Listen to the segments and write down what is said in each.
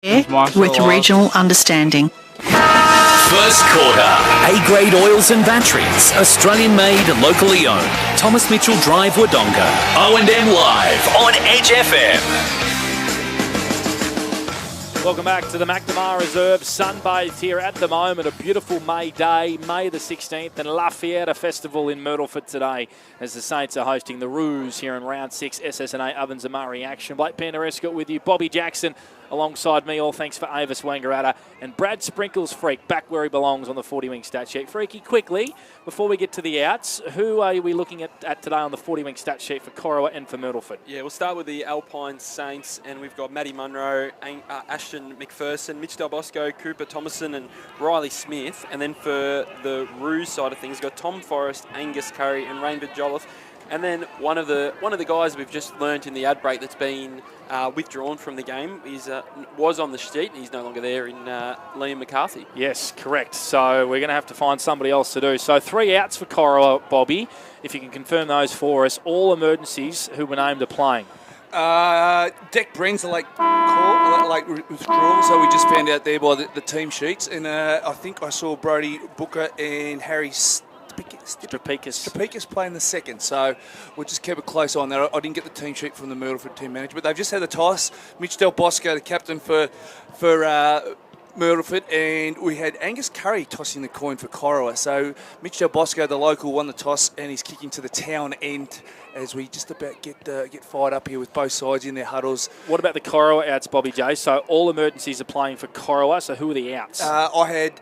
with regional understanding. First quarter. A-grade oils and batteries. Australian-made, locally owned. Thomas Mitchell Drive, Wodonga. O&M Live on Edge FM. Welcome back to the McNamara Reserve. Sunbathed here at the moment. A beautiful May day, May the 16th, and La Fiesta Festival in Myrtleford today as the Saints are hosting the Roos here in round 6 SSNA Ovens and Murray action. Blake Panderescott with you, Bobby Jackson alongside me. All thanks for Avis Wangaratta and Brad Sprinkles, Freak, back where he belongs on the 40-wing stat sheet. Freaky, quickly, before we get to the outs, who are we looking at today on the 40-wing stat sheet for Corowa and for Myrtleford? Yeah, we'll start with the Alpine Saints, and we've got Maddie Munro, Ashton McPherson, Mitch Del Bosco, Cooper Thomason and Riley Smith. And then for the Roos side of things, we've got Tom Forrest, Angus Curry and Rainford Jolliffe. And then one of the guys we've just learnt in the ad break that's been withdrawn from the game was on the sheet. He's no longer there in Liam McCarthy. Yes, correct. So we're going to have to find somebody else to do. So 3 outs for Corowa, Bobby. If you can confirm those for us, all emergencies who were named are playing. Deck Brens are like withdrawal, so we just found out there by the team sheets. And I think I saw Brody Booker and Harry Strapikis playing the second, so we'll just keep a close eye on that. I didn't get the team sheet from the Myrtleford team manager, but they've just had the toss. Mitch Del Bosco, the captain for Myrtleford, and we had Angus Curry tossing the coin for Corowa. So Mitch Del Bosco, the local, won the toss, and he's kicking to the town end as we just about get fired up here with both sides in their huddles. What about the Corowa outs, Bobby J? So all emergencies are playing for Corowa, so who are the outs? I had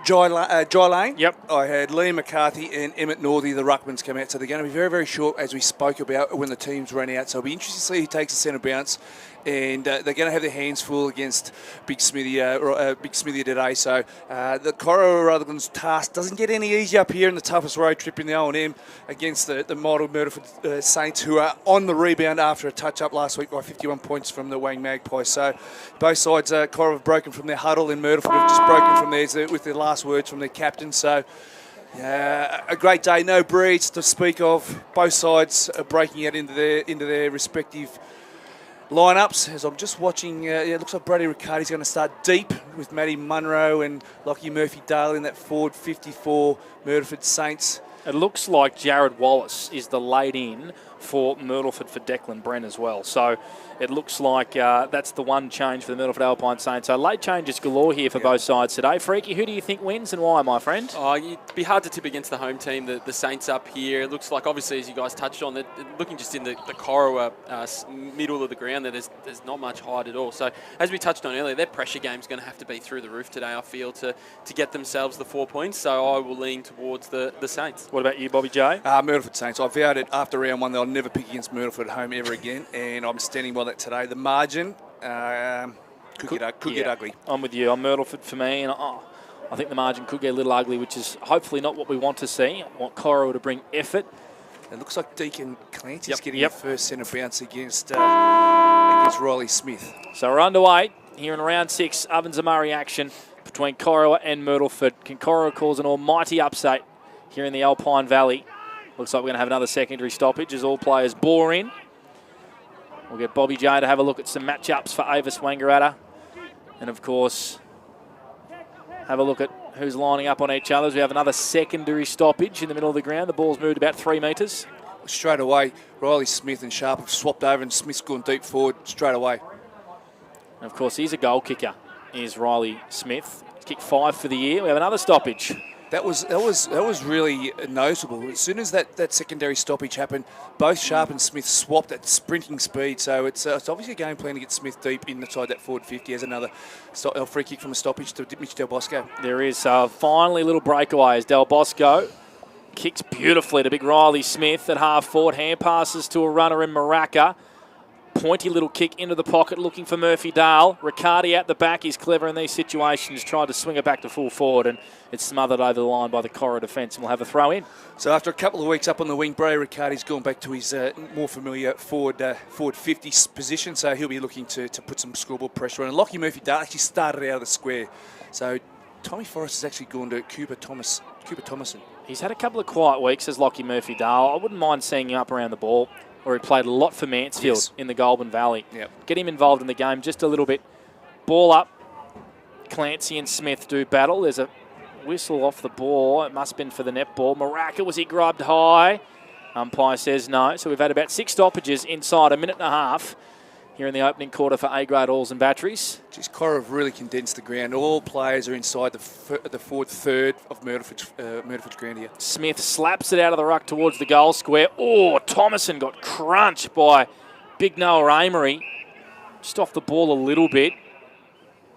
Jai Lane. Yep. I had Liam McCarthy and Emmett Northey, the ruckmans, come out. So they're going to be very, very short, as we spoke about, when the teams run out. So it'll be interesting to see who takes the centre bounce. And they're going to have their hands full against Big Smithy today. So the Corowa Rutherglen's task doesn't get any easier up here in the toughest road trip in the O&M against the model Myrtleford Saints, who are on the rebound after a touch-up last week by 51 points from the Wang Magpies. So both sides, Corowa have broken from their huddle, and Myrtleford have just broken from theirs with their last words from their captain. So a great day, no breeds to speak of. Both sides are breaking out into their respective lineups. As I'm just watching, it looks like Brady Riccardi's going to start deep with Matty Munro and Lockie Murphy-Dale in that forward 54 Myrtleford Saints. It looks like Jared Wallace is the laid in for Myrtleford for Declan Bren as well. So it looks like that's the one change for the Myrtleford Alpine Saints. So late changes galore here for both sides today. Freaky, who do you think wins and why, my friend? It'd be hard to tip against the home team, the Saints up here. It looks like, obviously, as you guys touched on, they're looking just in the Corowa middle of the ground, that there's not much height at all. So as we touched on earlier, their pressure game is going to have to be through the roof today, I feel, to get themselves the 4 points. So I will lean towards the Saints. What about you, Bobby J? Myrtleford Saints. I vowed it after round one they'll never pick against Myrtleford at home ever again, and I'm standing by that today. The margin could get ugly. I'm with you. I'm Myrtleford for me, and I think the margin could get a little ugly, which is hopefully not what we want to see. I want Corowa to bring effort. It looks like Deacon Clancy's getting the first centre bounce against Riley Smith. So we're underway here in round 6, Ovens and Murray action between Corowa and Myrtleford. Can Corowa cause an almighty upset here in the Alpine Valley? Looks like we're going to have another secondary stoppage as all players bore in. We'll get Bobby J to have a look at some matchups for Avis Wangaratta. And, of course, have a look at who's lining up on each other. We have another secondary stoppage in the middle of the ground. The ball's moved about 3 metres. Straight away, Riley Smith and Sharp have swapped over, and Smith's gone deep forward straight away. And, of course, he's a goal kicker, is Riley Smith. He's kicked 5 for the year. We have another stoppage. That was really noticeable. As soon as that secondary stoppage happened, both Sharp and Smith swapped at sprinting speed. So it's obviously a game plan to get Smith deep inside that forward 50 as another free kick from a stoppage to Mitch Del Bosco. There is finally a little breakaway as Del Bosco kicks beautifully to big Riley Smith at half forward. Hand passes to a runner in Maraca. Pointy little kick into the pocket, looking for Murphy-Dale. Riccardi at the back. He's clever in these situations. Tried to swing it back to full forward, and it's smothered over the line by the Corowa defence, and we'll have a throw in. So after a couple of weeks up on the wing, Bray Riccardi's gone back to his more familiar forward 50 position, so he'll be looking to put some scoreboard pressure on. And Lockie Murphy-Dale actually started out of the square. So Tommy Forrest has actually gone to Cooper Thomason. He's had a couple of quiet weeks as Lockie Murphy-Dale. I wouldn't mind seeing him up around the ball, where he played a lot for Mansfield in the Goulburn Valley. Yep. Get him involved in the game just a little bit Ball up. Clancy and Smith do battle. There's a whistle off the ball. It must have been for the netball. Maraka, was he grubbed high? Umpire says no. So we've had about 6 stoppages inside a minute and a half here in the opening quarter for A-grade oils and batteries. Geez, Corowa have really condensed the ground. All players are inside the forward third of Myrtleford's ground here. Smith slaps it out of the ruck towards the goal square. Oh, Thomason got crunched by big Noah Amory. Just off the ball a little bit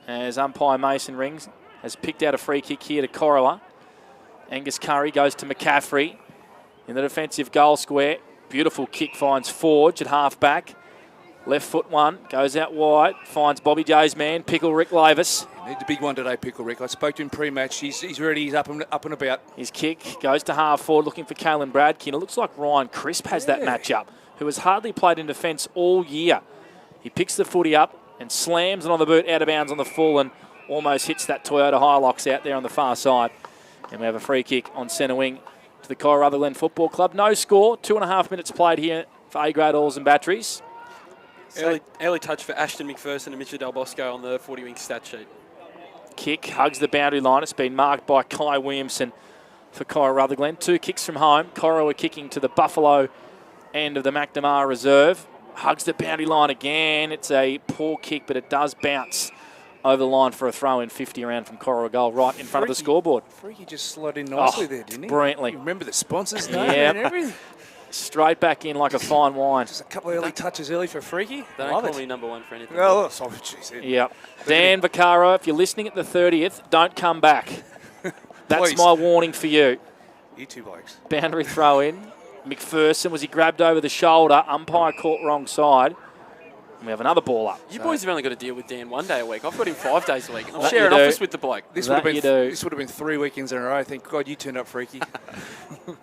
as umpire Mason Rings has picked out a free kick here to Corowa. Angus Curry goes to McCaffrey in the defensive goal square. Beautiful kick finds Forge at half-back. Left foot one, goes out wide, finds Bobby J's man, Pickle Rick Lavis. Need the big one today, Pickle Rick. I spoke to him pre-match. He's ready. He's up and about. His kick goes to half forward, looking for Kalen Bradkin. It looks like Ryan Crisp has that matchup, who has hardly played in defence all year. He picks the footy up and slams it on the boot, out of bounds on the full, and almost hits that Toyota Hilux out there on the far side. And we have a free kick on centre wing to the Corowa Football Club. No score, 2.5 minutes played here for A-grade oils and batteries. Early touch for Ashton McPherson and Mitchell Del Bosco on the 40-wing stat sheet. Kick hugs the boundary line. It's been marked by Kai Williamson for Corowa. 2 kicks from home. Corowa kicking to the Buffalo end of the McNamara reserve. Hugs the boundary line again. It's a poor kick, but it does bounce over the line for a throw in 50 around from Corowa goal right in front of the scoreboard. Freaky just slid in nicely there, didn't he? Brilliantly. You remember the sponsors' name and everything. Straight back in like a fine wine. Just a couple of early touches early for Freaky. They don't call me number one for anything. Oh, sorry, jeez. Yep. Dan Vaccaro, if you're listening at the 30th, don't come back. That's my warning for you. You two blokes. Boundary throw in. McPherson, was he grabbed over the shoulder? Umpire caught wrong side. And we have another ball up. You boys have only got to deal with Dan 1 day a week. I've got him 5 days a week. I'm That sharing you do. office with the bloke. This That would you do. have been 3 weekends in a row. Thank God you turned up, Freaky.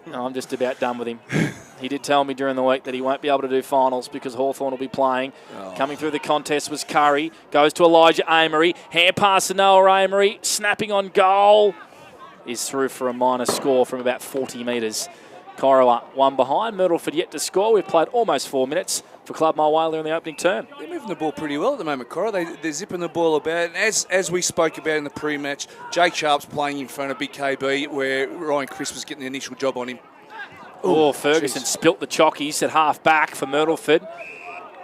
No, I'm just about done with him. He did tell me during the week that he won't be able to do finals because Hawthorn will be playing. Coming through the contest was Curry. Goes to Elijah Amory. Hand pass to Noah Amory. Snapping on goal. Is through for a minor score from about 40 metres. Corowa 1 behind. Myrtleford yet to score. We've played almost 4 minutes for Club Mulwala in the opening term. They're moving the ball pretty well at the moment, Corowa. They're zipping the ball about. And as we spoke about in the pre-match, Jake Sharp's playing in front of Big KB where Ryan Crisp was getting the initial job on him. Ferguson spilt the chockies at half-back for Myrtleford.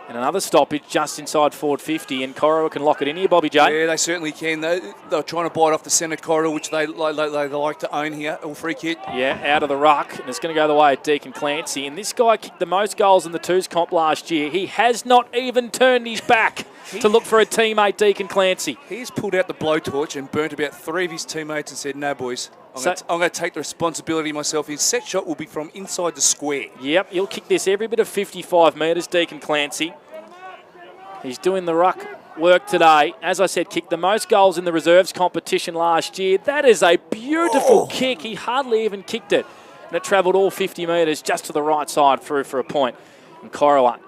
And another stoppage just inside forward 50, and Corowa can lock it in here, Bobby J. Yeah, they certainly can. They're trying to bite off the centre corridor, which they like to own here, all free kick. Yeah, out of the ruck, and it's going to go the way of Deacon Clancy. And this guy kicked the most goals in the twos comp last year. He has not even turned his back to look for a teammate, Deacon Clancy. He's pulled out the blowtorch and burnt about 3 of his teammates and said, no, boys, I'm going to take the responsibility myself. His set shot will be from inside the square. Yep, he'll kick this every bit of 55 metres, Deacon Clancy. He's doing the ruck work today. As I said, kicked the most goals in the reserves competition last year. That is a beautiful kick. He hardly even kicked it. And it travelled all 50 metres just to the right side through for a point. And Corowa,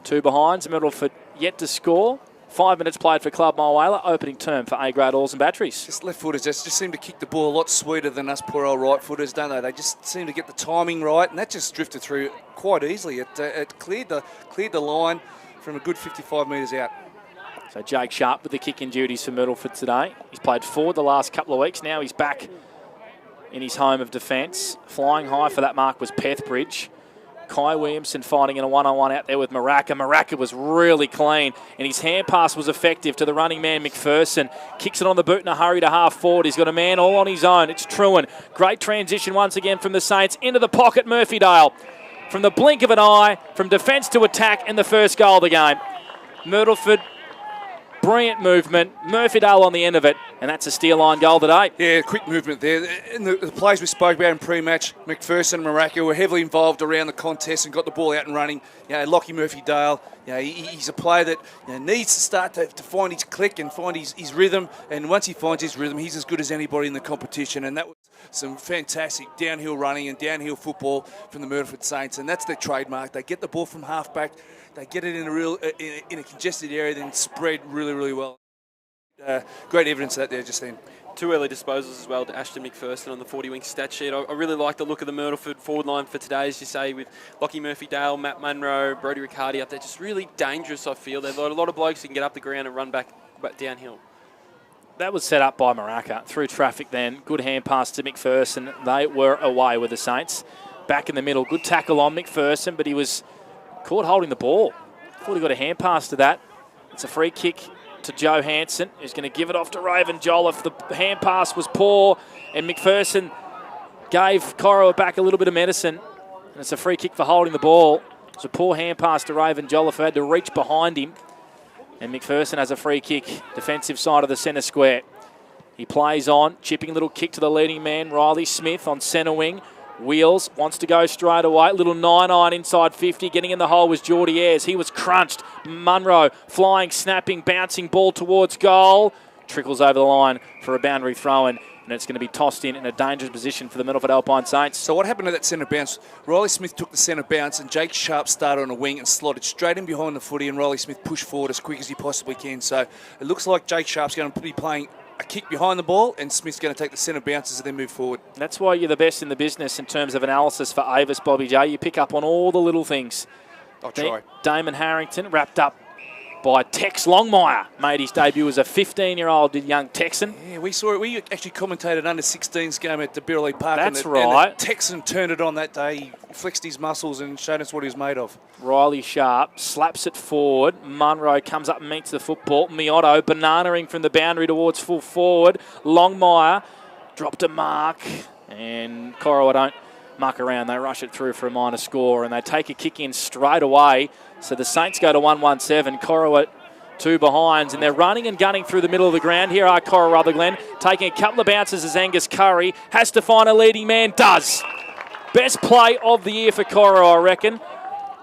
2 behinds. Myrtleford yet to score. 5 minutes played for Club Mulwala. Opening term for A-grade oils and batteries. Just left footers just seem to kick the ball a lot sweeter than us poor old right footers, don't they? They just seem to get the timing right, and that just drifted through quite easily. It cleared the line from a good 55 metres out. So Jake Sharp with the kicking duties for Myrtleford today. He's played forward the last couple of weeks. Now he's back in his home of defence. Flying high for that mark was Pethbridge. Kai Williamson fighting in a one-on-one out there with Maraka. Maraka was really clean, and his hand pass was effective to the running man McPherson. Kicks it on the boot in a hurry to half forward. He's got a man all on his own. It's Truan. Great transition once again from the Saints into the pocket, Murphydale. From the blink of an eye, from defence to attack, and the first goal of the game. Myrtleford, brilliant movement. Murphydale on the end of it, and that's a steal line goal today. Yeah, quick movement there. And the plays we spoke about in pre-match, McPherson and Maraka were heavily involved around the contest and got the ball out and running. Lockie Murphydale, he's a player that needs to start to find his click and find his rhythm. And once he finds his rhythm, he's as good as anybody in the competition. And that was some fantastic downhill running and downhill football from the Myrtleford Saints. And that's their trademark. They get the ball from halfback, they get it in a congested area, then spread really, really well. Great evidence of that there just then. 2 early disposals as well to Ashton McPherson on the 40-wing stat sheet. I really like the look of the Myrtleford forward line for today, as you say, with Lockie Murphydale, Matt Munro, Brodie Riccardi up there. Just really dangerous, I feel. They've got a lot of blokes who can get up the ground and run back downhill. That was set up by Maraca through traffic then. Good hand pass to McPherson. They were away with the Saints. Back in the middle. Good tackle on McPherson, but he was caught holding the ball. Thought he got a hand pass to that. It's a free kick to Joe Hansen, who's going to give it off to Raven Jolliffe. The hand pass was poor, and McPherson gave Corowa back a little bit of medicine. And it's a free kick for holding the ball. It's a poor hand pass to Raven Jolliffe, who had to reach behind him. And McPherson has a free kick, defensive side of the centre square. He plays on, chipping little kick to the leading man, Riley Smith on centre wing. Wheels, wants to go straight away. Little 9-9 inside 50. Getting in the hole was Geordie Ayres. He was crunched. Munro flying, snapping, bouncing ball towards goal. Trickles over the line for a boundary throw-in. And it's going to be tossed in a dangerous position for the Myrtleford Alpine Saints. So what happened to that centre bounce? Riley Smith took the centre bounce and Jake Sharp started on a wing and slotted straight in behind the footy, and Riley Smith pushed forward as quick as he possibly can. So it looks like Jake Sharp's going to be playing a kick behind the ball, and Smith's going to take the centre bounces and then move forward. That's why you're the best in the business in terms of analysis for Avis, Bobby J. You pick up on all the little things. I'll try. Damon Harrington wrapped up by Tex Longmire. Made his debut as a 15-year-old young Texan. Yeah, we saw it. We actually commentated under 16s game at the Birrelly Park. That's right. And the Texan turned it on that day. He flexed his muscles and showed us what he was made of. Riley Sharp slaps it forward. Munro comes up and meets the football. Miotto bananaing from the boundary towards full forward. Longmire dropped a mark, and Corowa don't muck around. They rush it through for a minor score, and they take a kick in straight away. So the Saints go to 1-1-7. Corowa 2 behinds, and they're running and gunning through the middle of the ground. Here are Corowa Rutherglen taking a couple of bounces as Angus Curry has to find a leading man. Does. Best play of the year for Corowa, I reckon.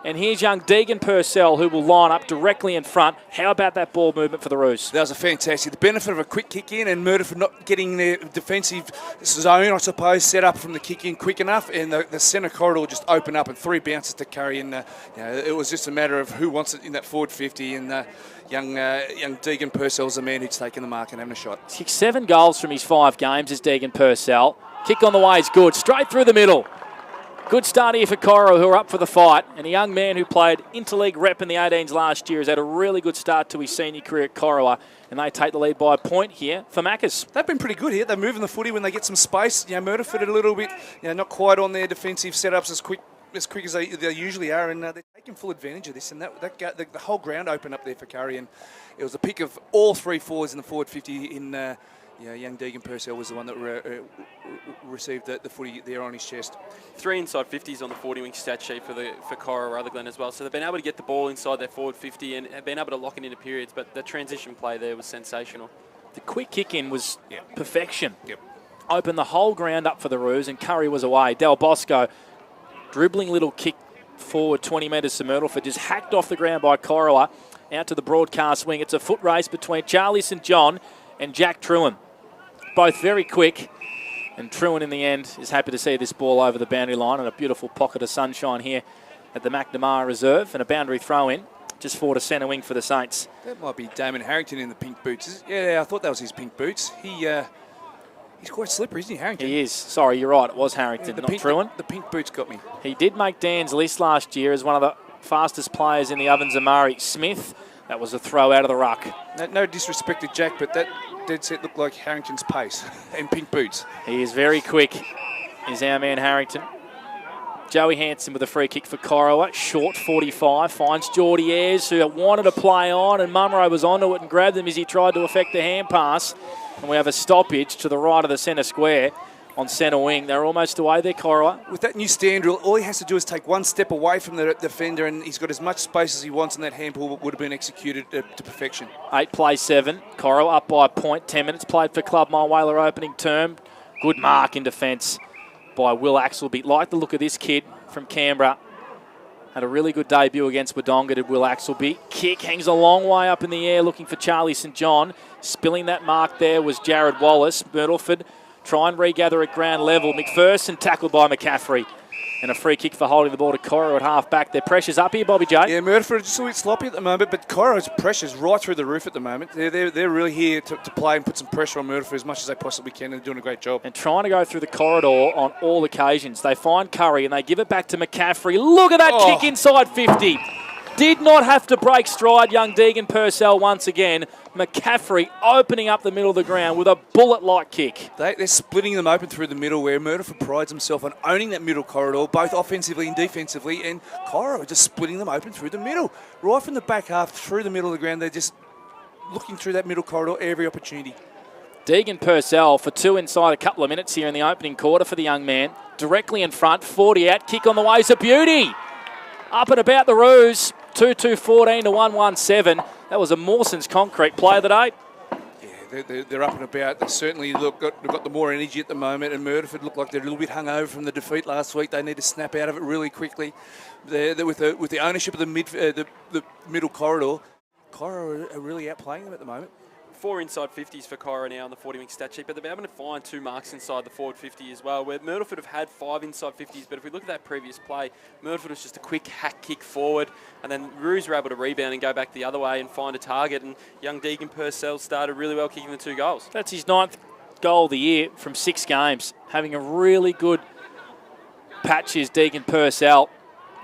And here's young Deegan Purcell, who will line up directly in front. How about that ball movement for the Roos? That was a fantastic. The benefit of a quick kick in, and Myrtleford not getting their defensive zone, I suppose, set up from the kick in quick enough, and the centre corridor just opened up and 3 bounces to Curry. And it was just a matter of who wants it in that forward 50, and young Deegan Purcell's the man who's taken the mark and having a shot. 7 goals from his 5 games is Deegan Purcell. Kick on the way is good, straight through the middle. Good start here for Corowa, who are up for the fight. And a young man who played interleague rep in the 18s last year has had a really good start to his senior career at Corowa. And they take the lead by a point here for Maccas. They've been pretty good here. They're moving the footy when they get some space. Myrtleford a little bit, not quite on their defensive setups as quick as they usually are. And they're taking full advantage of this. And the whole ground opened up there for Curry. And it was a pick of all 3 forwards in the forward 50 in... young Deegan Purcell was the one that received the footy there on his chest. 3 inside 50s on the 40-wing stat sheet for Corowa Rutherglen as well. So they've been able to get the ball inside their forward 50 and have been able to lock it into periods, but the transition play there was sensational. The quick kick-in was perfection. Yep. Opened the whole ground up for the Roos, and Curry was away. Del Bosco, dribbling little kick forward 20 metres to Myrtleford, just hacked off the ground by Corowa out to the broadcast wing. It's a foot race between Charlie St John and Jack Trewin. Both very quick, and Trewin in the end is happy to see this ball over the boundary line, and a beautiful pocket of sunshine here at the McNamara Reserve, and a boundary throw in just forward to centre wing for the Saints. That might be Damon Harrington in the pink boots. Yeah, I thought that was his pink boots. He's quite slippery, isn't he, Harrington? He is. Sorry, you're right. It was Harrington, not Trewin. The pink boots got me. He did make Dan's list last year as one of the fastest players in the Ovens and Murray. Smith, that was a throw out of the ruck. No disrespect to Jack, but that dead set looked like Harrington's pace and pink boots. He is very quick, is our man Harrington. Joey Hansen with a free kick for Corowa. Short 45, finds Geordie Ayres, who wanted to play on, and Munro was onto it and grabbed him as he tried to effect the hand pass. And we have a stoppage to the right of the centre square on centre wing. They're almost away there, Corowa. With that new stand rule, all he has to do is take one step away from the defender, and he's got as much space as he wants, and that handball would have been executed to perfection. 8 plays 7. Corowa up by a point. 10 minutes played for Club My Whaler opening term. Good mark in defence by Will Axelby. Like the look of this kid from Canberra. Had a really good debut against Wodonga, did Will Axelby. Kick hangs a long way up in the air looking for Charlie St John. Spilling that mark there was Jared Wallace. Myrtleford try and regather at ground level. McPherson tackled by McCaffrey. And a free kick for holding the ball to Corowa at half-back. Their pressure's up here, Bobby J. Yeah, Myrtleford just a bit sloppy at the moment, but Corowa's pressure's right through the roof at the moment. They're really here to play and put some pressure on Myrtleford as much as they possibly can, and they're doing a great job. And trying to go through the corridor on all occasions. They find Curry and they give it back to McCaffrey. Look at that kick inside 50. Did not have to break stride, young Deegan Purcell once again. McCaffrey opening up the middle of the ground with a bullet-like kick. They're splitting them open through the middle, where Myrtleford prides himself on owning that middle corridor, both offensively and defensively, and Corowa just splitting them open through the middle. Right from the back half through the middle of the ground, they're just looking through that middle corridor every opportunity. Deegan Purcell for 2 inside a couple of minutes here in the opening quarter for the young man. Directly in front, 40 out, kick on the way is a beauty. Up and about the Roos, 2-2-14 to 1-1-7. That was a Mawson's concrete play of the day. Yeah, they're up and about. They certainly they've got the more energy at the moment, and Myrtleford look like they're a little bit hungover from the defeat last week. They need to snap out of it really quickly. They're with the ownership of the middle corridor, Corowa are really outplaying them at the moment. 4 inside 50s for Corowa now on the 40-wing stat sheet, but they've been able to find 2 marks inside the forward 50 as well, where Myrtleford have had 5 inside 50s, but if we look at that previous play, Myrtleford was just a quick hack kick forward, and then Roos were able to rebound and go back the other way and find a target, and young Deegan Purcell started really well kicking the 2 goals. That's his 9th goal of the year from 6 games. Having a really good patch is Deegan Purcell,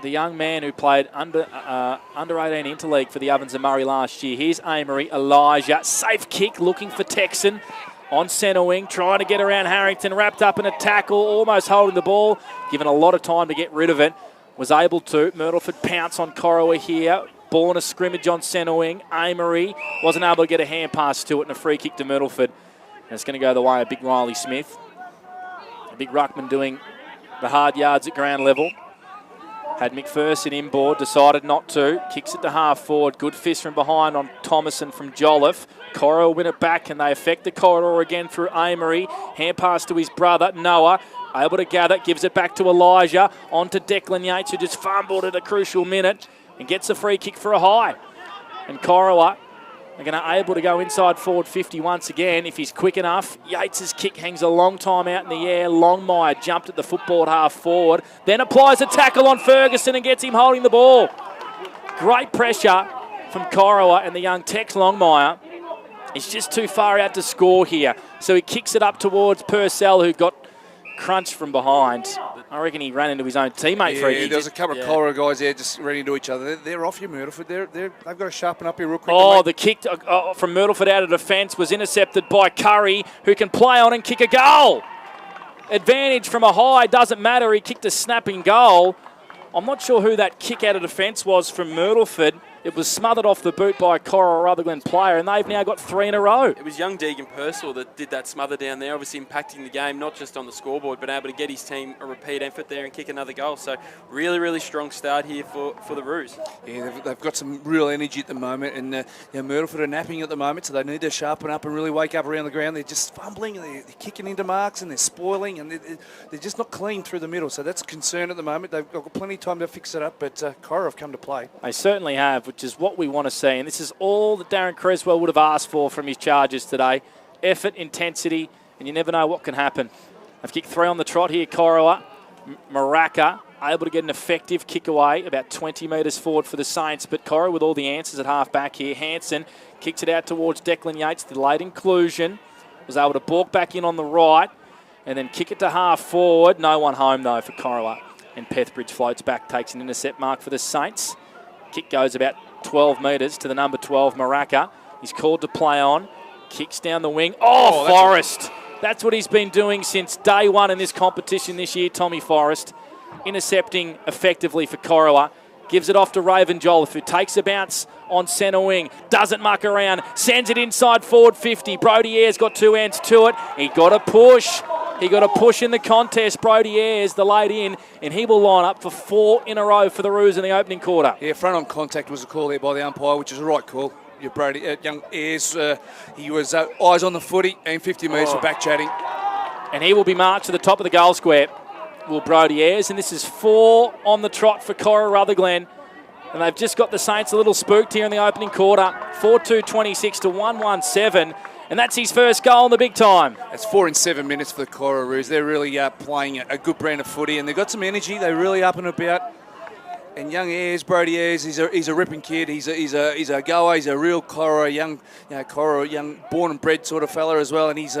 the young man who played under 18 interleague for the Ovens and Murray last year. Here's Amory, Elijah, safe kick looking for Texan on centre wing, trying to get around Harrington, wrapped up in a tackle, almost holding the ball, given a lot of time to get rid of it. Was able to. Myrtleford pounce on Corowa here. Ball in a scrimmage on centre wing. Amory wasn't able to get a hand pass to it and a free kick to Myrtleford. And it's going to go the way of big Riley Smith. A big ruckman doing the hard yards at ground level. Had McPherson inboard, decided not to. Kicks it to half forward. Good fist from behind on Thomason from Jolliffe. Corowa win it back, and they affect the corridor again through Amory. Hand pass to his brother, Noah. Able to gather, gives it back to Elijah. On to Declan Yates, who just fumbled at a crucial minute and gets a free kick for a high. And Corowa are going to able to go inside forward 50 once again if he's quick enough. Yates's kick hangs a long time out in the air. Longmire jumped at the football at half forward, then applies a tackle on Ferguson and gets him holding the ball. Great pressure from Corowa, and the young Tex Longmire is just too far out to score here. So he kicks it up towards Purcell, who got crunched from behind. I reckon he ran into his own teammate for it. There was a couple of Corowa guys there just running into each other. They're off you, Myrtleford. They've got to sharpen up here real quick. Oh, the kick from Myrtleford out of defence was intercepted by Curry, who can play on and kick a goal. Advantage from a high, doesn't matter. He kicked a snapping goal. I'm not sure who that kick out of defence was from Myrtleford. It was smothered off the boot by a Corowa Rutherglen player, and they've now got 3 in a row. It was young Deegan Purcell that did that smother down there, obviously impacting the game, not just on the scoreboard, but able to get his team a repeat effort there and kick another goal. So really, really strong start here for the Roos. Yeah, they've got some real energy at the moment, and Myrtleford are napping at the moment, so they need to sharpen up and really wake up around the ground. They're just fumbling, they're kicking into marks, and they're spoiling, and they're just not clean through the middle. So that's a concern at the moment. They've got plenty of time to fix it up, but Corowa have come to play. They certainly have, which is what we want to see. And this is all that Darren Creswell would have asked for from his charges today. Effort, intensity, and you never know what can happen. They've kicked 3 on the trot here, Corowa. Maraca able to get an effective kick away, about 20 metres forward for the Saints, but Corowa with all the answers at half back here. Hanson kicks it out towards Declan Yates, the late inclusion. Was able to balk back in on the right and then kick it to half forward. No one home though for Corowa. And Pethbridge floats back, takes an intercept mark for the Saints. Kick goes about 12 metres to the number 12, Maraca. He's called to play on. Kicks down the wing. Oh, Forrest. That's what he's been doing since day one in this competition this year, Tommy Forrest. Intercepting effectively for Corowa. Gives it off to Raven Jolliffe, who takes a bounce on centre wing. Doesn't muck around. Sends it inside forward 50. Brody Ayres got 2 ends to it. He got a push. He got a push in the contest, Brody Ayres, the late in, and he will line up for 4 in a row for the Roos in the opening quarter. Yeah, front on contact was a call there by the umpire, which is a right call. Your Brody, young Ayres, he was eyes on the footy and 50 metres for back chatting. And he will be marched to the top of the goal square, will Brody Ayres, and this is 4 on the trot for Corowa Rutherglen. And they've just got the Saints a little spooked here in the opening quarter. 4-2-26 to 1-1-7. And that's his first goal in the big time. It's 4 in 7 minutes for the Corowa Roos. They're really playing a good brand of footy, and they've got some energy. They're really up and about. And young Ayres, Brody Ayres, he's a ripping kid. He's a goer. He's a real Corowa young born and bred sort of fella as well. And he's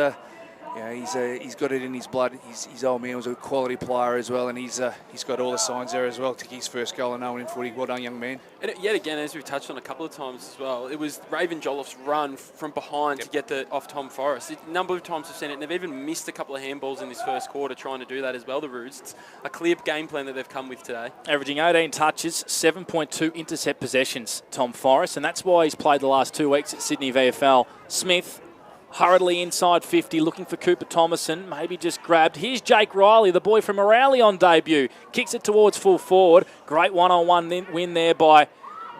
he's got it in his blood. His old man was a quality player as well, and he's got all the signs there as well to kick his first goal in OMFNL footy. Well done, young man. And yet again, as we've touched on a couple of times as well, it was Raven Jolliffe's run from behind to get off Tom Forrest. A number of times we've seen it, and they've even missed a couple of handballs in this first quarter trying to do that as well, the Roos. It's a clear game plan that they've come with today. Averaging 18 touches, 7.2 intercept possessions, Tom Forrest, and that's why he's played the last 2 weeks at Sydney VFL. Smith hurriedly inside 50, looking for Cooper Thomason, maybe just grabbed. Here's Jake Riley, the boy from Morale on debut. Kicks it towards full forward. Great one-on-one win there by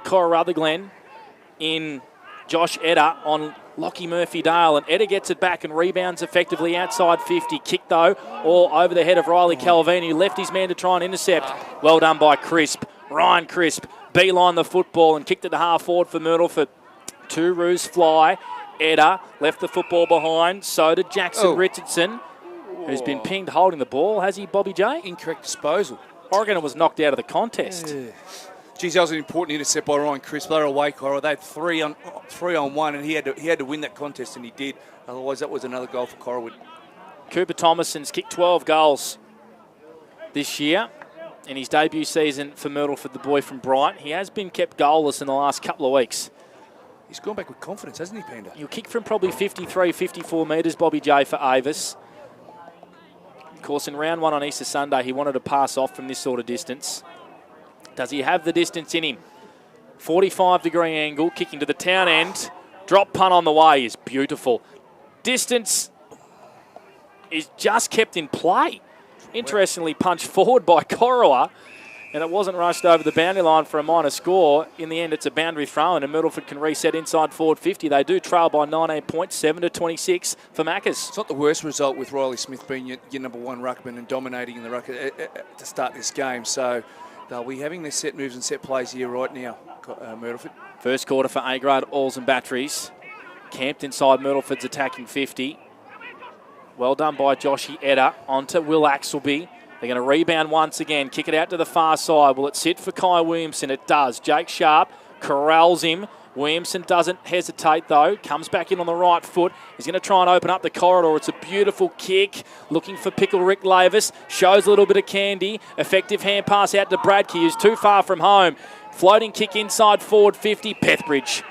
Corowa in Josh Edder on Lockie Murphy-Dale. And Edder gets it back and rebounds effectively outside 50. Kick, though, all over the head of Riley Calvini, who left his man to try and intercept. Well done by Crisp. Ryan Crisp beeline the football and kicked it to half forward for Myrtleford. 2 Roos fly. Edder left the football behind. So did Jackson Richardson, who's been pinged holding the ball. Has he, Bobby J? Incorrect disposal. Oregon was knocked out of the contest. Geez, that was an important intercept by Ryan Crisp. They were away, Corowa. They had 3 on 1, and he had to win that contest, and he did. Otherwise, that was another goal for Corowa. Cooper Thomason's kicked 12 goals this year in his debut season for Myrtleford, the boy from Brighton. He has been kept goalless in the last couple of weeks. He's gone back with confidence, hasn't he, Panda? He'll kick from probably 53, 54 metres, Bobby J, for Avis. Of course, in round 1 on Easter Sunday, he wanted to pass off from this sort of distance. Does he have the distance in him? 45-degree angle, kicking to the town end. Drop punt on the way is beautiful. Distance is just kept in play. Interestingly, punched forward by Corowa, and it wasn't rushed over the boundary line for a minor score. In the end, it's a boundary throw, and Myrtleford can reset inside forward 50. They do trail by 19 points, 7-26 for Maccas. It's not the worst result with Riley Smith being your number 1 ruckman and dominating in the ruck to start this game. So they'll be having their set moves and set plays here right now, Myrtleford. First quarter for A-grade oils and batteries. Camped inside Myrtleford's attacking 50. Well done by Joshy Edder. Onto Will Axelby. They're going to rebound once again. Kick it out to the far side. Will it sit for Kai Williamson? It does. Jake Sharp corrals him. Williamson doesn't hesitate, though. Comes back in on the right foot. He's going to try and open up the corridor. It's a beautiful kick. Looking for Pickle Rick Lavis. Shows a little bit of candy. Effective hand pass out to Bradkey, who's too far from home. Floating kick inside forward 50. Pethbridge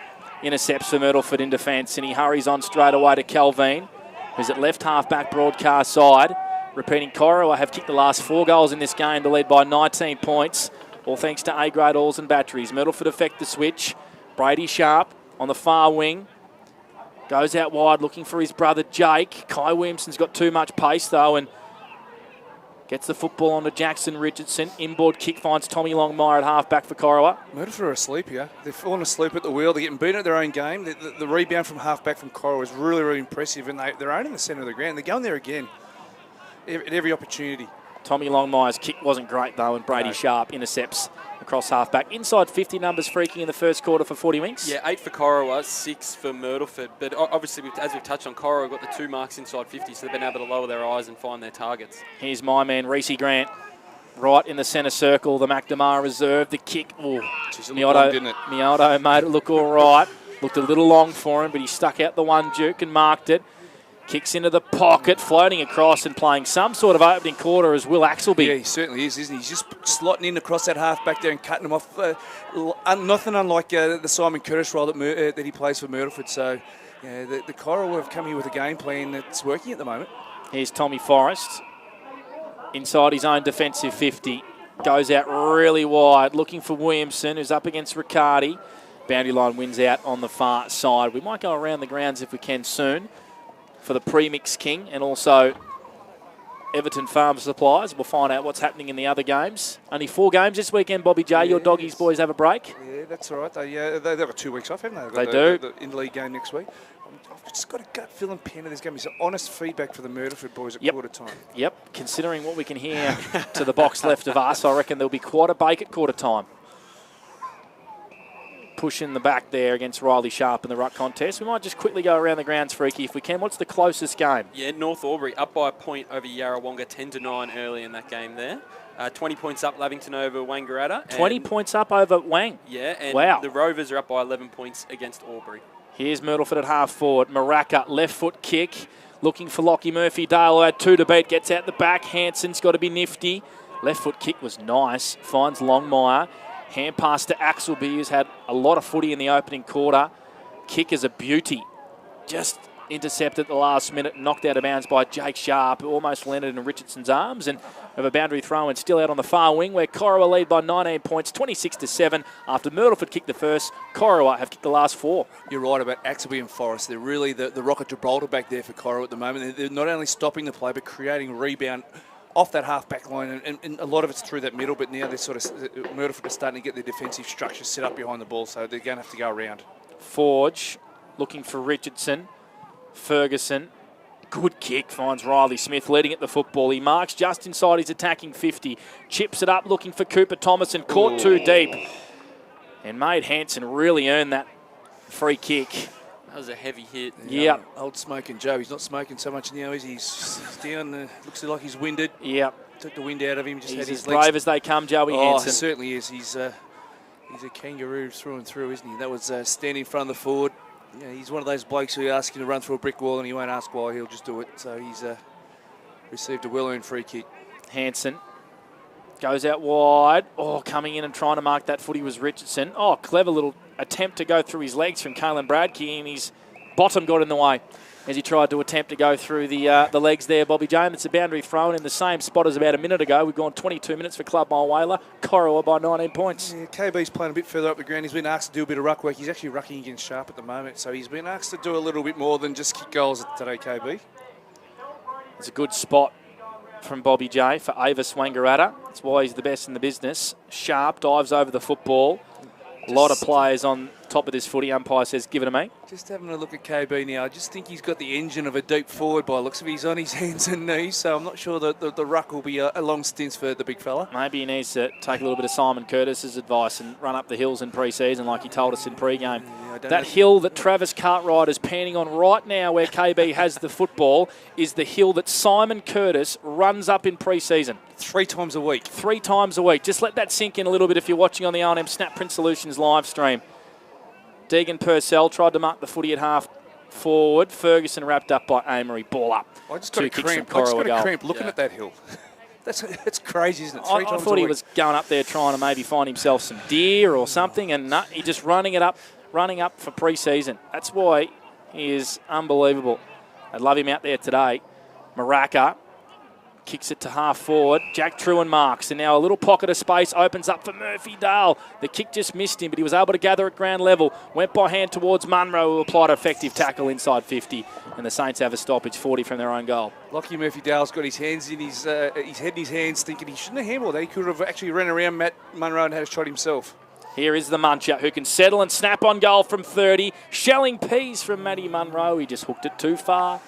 intercepts for Myrtleford in defence, and he hurries on straight away to Calvin, who's at left half-back broadcast side. Repeating, Corowa have kicked the last 4 goals in this game to lead by 19 points, all thanks to A-grade oils and batteries. Myrtleford effect the switch. Brady Sharp on the far wing. Goes out wide looking for his brother Jake. Kai Williamson's got too much pace, though, and gets the football onto Jackson Richardson. Inboard kick finds Tommy Longmire at half-back for Corowa. Myrtleford are asleep here. They've fallen asleep at the wheel. They're getting beaten at their own game. The rebound from half-back from Corowa is really, really impressive, and they're only in the centre of the ground. They're going there again at every opportunity. Tommy Longmire's kick wasn't great, though, and Brady Sharp intercepts across half-back. Inside 50 numbers freaking in the first quarter for 40 Winks. Yeah, 8 for Corowa, 6 for Myrtleford. But obviously, as we've touched on, Corowa got the 2 marks inside 50, so they've been able to lower their eyes and find their targets. Here's my man, Reese Grant, right in the centre circle. The McNamara reserve. The kick. Oh, Mioto made it look all right. Looked a little long for him, but he stuck out the one juke and marked it. Kicks into the pocket, floating across and playing some sort of opening quarter as Will Axelby. Yeah, he certainly is, isn't he? He's just slotting in across that half-back there and cutting him off. Nothing unlike the Simon Curtis role that he plays for Myrtleford. So, yeah, the Corowa have come here with a game plan that's working at the moment. Here's Tommy Forrest inside his own defensive 50. Goes out really wide, looking for Williamson, who's up against Riccardi. Boundary line wins out on the far side. We might go around the grounds if we can soon for the Premix King and also Everton Farm Supplies. We'll find out what's happening in the other games. Only 4 games this weekend, Bobby J. Your doggies boys have a break. Yeah, that's all right. They've got 2 weeks off, haven't they? They do. The in-league game next week. I've just got a gut feeling, Penna, there's going to be some honest feedback for the Myrtleford boys at quarter time. Yep. Considering what we can hear to the box left of us, I reckon there'll be quite a bake at quarter time. Push in the back there against Riley Sharp in the ruck contest. We might just quickly go around the grounds, Freaky, if we can. What's the closest game? Yeah, North Albury up by a point over Yarrawonga, 10-9 early in that game there. 20 points up, Lavington over Wangaratta. 20 points up over Wang. Yeah, and wow. The Rovers are up by 11 points against Albury. Here's Myrtleford at half forward. Maraka, left foot kick. looking for Lockie Murphy-Dale, who had 2 to beat, gets out the back. Hanson's got to be nifty. Left foot kick was nice. Finds Longmire. Hand pass to Axelby, who's had a lot of footy in the opening quarter. Kick is a beauty. Just intercepted at the last minute, knocked out of bounds by Jake Sharp, who almost landed in Richardson's arms, and have a boundary throw and still out on the far wing, where Corowa lead by 19 points, 26-7. After Myrtleford kicked the first, Corowa have kicked the last 4. You're right about Axelby and Forrest. They're really the Rock of Gibraltar back there for Corowa at the moment. They're not only stopping the play, but creating rebound off that half-back line, and a lot of it's through that middle, but now they're sort of, Myrtleford are starting to get their defensive structure set up behind the ball, so they're going to have to go around. Forge looking for Richardson. Ferguson, good kick, finds Riley Smith leading at the football. He marks just inside his attacking 50. Chips it up looking for Cooper Thomason, caught too deep. And made Hanson really earn that free kick. That was a heavy hit. Yeah. Old smoking Joe. He's not smoking so much now. He's down. Looks like he's winded. Yeah. Took the wind out of him. Just He's had his as legs. brave as they come, Joey Hanson. Certainly is. He's a kangaroo through and through, isn't he? That was standing in front of the forward. Yeah, he's one of those blokes who you ask him to run through a brick wall and he won't ask why. He'll just do it. So he's received a well-earned free kick. Hanson goes out wide. Oh, coming in and trying to mark that footy was Richardson. Oh, clever little attempt to go through his legs from Kalen Bradkey, and his bottom got in the way as he tried to attempt to go through the legs there, Bobby James. It's a boundary thrown in the same spot as about a minute ago. We've gone 22 minutes for Club Mile Whaler. Corowa by 19 points. Yeah, KB's playing a bit further up the ground. He's been asked to do a bit of ruck work. He's actually rucking against Sharp at the moment, so he's been asked to do a little bit more than just kick goals today, KB. It's a good spot from Bobby J for Avis Wangaratta. That's why he's the best in the business. Sharp dives over the football. A lot of players on top of this footy. Umpire says, give it to me. Just having a look at KB now. I just think he's got the engine of a deep forward by looks of it. He's on his hands and knees, so I'm not sure that the ruck will be a long stint for the big fella. Maybe he needs to take a little bit of Simon Curtis's advice and run up the hills in pre-season like he told us in pre-game. That hill that Travis Cartwright is panning on right now where KB has the football is the hill that Simon Curtis runs up in pre-season. 3 times a week. 3 times a week. Just let that sink in a little bit if you're watching on the O&M Snap Print Solutions live stream. Deegan Purcell tried to mark the footy at half forward. Ferguson wrapped up by Amory. Ball up. I just got a cramp looking at that hill. That's crazy, isn't it? I thought he was going up there trying to maybe find himself some deer or something, and he just running up for pre-season. That's why he is unbelievable. I'd love him out there today. Maraca kicks it to half forward. Jack Truan marks, and now a little pocket of space opens up for Murphy Dale. The kick just missed him, but he was able to gather at ground level. Went by hand towards Munro, who applied an effective tackle inside 50, and the Saints have a stoppage 40 from their own goal. Lockie Murphy Dale's got his hands in his head in his hands, thinking he shouldn't have handled that. He could have actually run around Matt Munro and had a shot himself. Here is the muncher who can settle and snap on goal from 30. Shelling peas from Matty Munro. He just hooked it too far.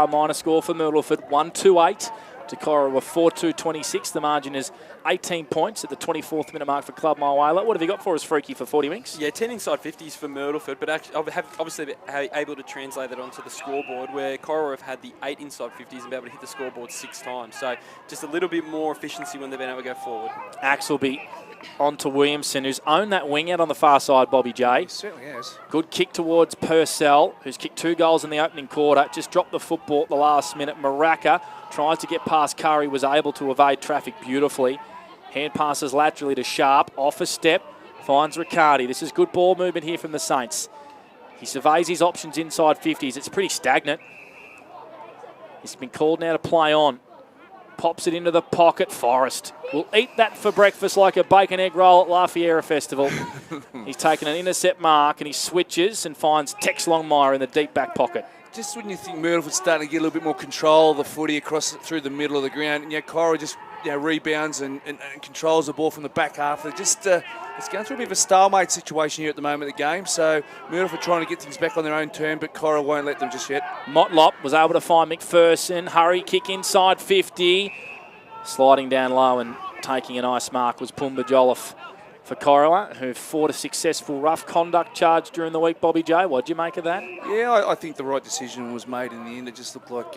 Minor score for Myrtleford, 1-2-8 to Corowa, 4-2-26. The margin is 18 points at the 24th minute mark for Club Mile Whaler. What have you got for us, Freaky, for 40 winks? Yeah, 10 inside 50s for Myrtleford, but actually, have obviously been able to translate that onto the scoreboard, where Corowa have had the 8 inside 50s and been able to hit the scoreboard 6 times. So just a little bit more efficiency when they've been able to go forward. Axelby on to Williamson, who's owned that wing out on the far side, Bobby J. He certainly has. Good kick towards Purcell, who's kicked 2 goals in the opening quarter. Just dropped the football at the last minute. Maraca tries to get past Curry, was able to evade traffic beautifully. Hand passes laterally to Sharp, off a step, finds Riccardi. This is good ball movement here from the Saints. He surveys his options inside 50s. It's pretty stagnant. He's been called now to play on. Pops it into the pocket. Forrest will eat that for breakfast like a bacon egg roll at La Fiera Festival. He's taken an intercept mark and he switches and finds Tex Longmire in the deep back pocket. Just when you think Myrtleford's starting to get a little bit more control of the footy across through the middle of the ground, and Corowa just rebounds and controls the ball from the back half. They're just it's going through a bit of a stalemate situation here at the moment of the game. So Myrtleford trying to get things back on their own turn, but Corowa won't let them just yet. Motlop was able to find McPherson. Hurry kick inside 50. Sliding down low and taking a nice mark was Pumba Jolliffe. for Corowa, who fought a successful rough conduct charge during the week. Bobby J, what do you make of that? Yeah, I think the right decision was made in the end. It just looked like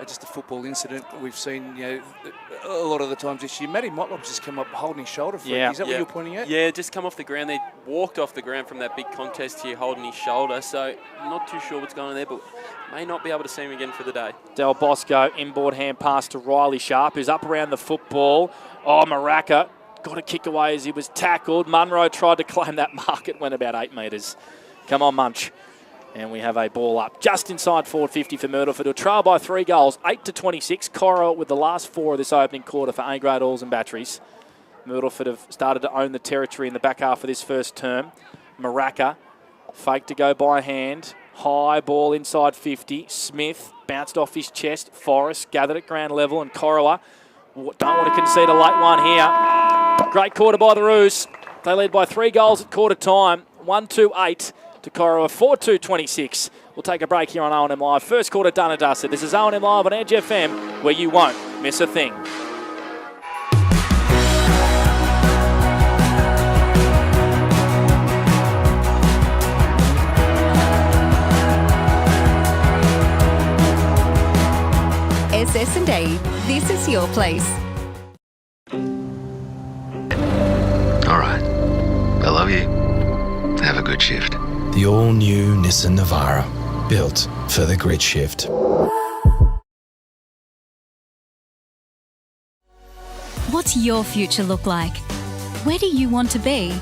just a football incident. We've seen, a lot of the times this year. Matty Myrtleford just come up holding his shoulder free. Yeah. Is that what you're pointing at? Yeah, just come off the ground. They walked off the ground from that big contest here holding his shoulder. So I'm not too sure what's going on there, but may not be able to see him again for the day. Del Bosco, inboard hand pass to Riley Sharp, who's up around the football. Oh, Maraca got a kick away as he was tackled. Munro tried to claim that mark. It went about 8 metres. Come on, Munch. And we have a ball up just inside forward 50 for Myrtleford. A trail by 3 goals, 8-26. Corowa with the last 4 of this opening quarter for A-grade oils and batteries. Myrtleford have started to own the territory in the back half of this first term. Maraca, fake to go by hand. High ball inside 50. Smith bounced off his chest. Forrest gathered at ground level, and Corowa don't want to concede a late one here. Great quarter by the Roos. They lead by 3 goals at quarter time. 1-2-8 to Corowa, 4-2-26. We'll take a break here on O&M Live. First quarter done and dusted. This is O&M Live on Edge FM, where you won't miss a thing. SS&A, this is your place. All right. I love you. Have a good shift. The all-new Nissan Navara, built for the grid shift. What's your future look like? Where do you want to be?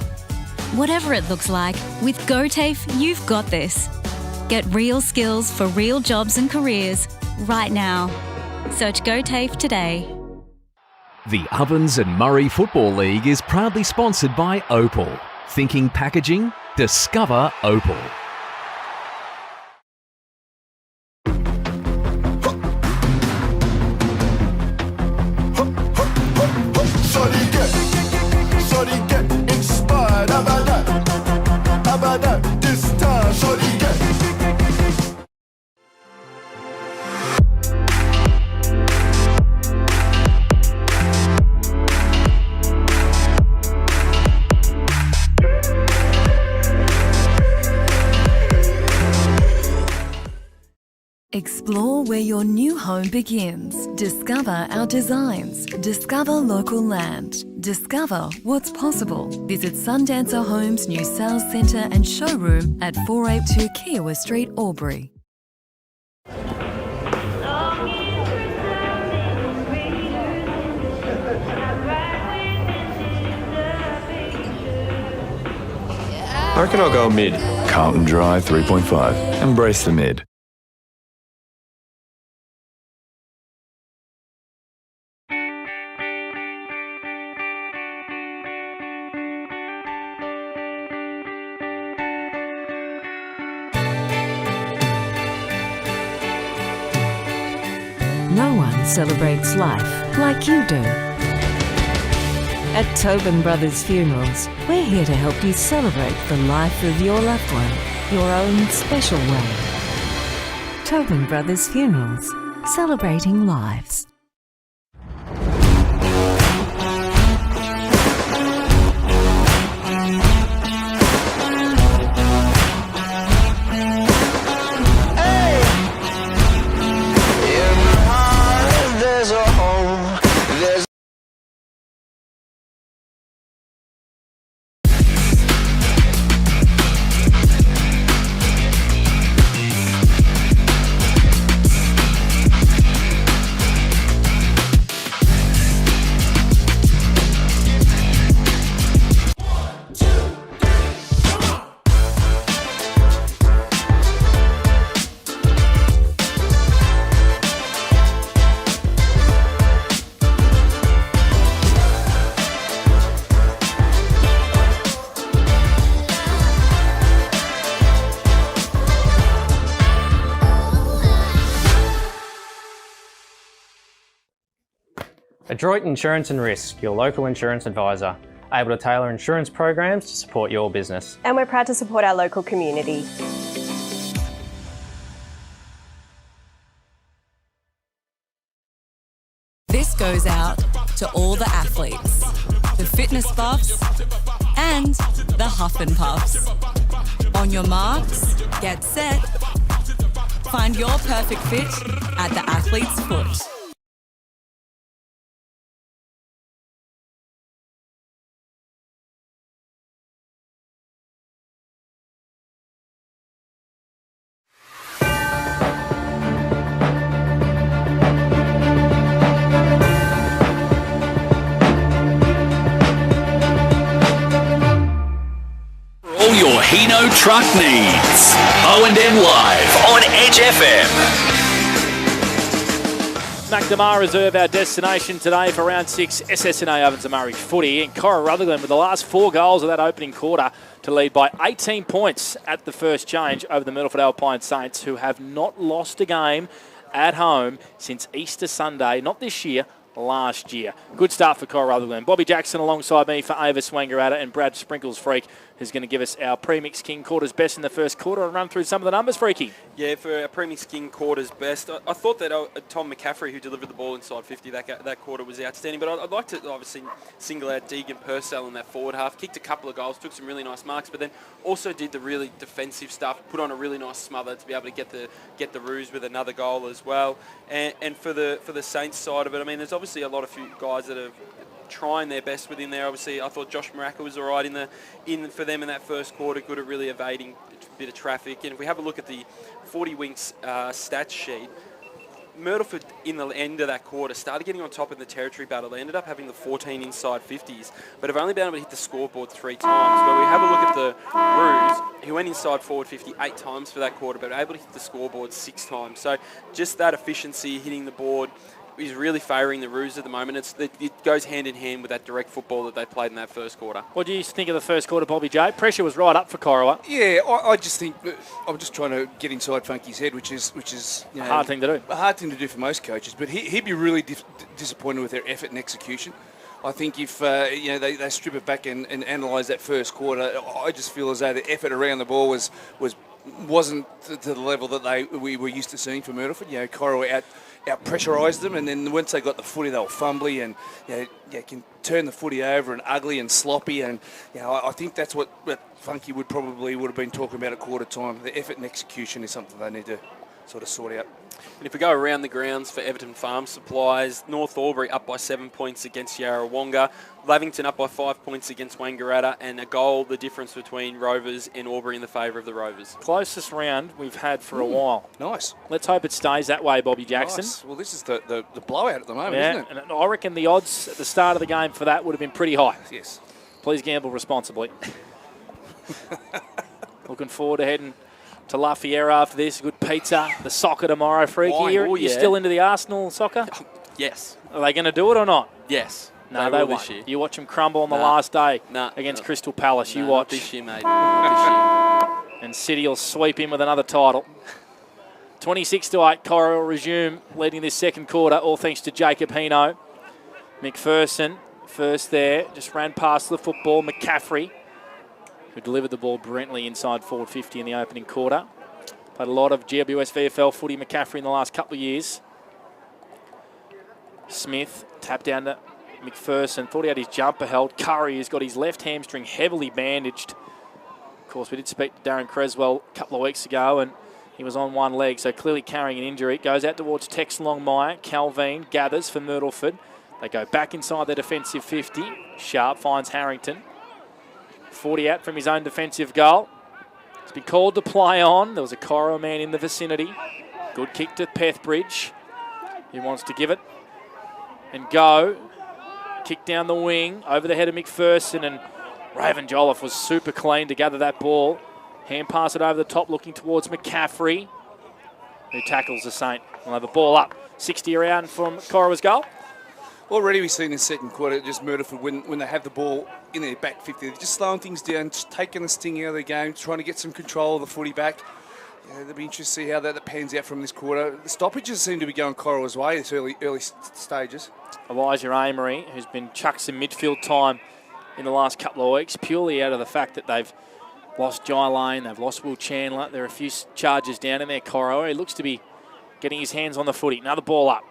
Whatever it looks like, with GoTAFE, you've got this. Get real skills for real jobs and careers right now. Search GoTAFE today. The Ovens and Murray Football League is proudly sponsored by Opal. Thinking packaging? Discover Opal. Shorty get inspired. How about that? This time, shorty get. Explore where your new home begins. Discover our designs. Discover local land. Discover what's possible. Visit Sundancer Homes' new sales centre and showroom at 482 Kiowa Street, Albury. I reckon I'll go mid. Carlton Drive 3.5. Embrace the mid. No one celebrates life like you do. At Tobin Brothers Funerals, we're here to help you celebrate the life of your loved one, your own special way. Tobin Brothers Funerals, celebrating lives. Adroit Insurance and Risk, your local insurance advisor, able to tailor insurance programs to support your business. And we're proud to support our local community. This goes out to all the athletes, the fitness buffs, and the Huff and Puffs. On your marks, get set. Find your perfect fit at the Athlete's Foot. All your Hino truck needs. O&M Live on Edge FM. McNamara Reserve, our destination today for round 6 SSNA Ovens and Murray footy. And Cora Rutherglen with the last 4 goals of that opening quarter to lead by 18 points at the first change over the Myrtleford Alpine Saints, who have not lost a game at home since Easter Sunday, not this year, last year. Good start for Cora Rutherglen. Bobby Jackson alongside me for Avis Wangaratta, and Brad Sprinkles Freak, who's going to give us our Premix King quarters best in the first quarter and run through some of the numbers, Freaky. Yeah, for our Premix King quarters best, I thought that Tom McCaffrey, who delivered the ball inside 50 that quarter, was outstanding. But I'd like to obviously single out Deegan Purcell in that forward half. Kicked a couple of goals, took some really nice marks, but then also did the really defensive stuff. Put on a really nice smother to be able to get the Roos with another goal as well. And for the Saints side of it, I mean, there's obviously a lot of few guys that are trying their best within there. Obviously, I thought Josh Maraka was all right for them in that first quarter, good at really evading a bit of traffic. And if we have a look at the 40 Winks stats sheet, Myrtleford in the end of that quarter started getting on top in the territory battle. They ended up having the 14 inside 50s, but have only been able to hit the scoreboard 3 times. But we have a look at the Roos, who went inside forward 50 8 times for that quarter, but were able to hit the scoreboard 6 times. So just that efficiency, hitting the board, is really favouring the Roos at the moment. It goes hand in hand with that direct football that they played in that first quarter. What do you think of the first quarter, Bobby J? Pressure was right up for Corowa. Yeah, I just think I'm just trying to get inside Funky's head, which is a hard thing to do. A hard thing to do for most coaches, but he'd be really disappointed with their effort and execution. I think if they strip it back and analyse that first quarter, I just feel as though the effort around the ball wasn't to the level that we were used to seeing from Myrtleford. Corowa out pressurised them, and then once they got the footy, they were fumbly and can turn the footy over and ugly and sloppy. And I think that's what Funky would have been talking about at quarter time. The effort and execution is something they need to sort of sort out. And if we go around the grounds for Everton Farm Supplies, North Albury up by 7 points against Yarrawonga, Lavington up by 5 points against Wangaratta, and a goal, the difference between Rovers and Albury in the favour of the Rovers. Closest round we've had for a while. Nice. Let's hope it stays that way, Bobby Jackson. Nice. Well, this is the blowout at the moment, isn't it? And I reckon the odds at the start of the game for that would have been pretty high. Yes. Please gamble responsibly. Looking forward to heading to La Fiera after this. Good pizza. The soccer tomorrow, Freaky. You're still into the Arsenal soccer? Yes. Are they going to do it or not? Yes. No, they won't. You watch them crumble on the last day against Crystal Palace. You watch. Not this year, mate. Not this year. And City will sweep in with another title. 26-8, Corowa will resume leading this second quarter, all thanks to Jacob Hino. McPherson, first there, just ran past the football. McCaffrey, who delivered the ball brilliantly inside forward 50 in the opening quarter. Played a lot of GWS VFL footy, McCaffrey, in the last couple of years. Smith tapped down to McPherson. Thought he had his jumper held. Curry has got his left hamstring heavily bandaged. Of course, we did speak to Darren Creswell a couple of weeks ago, and he was on one leg, so clearly carrying an injury. It goes out towards Tex Longmire. Calvin gathers for Myrtleford. They go back inside their defensive 50. Sharp finds Harrington. 40 out from his own defensive goal. It's been called to play on. There was a Corowa man in the vicinity. Good kick to Pethbridge. He wants to give it and go. Kick down the wing, over the head of McPherson, and Raven Jolliffe was super clean to gather that ball. Hand pass it over the top, looking towards McCaffrey, who tackles the Saint. We'll have a ball up. 60 around from Corowa's goal. Already we've seen in the second quarter, just Myrtleford, when they have the ball in their back 50, they're just slowing things down, just taking the sting out of the game, trying to get some control of the footy back. It'll be interesting to see how that pans out from this quarter. The stoppages seem to be going Corowa's way, this early stages. Elijah Amory, who's been chucked some midfield time in the last couple of weeks, purely out of the fact that they've lost Jai Lane, they've lost Will Chandler. There are a few charges down in there, Corowa. He looks to be getting his hands on the footy. Another ball up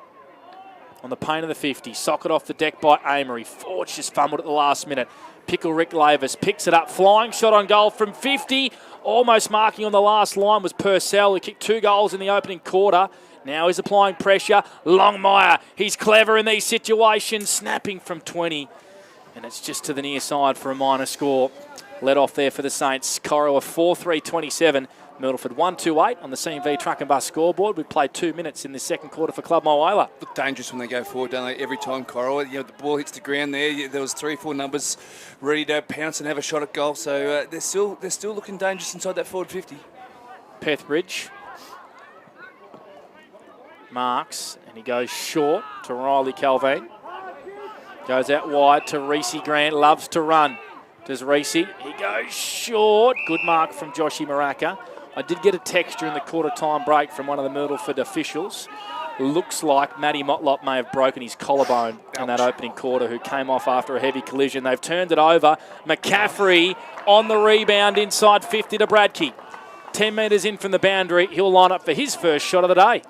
on the paint of the 50. Socket off the deck by Amory. Forge just fumbled at the last minute. Pickle Rick Lavis picks it up. Flying shot on goal from 50. Almost marking on the last line was Purcell, who kicked 2 goals in the opening quarter. Now he's applying pressure. Longmire, he's clever in these situations, snapping from 20. And it's just to the near side for a minor score. Let off there for the Saints. Corowa 4-3-27. Myrtleford 1-2-8 on the C&V Truck and Bus scoreboard. We played 2 minutes in the second quarter for Club Moala. Look dangerous when they go forward, don't they? Every time Corowa, the ball hits the ground there was 3-4 numbers ready to pounce and have a shot at goal. So they're still looking dangerous inside that forward 50. Pethbridge marks, and he goes short to Riley Calvin. Goes out wide to Reese Grant, loves to run. Does Reese? He goes short. Good mark from Joshy Maraka. I did get a text during the quarter-time break from one of the Myrtleford officials. Looks like Matty Motlop may have broken his collarbone in that opening quarter, who came off after a heavy collision. They've turned it over. McCaffrey on the rebound inside 50 to Bradkey. 10 metres in from the boundary. He'll line up for his first shot of the day.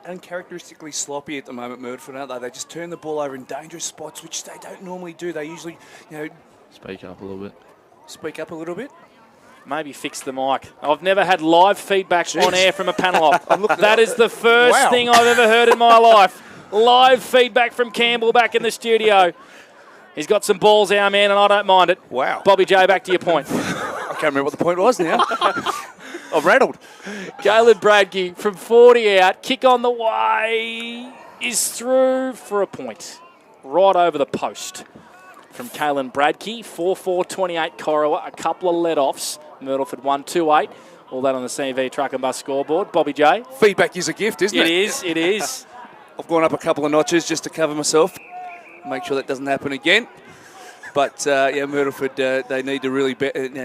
Uncharacteristically sloppy at the moment, Myrtleford, aren't they? They just turn the ball over in dangerous spots, which they don't normally do. They usually, Speak up a little bit. Speak up a little bit? Maybe fix the mic. I've never had live feedback on air from a panel op. That is the first thing I've ever heard in my life. Live feedback from Campbell back in the studio. He's got some balls, our man, and I don't mind it. Wow. Bobby J, back to your point. I can't remember what the point was now. I'm rattled. Galen Bradkey from 40 out. Kick on the way. Is through for a point. Right over the post. From Kalen Bradkey. 4-4-28 Corowa. A couple of let-offs. Myrtleford 1-2-8. All that on the CV Truck and Bus scoreboard. Bobby J. Feedback is a gift, isn't it? It is. I've gone up a couple of notches just to cover myself. Make sure that doesn't happen again. But, Myrtleford, they need to really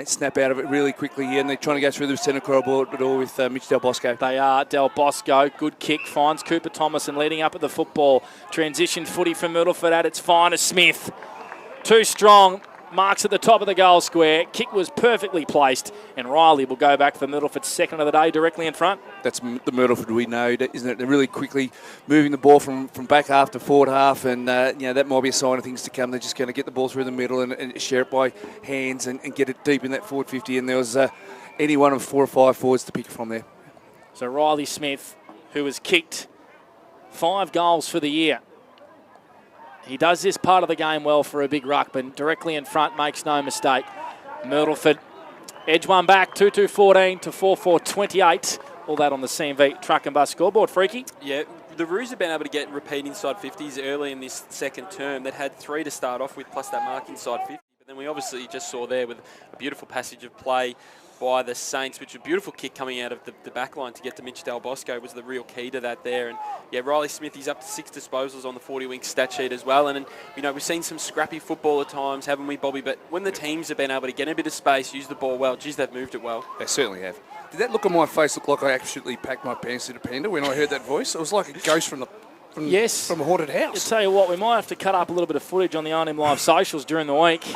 snap out of it really quickly here, and they're trying to go through the centre corridor with Mitch Del Bosco. They are. Del Bosco, good kick, finds Cooper Thomas and leading up at the football. Transition footy from Myrtleford at its finest. Smith, too strong, marks at the top of the goal square. Kick was perfectly placed, and Riley will go back for Myrtleford's second of the day directly in front. That's the Myrtleford we know, isn't it? They're really quickly moving the ball from back half to forward half, and that might be a sign of things to come. They're just going to get the ball through the middle and share it by hands and get it deep in that forward 50, and there was any one of 4 or 5 forwards to pick from there. So Riley Smith, who has kicked 5 goals for the year. He does this part of the game well for a big ruckman. Directly in front, makes no mistake. Myrtleford, edge one back, 2-2-14 to 4-4-28. All that on the C&V Truck and Bus scoreboard. Freaky? Yeah, the Roos have been able to get repeat inside 50s early in this second term. They'd had 3 to start off with, plus that mark inside 50. But then we obviously just saw there with a beautiful passage of play by the Saints, which was a beautiful kick coming out of the back line to get to Mitch Del Bosco was the real key to that there. And yeah, Riley Smith, he's up to 6 disposals on the 40-wing stat sheet as well. And we've seen some scrappy football at times, haven't we, Bobby? But when the teams have been able to get a bit of space, use the ball well, geez, they've moved it well. They certainly have. Did that look on my face look like I actually packed my pants to the panda when I heard that voice? It was like a ghost from a haunted house. I'll tell you what, we might have to cut up a little bit of footage on the OMFNL Live socials during the week.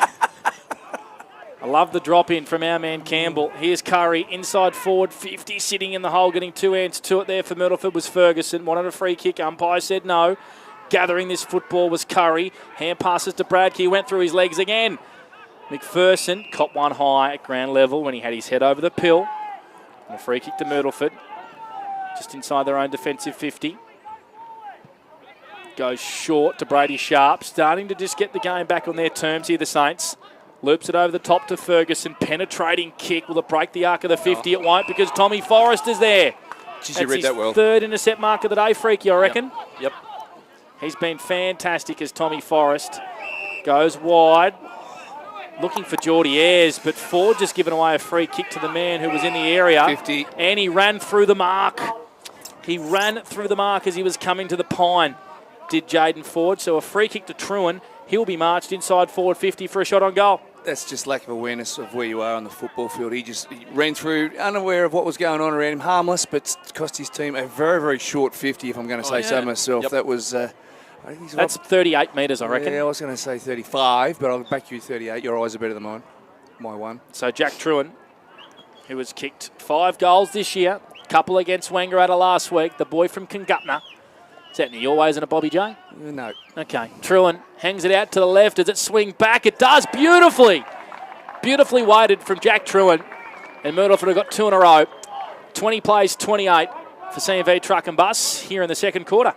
I love the drop in from our man Campbell. Here's Curry, inside forward, 50, sitting in the hole, getting 2 hands to it there for Myrtleford was Ferguson. Wanted a free kick, umpire said no. Gathering this football was Curry. Hand passes to Bradkey, went through his legs again. McPherson caught one high at ground level when he had his head over the pill. And a free kick to Myrtleford, just inside their own defensive 50. Goes short to Brady Sharp, starting to just get the game back on their terms here, the Saints. Loops it over the top to Ferguson. Penetrating kick. Will it break the arc of the 50? It won't, because Tommy Forrest is there. Geez, you read that well. Third intercept mark of the day, Freaky, I reckon. Yep. He's been fantastic as Tommy Forrest goes wide. Looking for Geordie Ayres, but Ford just given away a free kick to the man who was in the area. 50. And he ran through the mark. He ran through the mark as he was coming to the pine, did Jaden Ford. So a free kick to Truan. He'll be marched inside forward 50 for a shot on goal. That's just lack of awareness of where you are on the football field. He ran through, unaware of what was going on around him, harmless, but cost his team a very, very short 50, if I'm going to say so myself. Yep. That was... That's 38 metres, I reckon. Yeah, I was going to say 35, but I'll back you 38. Your eyes are better than mine. My one. So Jack Truan, who has kicked 5 goals this year, couple against Wangaratta last week, the boy from Kangupna, Is that your way, isn't it, Bobby J? No. Okay. Trewin hangs it out to the left. Does it swing back? It does beautifully. Beautifully weighted from Jack Trewin. And Myrtleford have got 2 in a row. 20 plays 28 for CMV Truck and Bus here in the second quarter.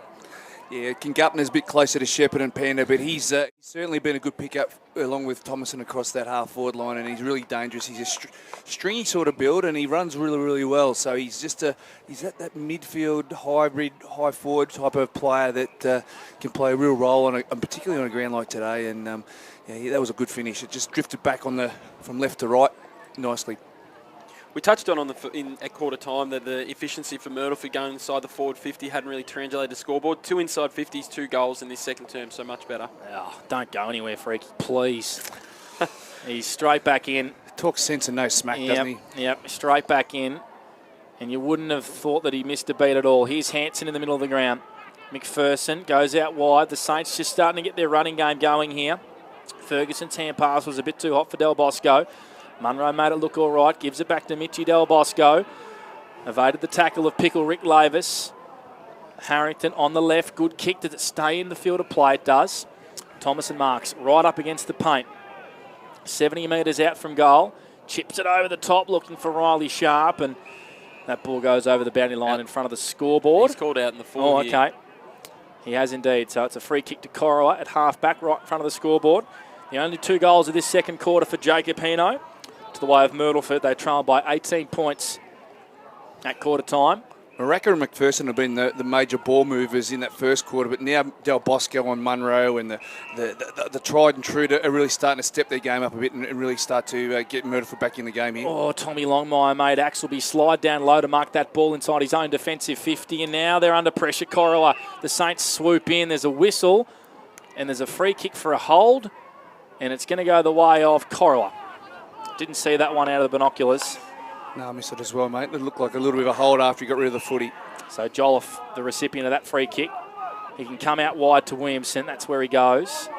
Yeah, Kingupner's a bit closer to Shepherd and Panda, but he's certainly been a good pickup along with Thomason across that half-forward line, and he's really dangerous. He's a stringy sort of build, and he runs really, really well. So he's just he's that midfield hybrid, high-forward type of player that can play a real role, particularly on a ground like today. And yeah, that was a good finish. It just drifted back from left to right nicely. We touched on at quarter time that the efficiency for Myrtleford going inside the forward 50 hadn't really translated to scoreboard. 2 inside 50s, 2 goals in this second term, so much better. Oh, don't go anywhere, Freaky, please. He's straight back in. Talks sense and no smack, doesn't he? Yep, straight back in. And you wouldn't have thought that he missed a beat at all. Here's Hanson in the middle of the ground. McPherson goes out wide. The Saints just starting to get their running game going here. Ferguson's hand pass was a bit too hot for Del Bosco. Munro made it look all right, gives it back to Mitchy Del Bosco. Evaded the tackle of Pickle Rick Lavis. Harrington on the left, good kick. Does it stay in the field of play? It does. Thomas and Marks right up against the paint. 70 metres out from goal. Chips it over the top looking for Riley Sharp, and that ball goes over the boundary line in front of the scoreboard. He's called out in the full. Oh, okay. He has indeed. So it's a free kick to Corowa at half-back right in front of the scoreboard. The only 2 goals of this second quarter for Jacob Hino. To the way of Myrtleford, they trail by 18 points at quarter time. Maraka and McPherson have been the major ball movers in that first quarter, but now Del Bosco and Munro and the tried and true are really starting to step their game up a bit and really start to get Myrtleford back in the game here. Oh, Tommy Longmire made Axelby slide down low to mark that ball inside his own defensive 50, and now they're under pressure. Corowa, the Saints swoop in. There's a whistle, and there's a free kick for a hold, and it's going to go the way of Corowa. Didn't see that one out of the binoculars. No, I missed it as well, mate. It looked like a little bit of a hold after he got rid of the footy. So Jolliffe, the recipient of that free kick. He can come out wide to Williamson. That's where he goes.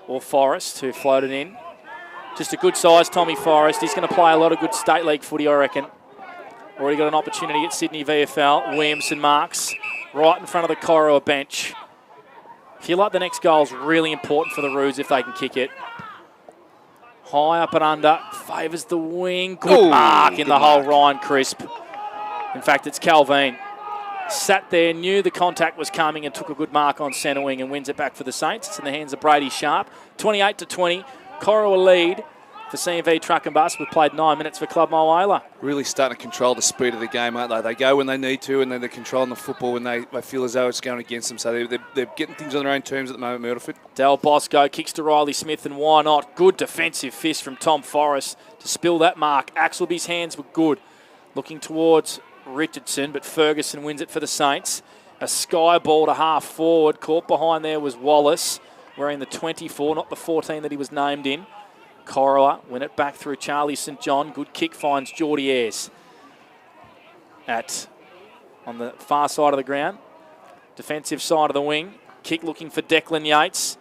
Or Forrest, who floated in. Just a good size Tommy Forrest. He's going to play a lot of good state league footy, I reckon. Already got an opportunity at Sydney VFL. Williamson marks right in front of the Corowa bench. I feel like the next goal is really important for the Roos if they can kick it. High up and under, favours the wing. Good mark in the hole, Ryan Crisp. In fact, it's Calvin. Sat there, knew the contact was coming and took a good mark on centre wing and wins it back for the Saints. It's in the hands of Brady Sharp. 28-20, Corowa lead for CMV Truck and Bus. We've played 9 minutes for Club Mulwala. Really starting to control the speed of the game, aren't they? They go when they need to, and then they're controlling the football when they feel as though it's going against them. So they're getting things on their own terms at the moment, Myrtleford. Del Bosco kicks to Riley Smith, and why not? Good defensive fist from Tom Forrest to spill that mark. Axelby's hands were good. Looking towards Richardson, but Ferguson wins it for the Saints. A sky ball to half forward. Caught behind there was Wallace, wearing the 24, not the 14 that he was named in. Corowa win it back through Charlie St John. Good kick finds Geordie Ayres on the far side of the ground. Defensive side of the wing. Kick looking for Declan Yates.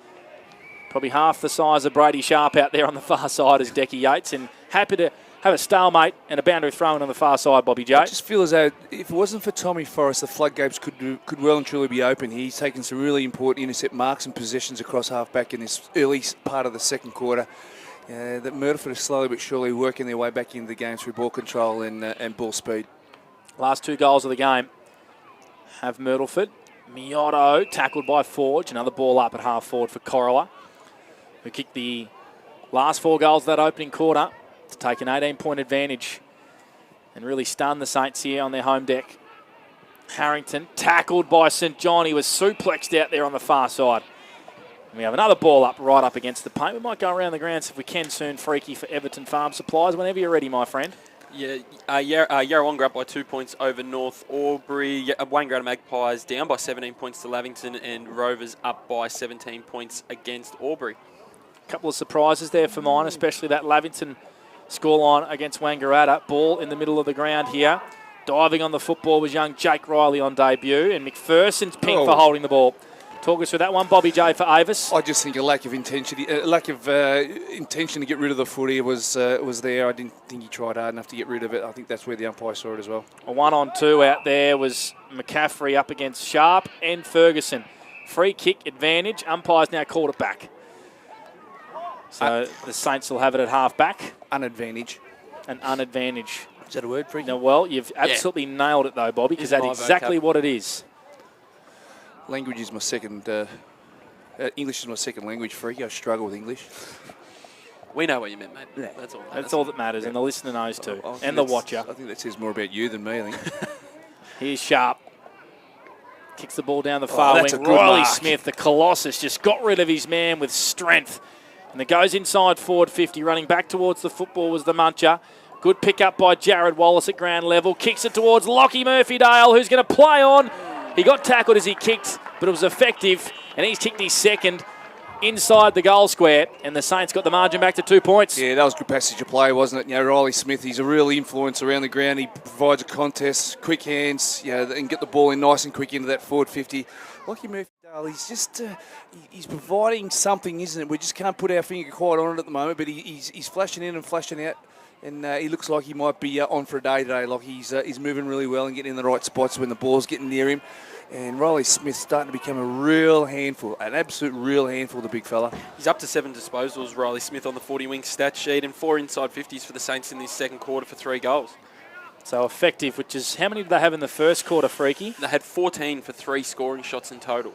Probably half the size of Brady Sharp out there on the far side as Decky Yates, and happy to have a stalemate and a boundary throw-in on the far side, Bobby J. I just feel as though if it wasn't for Tommy Forrest, the floodgates could well and truly be open. He's taken some really important intercept marks and possessions across half-back in this early part of the second quarter. That Myrtleford is slowly but surely working their way back into the game through ball control and ball speed. Last 2 goals of the game have Myrtleford. Miotto tackled by Forge. Another ball up at half forward for Corowa, who kicked the last 4 goals of that opening quarter to take an 18-point advantage and really stun the Saints here on their home deck. Harrington tackled by St John. He was suplexed out there on the far side. We have another ball up right up against the paint. We might go around the grounds if we can soon, Freaky, for Everton Farm Supplies. Whenever you're ready, my friend. Yeah, Yarrawonga up by 2 points over North Albury. Wangaratta Magpies down by 17 points to Lavington, and Rovers up by 17 points against Albury. A couple of surprises there for mine, especially that Lavington scoreline against Wangaratta. Ball in the middle of the ground here. Diving on the football was young Jake Riley on debut, and McPherson's pink for holding the ball. Talk us through that one, Bobby J for Avis. I just think a lack of intention to get rid of the footy was there. I didn't think he tried hard enough to get rid of it. I think that's where the umpire saw it as well. A 1-on-2 out there was McCaffrey up against Sharp and Ferguson. Free kick advantage. Umpire's now called it back. So the Saints will have it at half back. Unadvantage. An unadvantage. Is that a word for you? No, well, you've absolutely nailed it though, Bobby, because that's exactly what it is. Language is my second. English is my second language, Freaky. I struggle with English. We know what you meant, mate. Yeah. That's all. That's all that matters, and the listener knows too, and the watcher. I think that says more about you than me, I think. Here's Sharp. Kicks the ball down the far that's wing. a good Riley mark. Smith, the Colossus, just got rid of his man with strength. And it goes inside forward 50. Running back towards the football was the Muncher. Good pick up by Jared Wallace at ground level. Kicks it towards Lockie Murphy-Dale, who's going to play on. He got tackled as he kicked, but it was effective. And he's kicked his second inside the goal square. And the Saints got the margin back to 2 points. Yeah, that was good passage of play, wasn't it? You know, Riley Smith, he's a real influence around the ground. He provides a contest, quick hands, you know, and get the ball in nice and quick into that forward 50. Lockie Murphy-Dale, he's just he's providing something, isn't it? We just can't put our finger quite on it at the moment, but he's flashing in and flashing out. And he looks like he might be on for a day today. Like he's moving really well and getting in the right spots when the ball's getting near him. And Riley Smith's starting to become a real handful, an absolute real handful, the big fella. He's up to 7 disposals, Riley Smith, on the 40-wing stat sheet, and 4 inside 50s for the Saints in this second quarter for 3 goals. So effective, which is, how many did they have in the first quarter, Freaky? They had 14 for 3 scoring shots in total.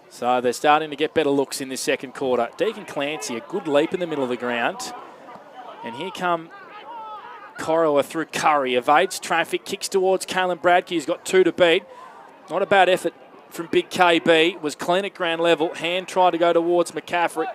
So they're starting to get better looks in this second quarter. Deacon Clancy, a good leap in the middle of the ground. And here come Corowa through Curry, evades traffic, kicks towards Kalen Bradke, who's got 2 to beat. Not a bad effort from Big KB. Was clean at ground level. Hand tried to go towards McCaffrey.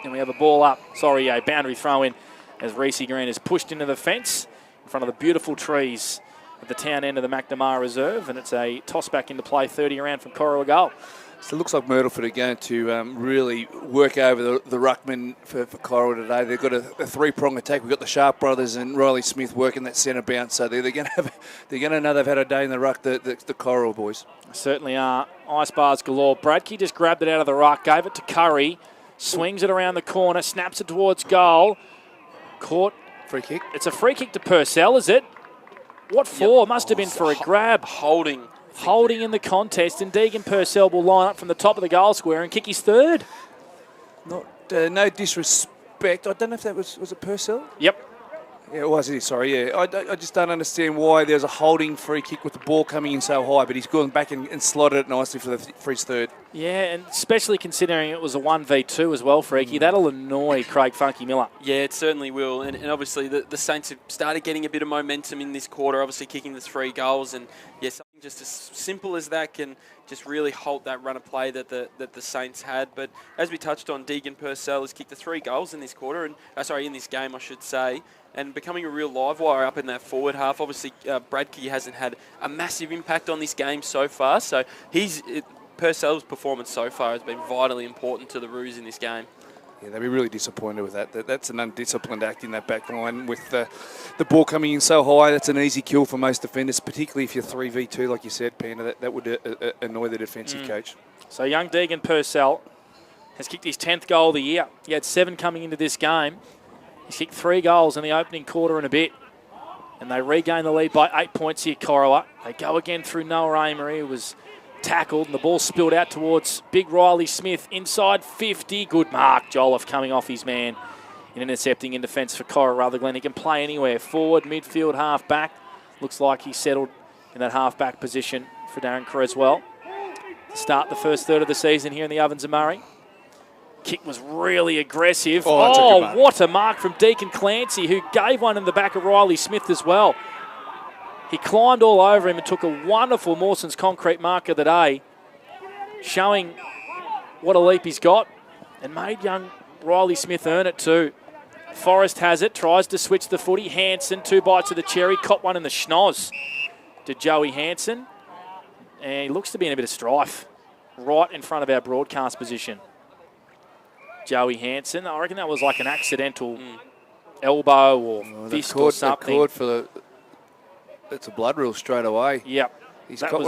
And we have a ball up. Sorry, a boundary throw in as Reece Green is pushed into the fence in front of the beautiful trees at the town end of the McNamara Reserve. And it's a toss back into play, 30 around from Corowa goal. So it looks like Myrtleford are going to really work over the ruckman for Corowa today. They've got a 3-prong attack. We've got the Sharp brothers and Riley Smith working that centre bounce. So they're going to know they've had a day in the ruck. The Corowa boys Certainly are. Ice bars galore. Bradke just grabbed it out of the ruck, gave it to Curry, swings it around the corner, snaps it towards goal. Caught. Free kick. It's a free kick to Purcell, is it? What for? Must have been for a grab. Holding in the contest, and Deegan Purcell will line up from the top of the goal square and kick his third. No disrespect. I don't know if that was it Purcell? Yep. Yeah, it was. Sorry, yeah. I just don't understand why there's a holding free kick with the ball coming in so high, but he's gone back and slotted it nicely for his third. Yeah, and especially considering it was a 1v2 as well, Freaky. That'll annoy Craig Funky Miller. Yeah, it certainly will. And obviously the Saints have started getting a bit of momentum in this quarter, obviously kicking the 3 goals. And, yeah, something just as simple as that can just really halt that run of play that the Saints had. But as we touched on, Deegan Purcell has kicked the 3 goals in this quarter, and in this game, I should say, and becoming a real live wire up in that forward half. Obviously, Bradke hasn't had a massive impact on this game so far, so Purcell's performance so far has been vitally important to the Roos in this game. Yeah, they'll be really disappointed with that. That's an undisciplined act in that back line with the ball coming in so high. That's an easy kill for most defenders, particularly if you're 3v2, like you said, Panda. That would annoy the defensive coach. So young Deegan Purcell has kicked his 10th goal of the year. He had 7 coming into this game. He's kicked 3 goals in the opening quarter and a bit. And they regain the lead by 8 points here, Corowa. They go again through Noah Amory, who was tackled, and the ball spilled out towards big Riley Smith inside 50. Good mark. Jolliffe coming off his man and intercepting in defence for Corowa Rutherglen. He can play anywhere. Forward, midfield, half back. Looks like he's settled in that half back position for Darren Creswell. To start the first third of the season here in the Ovens of Murray. Kick was really aggressive. What a mark from Deacon Clancy, who gave one in the back of Riley Smith as well. He climbed all over him and took a wonderful Mawson's concrete mark of the day, showing what a leap he's got, and made young Riley Smith earn it too. Forrest has it, tries to switch the footy. Hansen, 2 bites of the cherry, caught one in the schnoz to Joey Hansen, and he looks to be in a bit of strife right in front of our broadcast position. Joey Hansen, I reckon that was like an accidental elbow or fist or something. It's a blood rule straight away. Yep. He's caught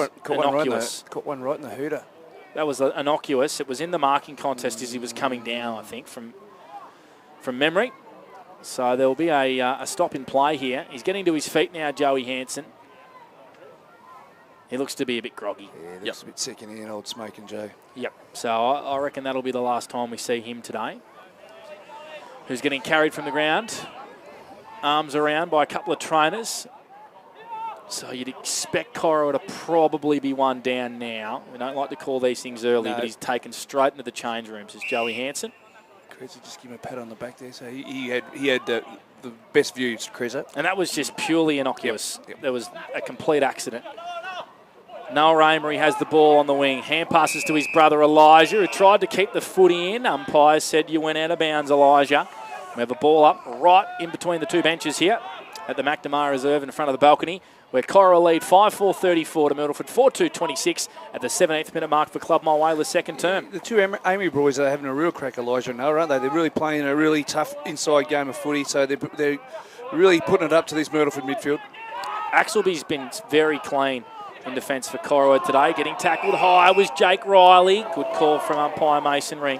one right in the hooter. That was innocuous. It was in the marking contest as he was coming down, I think, from memory. So there will be a stop in play here. He's getting to his feet now, Joey Hansen. He looks to be a bit groggy. Yeah, he looks a bit sick in here, old Smoking Joe. Yep. So I reckon that'll be the last time we see him today. Who's getting carried from the ground. Arms around by a couple of trainers. So you'd expect Corowa to probably be one down now. We don't like to call these things early, but he's taken straight into the change rooms as Joey Hansen. Kreza just give him a pat on the back there. So he had the best views, Kreza. And that was just purely innocuous. Yep. There was a complete accident. Noah Amory has the ball on the wing. Hand passes to his brother Elijah, who tried to keep the footy in. Umpire said you went out of bounds, Elijah. We have a ball up right in between the two benches here at the McNamara Reserve in front of the balcony, where Corowa lead 5-4-34 to Myrtleford, 4-2-26 at the 17th minute mark for Club My Whalers' second term. The two Amory boys are having a real crack, Elijah and Noah, aren't they? They're really playing a really tough inside game of footy, so they're really putting it up to this Myrtleford midfield. Axelby's been very clean in defence for Corowa today. Getting tackled high was Jake Riley. Good call from umpire Mason Ring.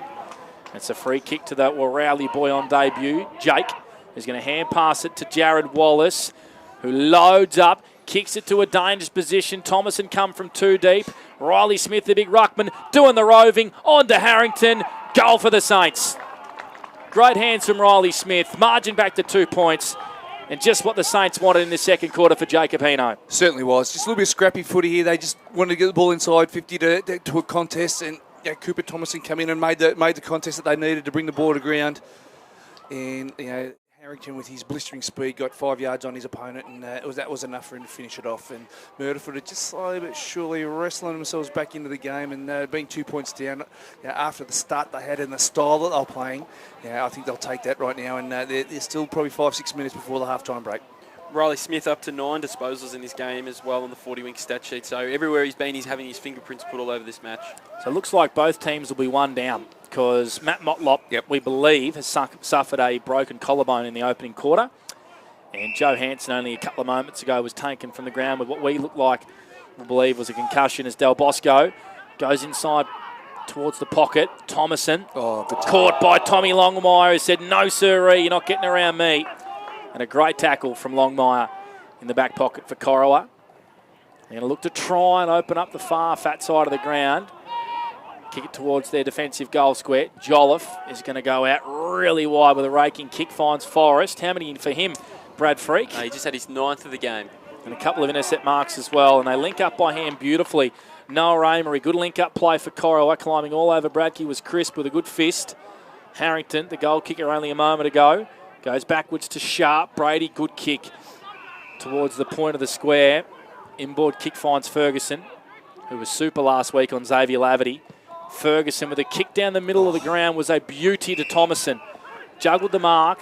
It's a free kick to that Rowley boy on debut. Jake is going to hand pass it to Jared Wallace, who loads up, kicks it to a dangerous position. Thomason come from too deep. Riley Smith, the big ruckman, doing the roving. On to Harrington. Goal for the Saints. Great hands from Riley Smith. Margin back to 2 points. And just what the Saints wanted in the second quarter for Jacob Hino. Certainly was. Just a little bit of scrappy footy here. They just wanted to get the ball inside 50 to a contest. And Cooper Thomason come in and made the contest that they needed to bring the ball to ground. And, Harrington, with his blistering speed, got 5 yards on his opponent, and that was enough for him to finish it off. And Myrtleford are just slowly but surely wrestling themselves back into the game, and being 2 points down after the start they had and the style that they're playing, I think they'll take that right now. And they're still probably 5-6 minutes before the half-time break. Riley Smith up to 9 disposals in this game as well on the 40-wink stat sheet. So everywhere he's been, he's having his fingerprints put all over this match. So it looks like both teams will be one down, because Matt Motlop, we believe, has suffered a broken collarbone in the opening quarter. And Joe Hansen only a couple of moments ago was taken from the ground with what we believe was a concussion, as Del Bosco goes inside towards the pocket. Thomason caught by Tommy Longmire, who said, "No, sirree, you're not getting around me." And a great tackle from Longmire in the back pocket for Corowa. They're going to look to try and open up the far fat side of the ground. Kick it towards their defensive goal square. Jolliffe is going to go out really wide with a raking kick. Finds Forrest. How many for him, Brad Freak? He just had his 9th of the game. And a couple of intercept marks as well. And they link up by hand beautifully. Noah Amory, good link-up play for Corowa. Climbing all over Bradkey was crisp with a good fist. Harrington, the goal kicker only a moment ago, goes backwards to Sharp. Brady, good kick towards the point of the square. Inboard kick finds Ferguson, who was super last week on Xavier Laverty. Ferguson with a kick down the middle of the ground was a beauty to Thomason. Juggled the mark.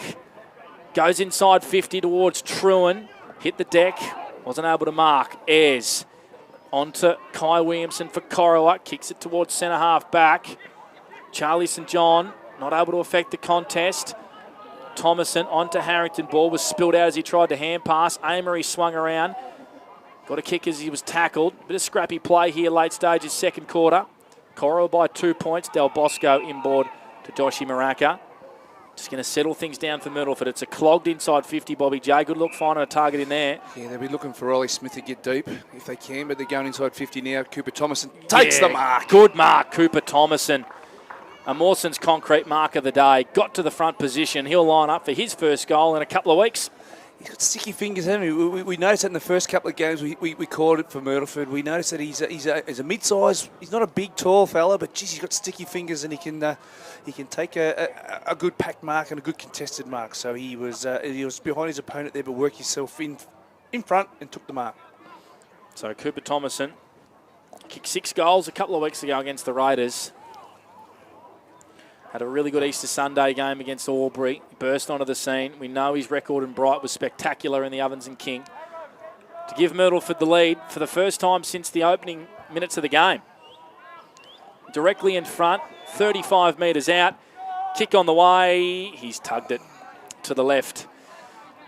Goes inside 50 towards Truan. Hit the deck. Wasn't able to mark. Ayres onto Kai Williamson for Corowa. Kicks it towards centre half back. Charlie St John not able to affect the contest. Thomason onto Harrington. Ball was spilled out as he tried to hand pass. Amory swung around. Got a kick as he was tackled. Bit of scrappy play here late stages second quarter. Corowa by 2 points. Del Bosco inboard to Joshi Maraka. Just going to settle things down for Myrtleford. It's a clogged inside 50, Bobby J. Good look finding a target in there. Yeah, they'll be looking for Riley Smith to get deep if they can, but they're going inside 50 now. Cooper Thomason takes the mark. Good mark, Cooper Thomason. A Mawson's concrete mark of the day. Got to the front position. He'll line up for his first goal in a couple of weeks. He's got sticky fingers, haven't we? We noticed that in the first couple of games. We called it for Myrtleford. We noticed that he's a mid-size. He's not a big, tall fella, but geez, he's got sticky fingers, and he can take a good packed mark and a good contested mark. So he was behind his opponent there, but worked himself in front and took the mark. So Cooper Thomason kicked 6 goals a couple of weeks ago against the Raiders. Had a really good Easter Sunday game against Albury. He burst onto the scene. We know his record in Bright was spectacular in the Ovens and King. To give Myrtleford the lead for the first time since the opening minutes of the game. Directly in front, 35 metres out. Kick on the way. He's tugged it to the left.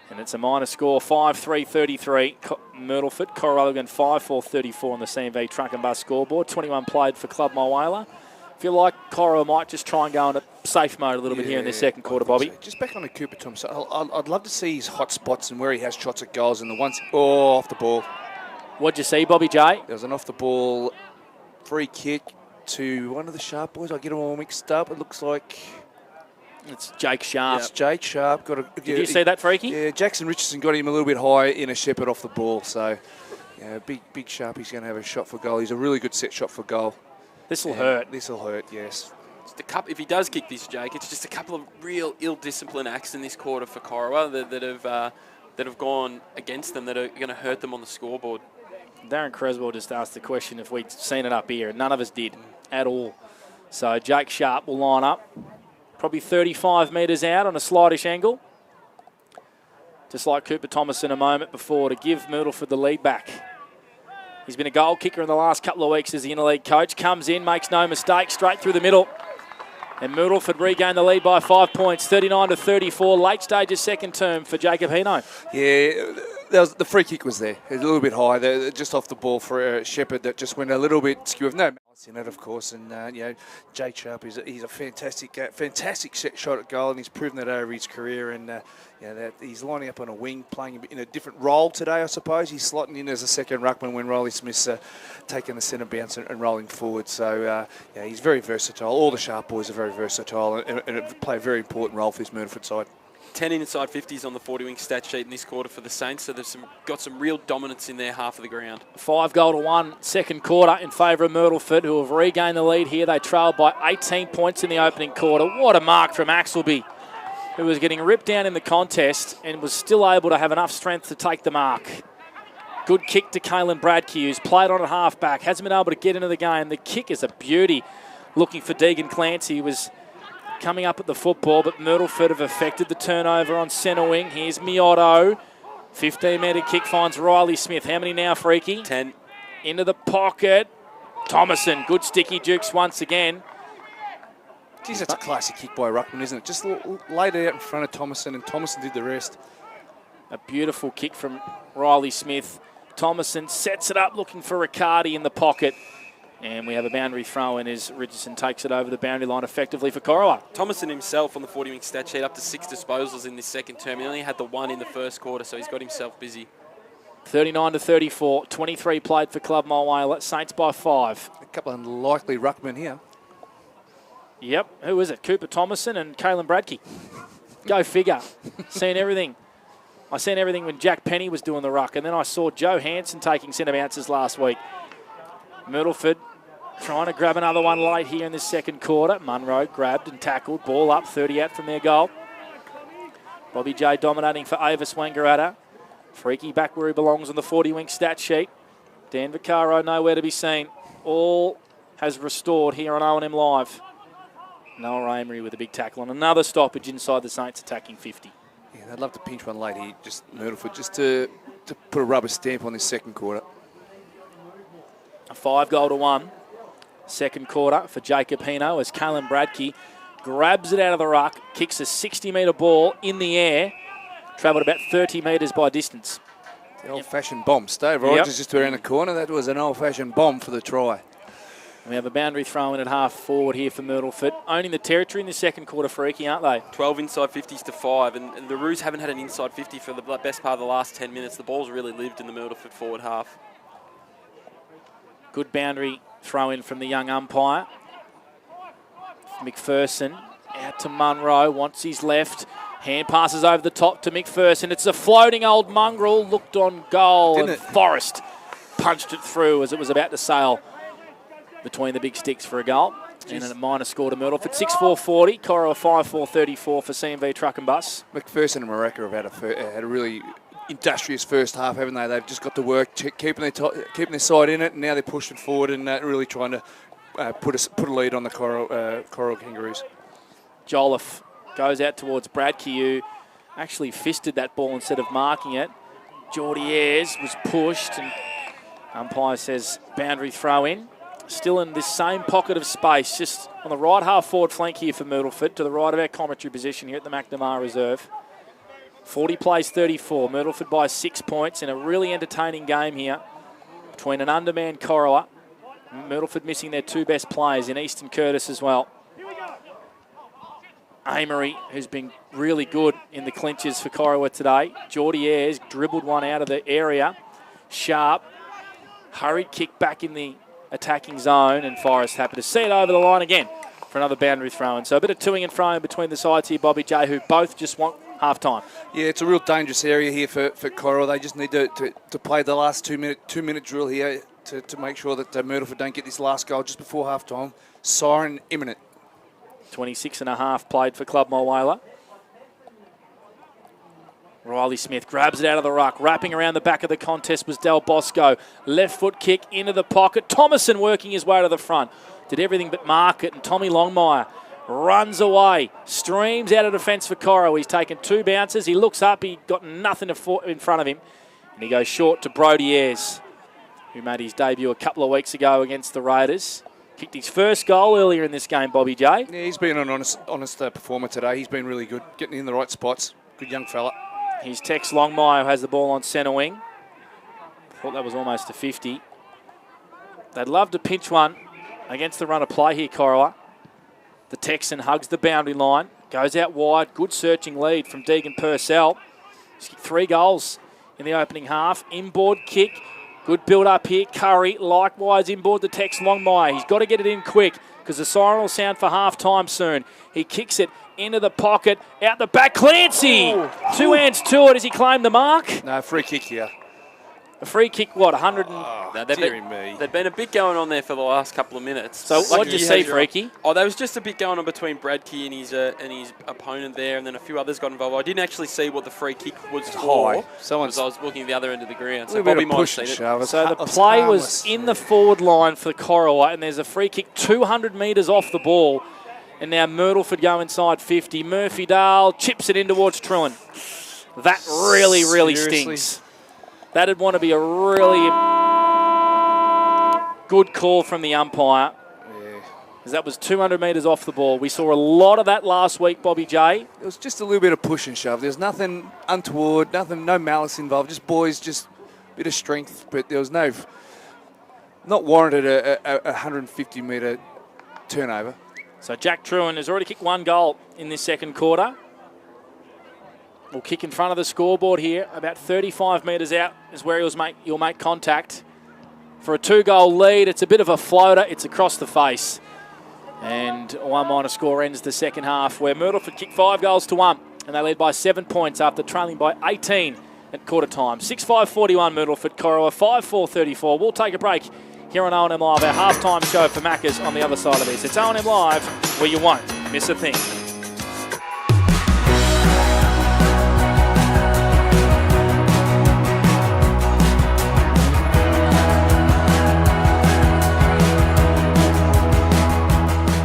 And it's a minor score, 5-3-33. Myrtleford, Corowa 5-4-34 on the CMV truck and bus scoreboard. 21 played for Club Mulwala. I feel like Corowa might just try and go into safe mode a little bit here in the second quarter, Bobby. So. Just back on to Cooper Thompson. I'd love to see his hot spots and where he has shots at goals and the ones off the ball. What'd you see, Bobby J? There was an off the ball free kick to one of the Sharp boys. I get them all mixed up. It looks like it's Jake Sharp. It's Jake Sharp. Did you see that, Freaky? Yeah, Jackson Richardson got him a little bit high in a Shepherd off the ball. So, yeah, big Sharp. He's going to have a shot for goal. He's a really good set shot for goal. This will hurt. This will hurt, yes. If he does kick this, Jake, it's just a couple of real ill-disciplined acts in this quarter for Corowa that have gone against them, that are going to hurt them on the scoreboard. Darren Creswell just asked the question if we'd seen it up here, and none of us did at all. So Jake Sharp will line up, probably 35 metres out on a slightish angle. Just like Cooper Thomason a moment before, to give Myrtleford the lead back. He's been a goal kicker in the last couple of weeks as the interleague coach. Comes in, makes no mistake, straight through the middle. And Myrtleford regained the lead by 5 points, 39-34. Late stages second term for Jacob Hino. Yeah, the free kick was there. A little bit high, just off the ball for Shepherd that just went a little bit skew. No malice in it, of course. And, Jake Sharp, he's a fantastic set shot at goal, and he's proven that over his career. And, that he's lining up on a wing, playing in a different role today, I suppose. He's slotting in as a second ruckman when Riley Smith's taking the centre bounce and rolling forward. So, he's very versatile. All the Sharp boys are very versatile and play a very important role for this Myrtleford side. 10 inside 50s on the 40-wing stat sheet in this quarter for the Saints, so they've got some real dominance in their half of the ground. 5-1 second quarter in favour of Myrtleford, who have regained the lead here. They trailed by 18 points in the opening quarter. What a mark from Axelby, who was getting ripped down in the contest and was still able to have enough strength to take the mark. Good kick to Caelan Bradkey, who's played on at half-back, hasn't been able to get into the game. The kick is a beauty. Looking for Deegan Clancy, who was coming up at the football, but Myrtleford have affected the turnover on centre wing. Here's Miotto. 15-metre kick finds Riley Smith. How many now, Freaky? 10. Into the pocket. Thomason, good sticky jukes once again. Geez, that's a classic kick by Ruckman, isn't it? Just laid it out in front of Thomason, and Thomason did the rest. A beautiful kick from Riley Smith. Thomason sets it up, looking for Riccardi in the pocket. And we have a boundary throw in as Richardson takes it over the boundary line effectively for Corowa. Thomason himself on the 40-wing stat sheet up to 6 disposals in this second term. He only had the 1 in the first quarter, so he's got himself busy. 39-34, 23 played for Club Mulwala. Saints by 5. A couple of unlikely ruckmen here. Yep, who is it? Cooper Thomason and Caelan Bradkey. Go figure. Seen everything. I seen everything when Jack Penny was doing the ruck, and then I saw Joe Hansen taking centre bounces last week. Myrtleford trying to grab another one late here in this second quarter. Munro grabbed and tackled. Ball up, 30 out from their goal. Bobby J dominating for Avis Wangaratta. Freaky back where he belongs on the 40-wing stat sheet. Dan Vaccaro nowhere to be seen. All has restored here on O&M Live. Noah Amory with a big tackle on another stoppage inside the Saints attacking 50. Yeah, they'd love to pinch one late here, just Myrtleford, just to put a rubber stamp on this second quarter. A 5-1 second quarter for Jacob Hino as Caelan Bradkey grabs it out of the ruck, kicks a 60-metre ball in the air, travelled about 30 metres by distance. The old-fashioned bomb. Stave Rogers just around the corner. That was an old-fashioned bomb for the try. And we have a boundary throw in at half forward here for Myrtleford. Owning the territory in the second quarter, Freaky, aren't they? 12 inside 50s to 5, and the Roos haven't had an inside 50 for the best part of the last 10 minutes. The ball's really lived in the Myrtleford forward half. Good boundary throw in from the young umpire. McPherson out to Munro, wants his left. Hand passes over the top to McPherson. It's a floating old mongrel, looked on goal, and Forrest punched it through as it was about to sail between the big sticks for a goal. And a minor score to Myrtleford. 6-4-40, Corowa 5-4-34 for CMV Truck and Bus. McPherson and Mareka have had a really industrious first half, haven't they? They've just got to work, keeping their side in it, and now they're pushing forward and really trying to put a lead on the Corowa Kangaroos. Jolliffe goes out towards Bradkey, who actually fisted that ball instead of marking it. Geordie Ayres was pushed, and umpire says boundary throw in. Still in this same pocket of space, just on the right half forward flank here for Myrtleford, to the right of our commentary position here at the McNamara Reserve. 40 plays 34. Myrtleford by 6 points in a really entertaining game here between an undermanned Corowa. Myrtleford missing their 2 best players in Easton Curtis as well. Amory, who's been really good in the clinches for Corowa today. Geordie Ayres dribbled one out of the area. Sharp, hurried kick back in the attacking zone, and Forrest happy to see it over the line again for another boundary throw-in. So a bit of toing and froing between the sides here, Bobby J, who both just want half-time. Yeah, it's a real dangerous area here for Corowa. They just need to play the last two-minute drill here to make sure that Myrtleford don't get this last goal just before half-time. Siren imminent. 26.5 played for Club Mulwala. Riley Smith grabs it out of the ruck. Wrapping around the back of the contest was Del Bosco. Left foot kick into the pocket. Thomason working his way to the front. Did everything but mark it, and Tommy Longmire runs away. Streams out of defence for Corowa. He's taken 2 bounces. He looks up. He got nothing in front of him. And he goes short to Brodie Ayres, who made his debut a couple of weeks ago against the Raiders. Kicked his first goal earlier in this game, Bobby J. Yeah, he's been an honest performer today. He's been really good, getting in the right spots. Good young fella. Here's Tex Longmire, who has the ball on centre wing. Thought that was almost a 50. They'd love to pinch one against the run of play here, Corowa. The Texan hugs the boundary line, goes out wide. Good searching lead from Deegan Purcell. He's kicked 3 goals in the opening half. Inboard kick. Good build-up here. Curry, likewise inboard the Tex Longmire. He's got to get it in quick because the siren will sound for half-time soon. He kicks it into the pocket, out the back. Clancy! 2 hands to it. Has he claimed the mark? No, free kick here. A free kick, what, 100 No, there'd been a bit going on there for the last couple of minutes. So what did you see, Freaky? Oh, there was just a bit going on between Bradkey and his opponent there, and then a few others got involved. I didn't actually see what the free kick was for, because I was looking at the other end of the ground. So Bobby might have seen it. So the play was in the forward line for Corowa, and there's a free kick 200 metres off the ball. And now Myrtleford go inside 50. Murphy Dale chips it in towards Trewin. That really, really stings. That'd want to be a really good call from the umpire. Yeah. Because that was 200 metres off the ball. We saw a lot of that last week, Bobby J. It was just a little bit of push and shove. There's nothing untoward, no malice involved. Just boys, just a bit of strength. But there was not warranted a 150-metre turnover. So Jack Trewin has already kicked 1 goal in this second quarter. Will kick in front of the scoreboard here. About 35 metres out is where he'll make contact. For a 2-goal lead, it's a bit of a floater. It's across the face. And 1- score ends the second half, where Myrtleford kicked 5 goals to 1. And they led by 7 points after trailing by 18 at quarter time. 6-5-41 Myrtleford, Corowa 5-4-34. We'll take a break here on O&M Live, our halftime show for Maccas on the other side of this. It's O&M Live, where you won't miss a thing.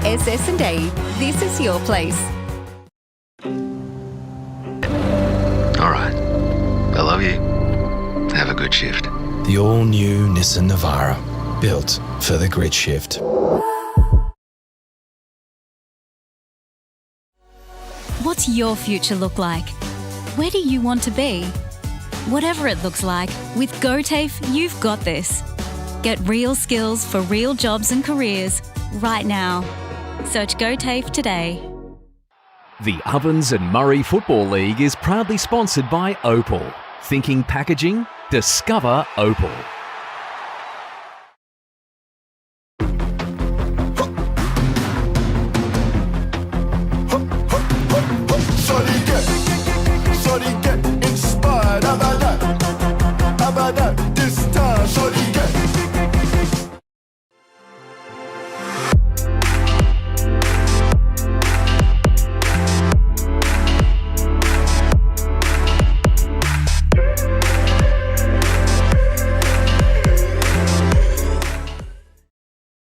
SS&A, this is your place. All right. I love you. Have a good shift. The all-new Nissan Navara, built for the grid shift. What's your future look like? Where do you want to be? Whatever it looks like, with GoTAFE, you've got this. Get real skills for real jobs and careers right now. Search GoTAFE today. The Ovens and Murray Football League is proudly sponsored by Opal. Thinking packaging? Discover Opal. Shorty get inspired. How about that? This time, shorty get.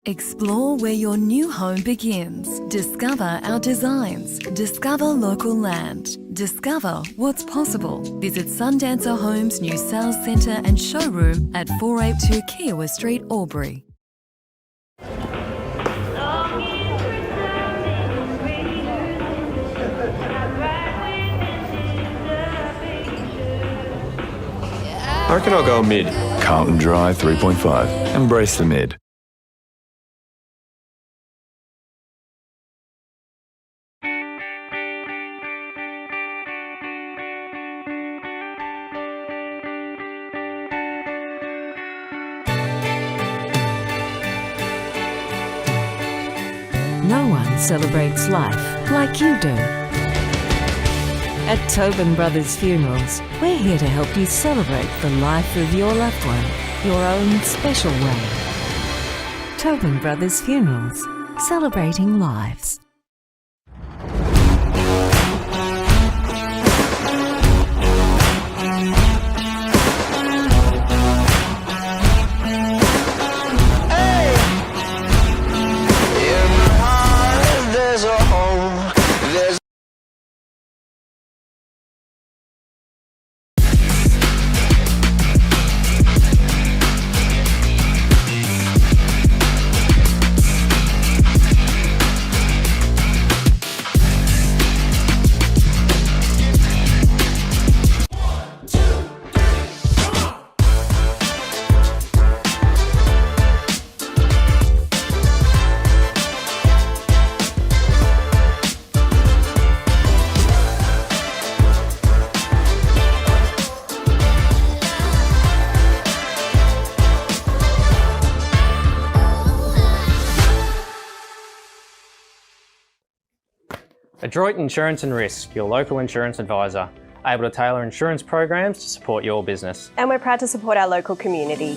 Explore where your new home begins. Discover our designs. Discover local land. Discover what's possible. Visit Sundancer Homes' new sales centre and showroom at 482 Kiowa Street, Albury. I reckon I'll go mid. Carlton Drive 3.5. Embrace the mid. No one celebrates life like you do. At Tobin Brothers Funerals, we're here to help you celebrate the life of your loved one, your own special way. Tobin Brothers Funerals, celebrating lives. Adroit Insurance and Risk, your local insurance advisor, able to tailor insurance programs to support your business. And we're proud to support our local community.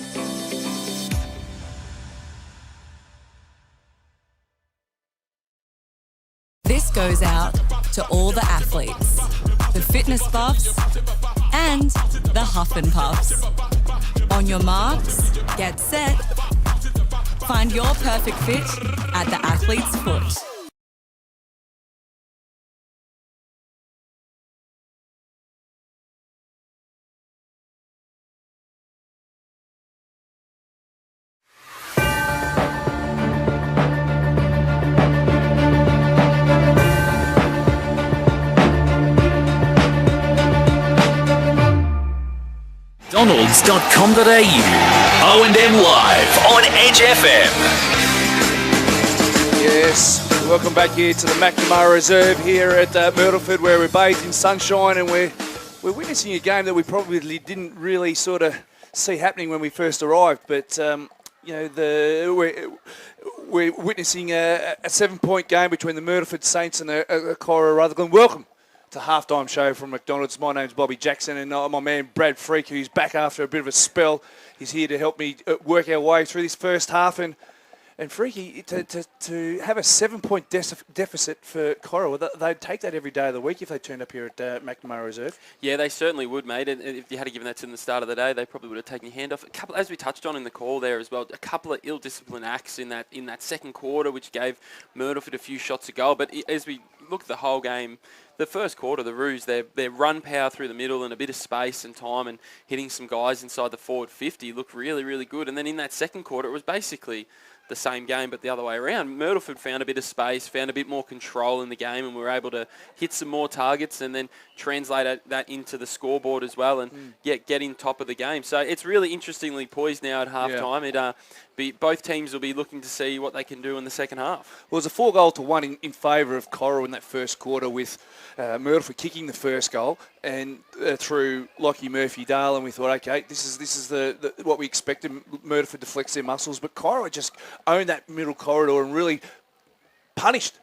This goes out to all the athletes, the fitness buffs, and the huff and puffs. On your marks, get set. Find your perfect fit at the athlete's foot. Donalds.com.au. O&M Live on Edge FM. Yes, welcome back here to the McNamara Reserve here at Myrtleford, where we're bathed in sunshine and we're witnessing a game that we probably didn't really sort of see happening when we first arrived. But you know, we're witnessing a 7-point game between the Myrtleford Saints and the Corowa Rutherglen. Welcome to Halftime Show from McDonald's. My name's Bobby Jackson, and my man Brad Freak, who's back after a bit of a spell, is here to help me work our way through this first half. And Freaky, to have a 7-point deficit for Corowa, they'd take that every day of the week if they turned up here at McNamara Reserve. Yeah, they certainly would, mate. And if you had given that to them at the start of the day, they probably would have taken your hand off. A couple, as we touched on in the call there as well, a couple of ill-disciplined acts in that second quarter, which gave Myrtleford a few shots a goal. But as we look at the whole game, the first quarter, the Roos, their run power through the middle and a bit of space and time and hitting some guys inside the forward 50 looked really, really good. And then in that second quarter, it was basically the same game but the other way around. Myrtleford found a bit of space, found a bit more control in the game, and we were able to hit some more targets and then translate that into the scoreboard as well and get in top of the game. So it's really interestingly poised now at halftime. Yeah. Both teams will be looking to see what they can do in the second half. Well, it was a 4-1 in favour of Corowa in that first quarter, with Myrtleford kicking the first goal and through Lockie Murphy-Dale, and we thought, okay, this is the what we expected, Myrtleford to flex their muscles, but Corowa just owned that middle corridor and really punished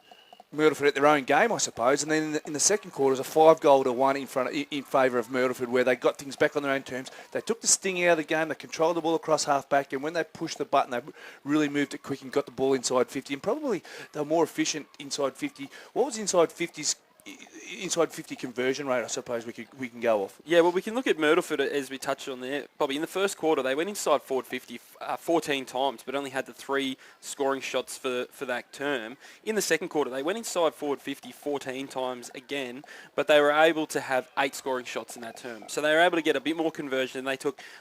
Myrtleford at their own game, I suppose. And then in the second quarter, it was a 5-1 in favour of Myrtleford, where they got things back on their own terms. They took the sting out of the game. They controlled the ball across half-back, and when they pushed the button, they really moved it quick and got the ball inside 50. And probably they were more efficient inside 50. What was inside 50 conversion rate, I suppose we can go off? Yeah, well, we can look at Myrtleford as we touched on there. Bobby, in the first quarter, they went inside forward 50 14 times, but only had the 3 scoring shots for that term. In the second quarter, they went inside forward 50 14 times again, but they were able to have 8 scoring shots in that term. So they were able to get a bit more conversion, and they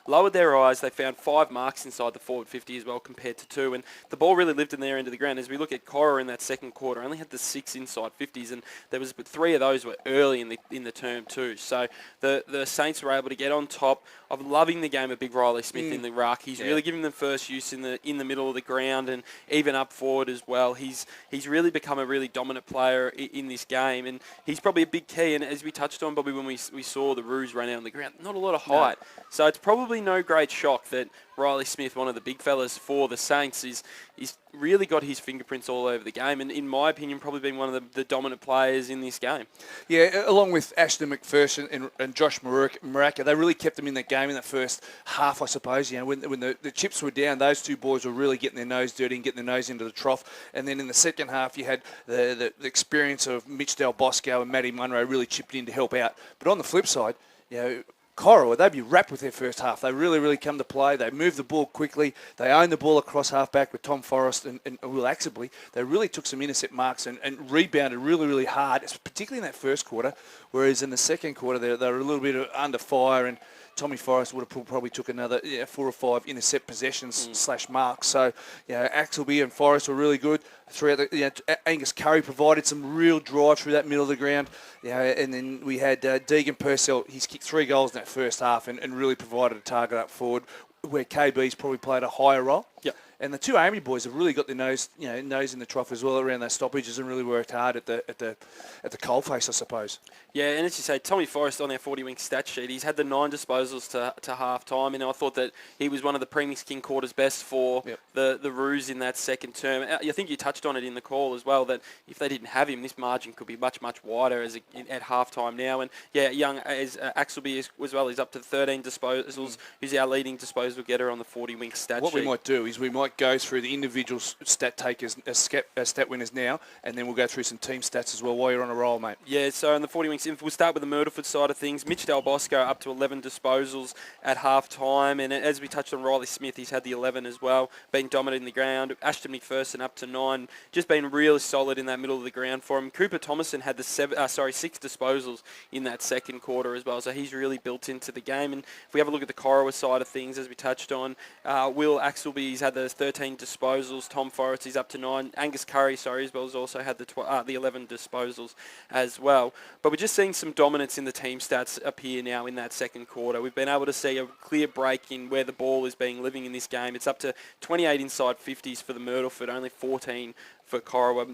lowered their eyes. They found 5 marks inside the forward 50 as well compared to 2, and the ball really lived in their end of the ground. As we look at Corowa in that second quarter, only had the 6 inside 50s, and there was 3 of those were early in the term too. So the Saints were able to get on top. I'm loving the game of Big Riley Smith in the ruck. He's really giving them first use in the middle of the ground and even up forward as well. He's really become a really dominant player in this game, and he's probably a big key. And as we touched on, Bobby, when we saw the Roos run out on the ground, not a lot of height. No. So it's probably no great shock that Riley Smith, one of the big fellas for the Saints, he's really got his fingerprints all over the game, and in my opinion, probably been one of the dominant players in this game. Yeah, along with Ashton McPherson and Josh Maraka, they really kept them in that game in that first half, I suppose. You know, when the chips were down, those two boys were really getting their nose dirty and getting their nose into the trough. And then in the second half, you had the experience of Mitch Del Bosco and Matty Munro really chipped in to help out. But on the flip side, you know, Corowa, they'd be wrapped with their first half. They really, really come to play. They moved the ball quickly. They owned the ball across half-back with Tom Forrest and Will Axelby. They really took some intercept marks and rebounded really, really hard, particularly in that first quarter, whereas in the second quarter they were a little bit under fire, and Tommy Forrest would have probably took another 4 or 5 intercept possessions / marks. So, you know, Axelby and Forrest were really good. Throughout Angus Curry provided some real drive through that middle of the ground. You know, and then we had Deegan Purcell. He's kicked 3 goals in that first half and really provided a target up forward, where KB's probably played a higher role. Yep. And the two Amy boys have really got their nose in the trough as well around those stoppages and really worked hard at the coalface, I suppose. Yeah, and as you say, Tommy Forrest on our 40-wing stat sheet, he's had the 9 disposals to half-time, and I thought that he was one of the Premix King quarters best for the Roos in that second term. I think you touched on it in the call as well, that if they didn't have him, this margin could be much, much wider at half-time now. And yeah, young as Axelby as well, he's up to 13 disposals. He's our leading disposal getter on the 40-wing stat sheet. What we might do is we might go through the individual stat takers as stat winners now, and then we'll go through some team stats as well while you're on a roll, mate. Yeah, so on the 40 wings, we'll start with the Myrtleford side of things. Mitch Del Bosco up to 11 disposals at half-time, and as we touched on Riley Smith, he's had the 11 as well, been dominating the ground. Ashton McPherson up to 9, just been really solid in that middle of the ground for him. Cooper Thomason had the 6 disposals in that second quarter as well, so he's really built into the game. And if we have a look at the Corowa side of things, as we touched on, Will Axelby, he's had the 13 disposals. Tom Forrest, he's up to 9. Angus Curry, as well, has also had the 11 disposals as well. But we're just seeing some dominance in the team stats appear now in that second quarter. We've been able to see a clear break in where the ball is being living in this game. It's up to 28 inside 50s for the Myrtleford, only 14 for Corowa.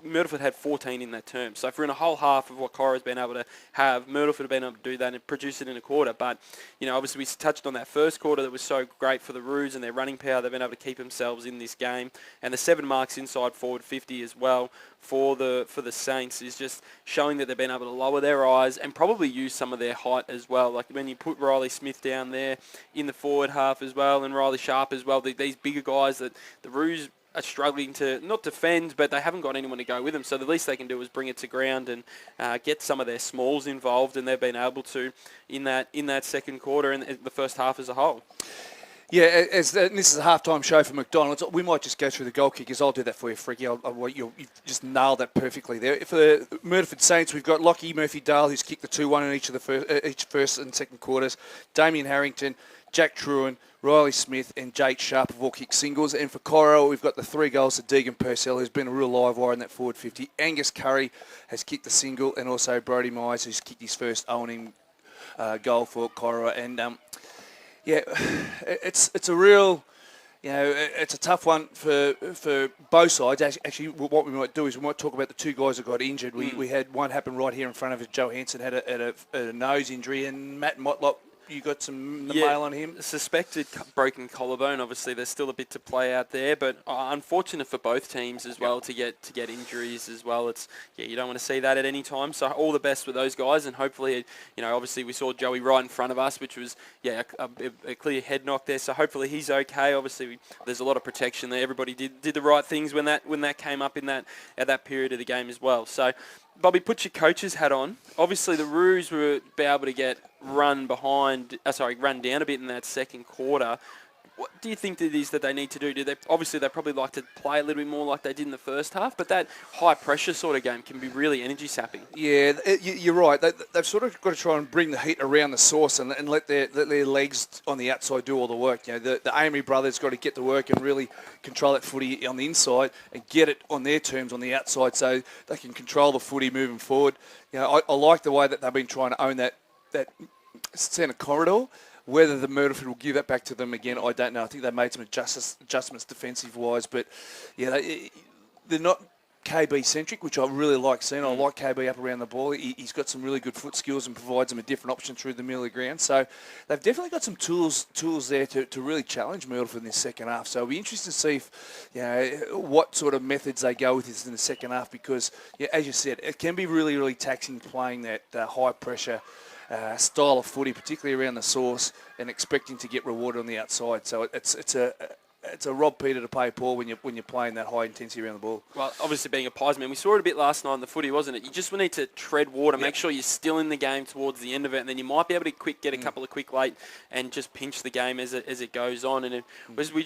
Myrtleford had 14 in that term. So for in a whole half of what Corowa's been able to have, Myrtleford have been able to do that and produce it in a quarter. But, you know, obviously we touched on that first quarter that was so great for the Roos and their running power. They've been able to keep themselves in this game. And the 7 marks inside forward 50 as well for the Saints is just showing that they've been able to lower their eyes and probably use some of their height as well. Like when you put Riley Smith down there in the forward half as well, and Riley Sharp as well, these bigger guys that the Roos are struggling to not defend, but they haven't got anyone to go with them. So the least they can do is bring it to ground and get some of their smalls involved, and they've been able to in that second quarter and the first half as a whole. Yeah, this is a halftime show for McDonald's. We might just go through the goal kickers. I'll do that for you, Freaky. You've just nailed that perfectly there. For the Myrtleford Saints, we've got Lockie Murphy-Dale, who's kicked the 2-1 in each of the first and second quarters. Damien Harrington, Jack Truan, Riley Smith and Jake Sharp have all kicked singles. And for Corowa, we've got the 3 goals to Deegan Purcell, who's been a real live wire in that forward 50. Angus Curry has kicked the single, and also Brodie Myers, who's kicked his first owning goal for Corowa. And it's a real, it's a tough one for both sides. Actually, what we might do is we might talk about the 2 guys that got injured. We had one happen right here in front of us. Joe Hansen had a nose injury, and Matt Motlop, you got some mail on him? Suspected broken collarbone. Obviously, there's still a bit to play out there, but unfortunate for both teams as well to get injuries as well. It's you don't want to see that at any time. So all the best with those guys, and hopefully, obviously we saw Joey right in front of us, which was a clear head knock there. So hopefully he's okay. Obviously, there's a lot of protection there. Everybody did the right things when that came up at that period of the game as well. So, Bobby, put your coach's hat on. Obviously, the Roos were able to get run down a bit in that second quarter. What do you think it is that they need to do? Obviously, they probably like to play a little bit more like they did in the first half, but that high-pressure sort of game can be really energy-sapping. Yeah, you're right. They've sort of got to try and bring the heat around the source and let their legs on the outside do all the work. You know, the Amory brothers got to get to work and really control that footy on the inside and get it on their terms on the outside so they can control the footy moving forward. You know, I like the way that they've been trying to own that centre corridor. Whether the Myrtleford will give that back to them again, I don't know. I think they made some adjustments defensive-wise, but yeah, they're not KB-centric, which I really like seeing. I like KB up around the ball. He's got some really good foot skills and provides them a different option through the middle of the ground. So they've definitely got some tools there to really challenge Myrtleford in this second half. So it'll be interesting to see what sort of methods they go with in the second half because, as you said, it can be really, really taxing playing that high-pressure style of footy, particularly around the source, and expecting to get rewarded on the outside. So it's a Rob Peter to pay Paul when you're playing that high intensity around the ball. Well, obviously being a Pies man, we saw it a bit last night in the footy, wasn't it? You just need to tread water, make sure you're still in the game towards the end of it, and then you might be able to get a couple of quick late and just pinch the game as it goes on. And as we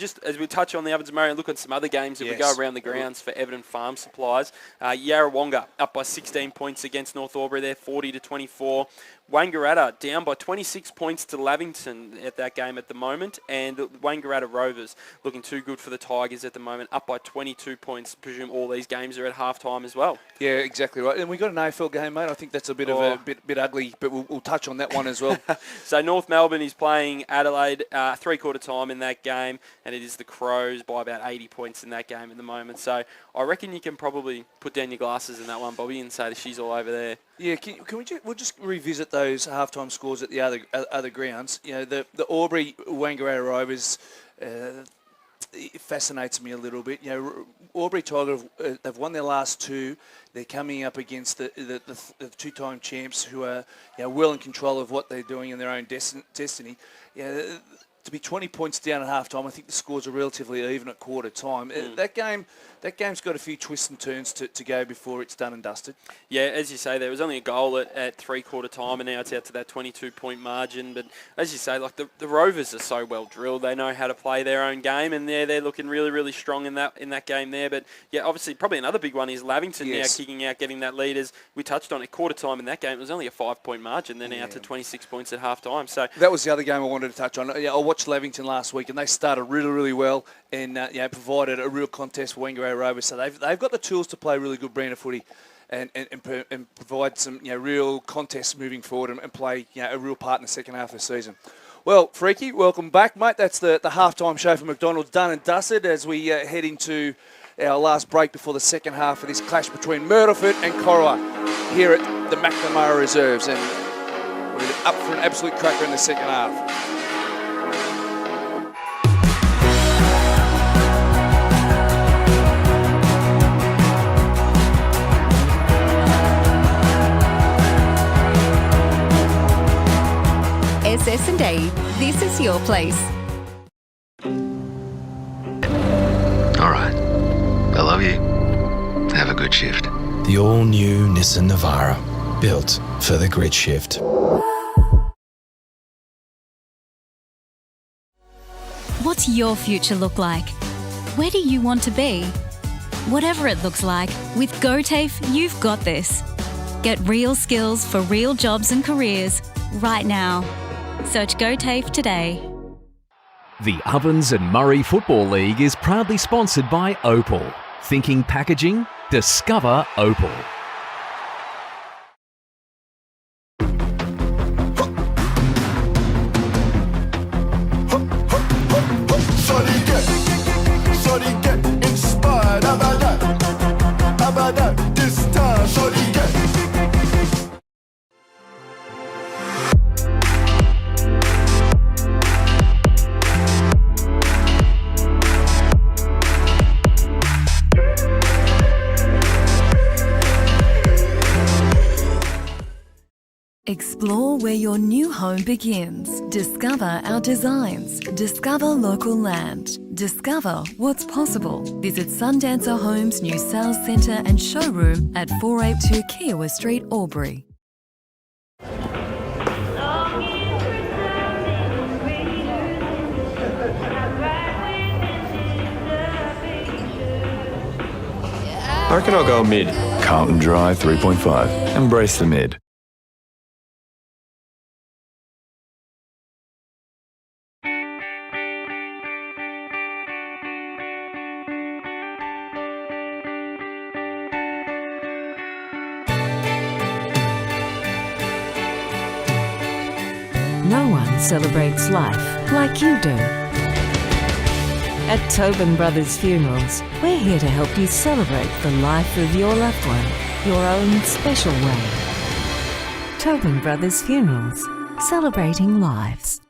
touch on the Ovens Murray and look at some other games that we go around the grounds for Everton Farm Supplies, Yarrawonga up by 16 points against North Albury there, 40-24. Wangaratta down by 26 points to Lavington at that game at the moment, and Wangaratta Rovers looking too good for the Tigers at the moment, up by 22 points. Presume all these games are at half-time as well. Yeah, exactly right. And we got an AFL game, mate. I think that's a bit of a bit ugly, but we'll touch on that one as well. So North Melbourne is playing Adelaide three-quarter time in that game, and it is the Crows by about 80 points in that game at the moment. So I reckon you can probably put down your glasses in that one, Bobby, and say that she's all over there. Yeah, we'll just revisit those halftime scores at the other grounds. You know, the Albury Wangaratta Rovers it fascinates me a little bit. You know, Albury Tiger they've won their last two. They're coming up against the two-time champs who are well in control of what they're doing in their own destiny. Yeah. To be 20 points down at half-time, I think the scores are relatively even at quarter time. That game's got a few twists and turns to go before it's done and dusted. Yeah, as you say, there was only a goal at three-quarter time, and now it's out to that 22-point margin. But as you say, like the Rovers are so well drilled, they know how to play their own game, and they're looking really, really strong in that game there. But yeah, obviously, probably another big one is Lavington now kicking out, getting that lead. As we touched on at quarter time in that game, it was only a 5-point margin. They're now to 26 points at half-time. So that was the other game I wanted to touch on. Yeah, I watched Lavington last week, and they started really, really well and provided a real contest for Wangaratta Rovers. So they've got the tools to play really good brand of footy and provide some real contests moving forward and play a real part in the second half of the season. Well, Freaky, welcome back, mate. That's the halftime show for McDonald's done and dusted as we head into our last break before the second half of this clash between Myrtleford and Corowa here at the McNamara Reserves, and we're up for an absolute cracker in the second half. SS&A, this is your place. All right. I love you. Have a good shift. The all-new Nissan Navara, built for the grid shift. What's your future look like? Where do you want to be? Whatever it looks like, with GoTAFE, you've got this. Get real skills for real jobs and careers right now. Search GoTAFE today. The Ovens and Murray Football League is proudly sponsored by Opal. Thinking packaging? Discover Opal. Shorty get inspired. How about that? This time, shorty get. Explore where your new home begins. Discover our designs. Discover local land. Discover what's possible. Visit Sundancer Homes' new sales centre and showroom at 482 Kiowa Street, Albury. I reckon I'll go mid. Carlton Drive 3.5. Embrace the mid. No one celebrates life like you do. At Tobin Brothers Funerals, we're here to help you celebrate the life of your loved one, your own special way. Tobin Brothers Funerals, celebrating lives.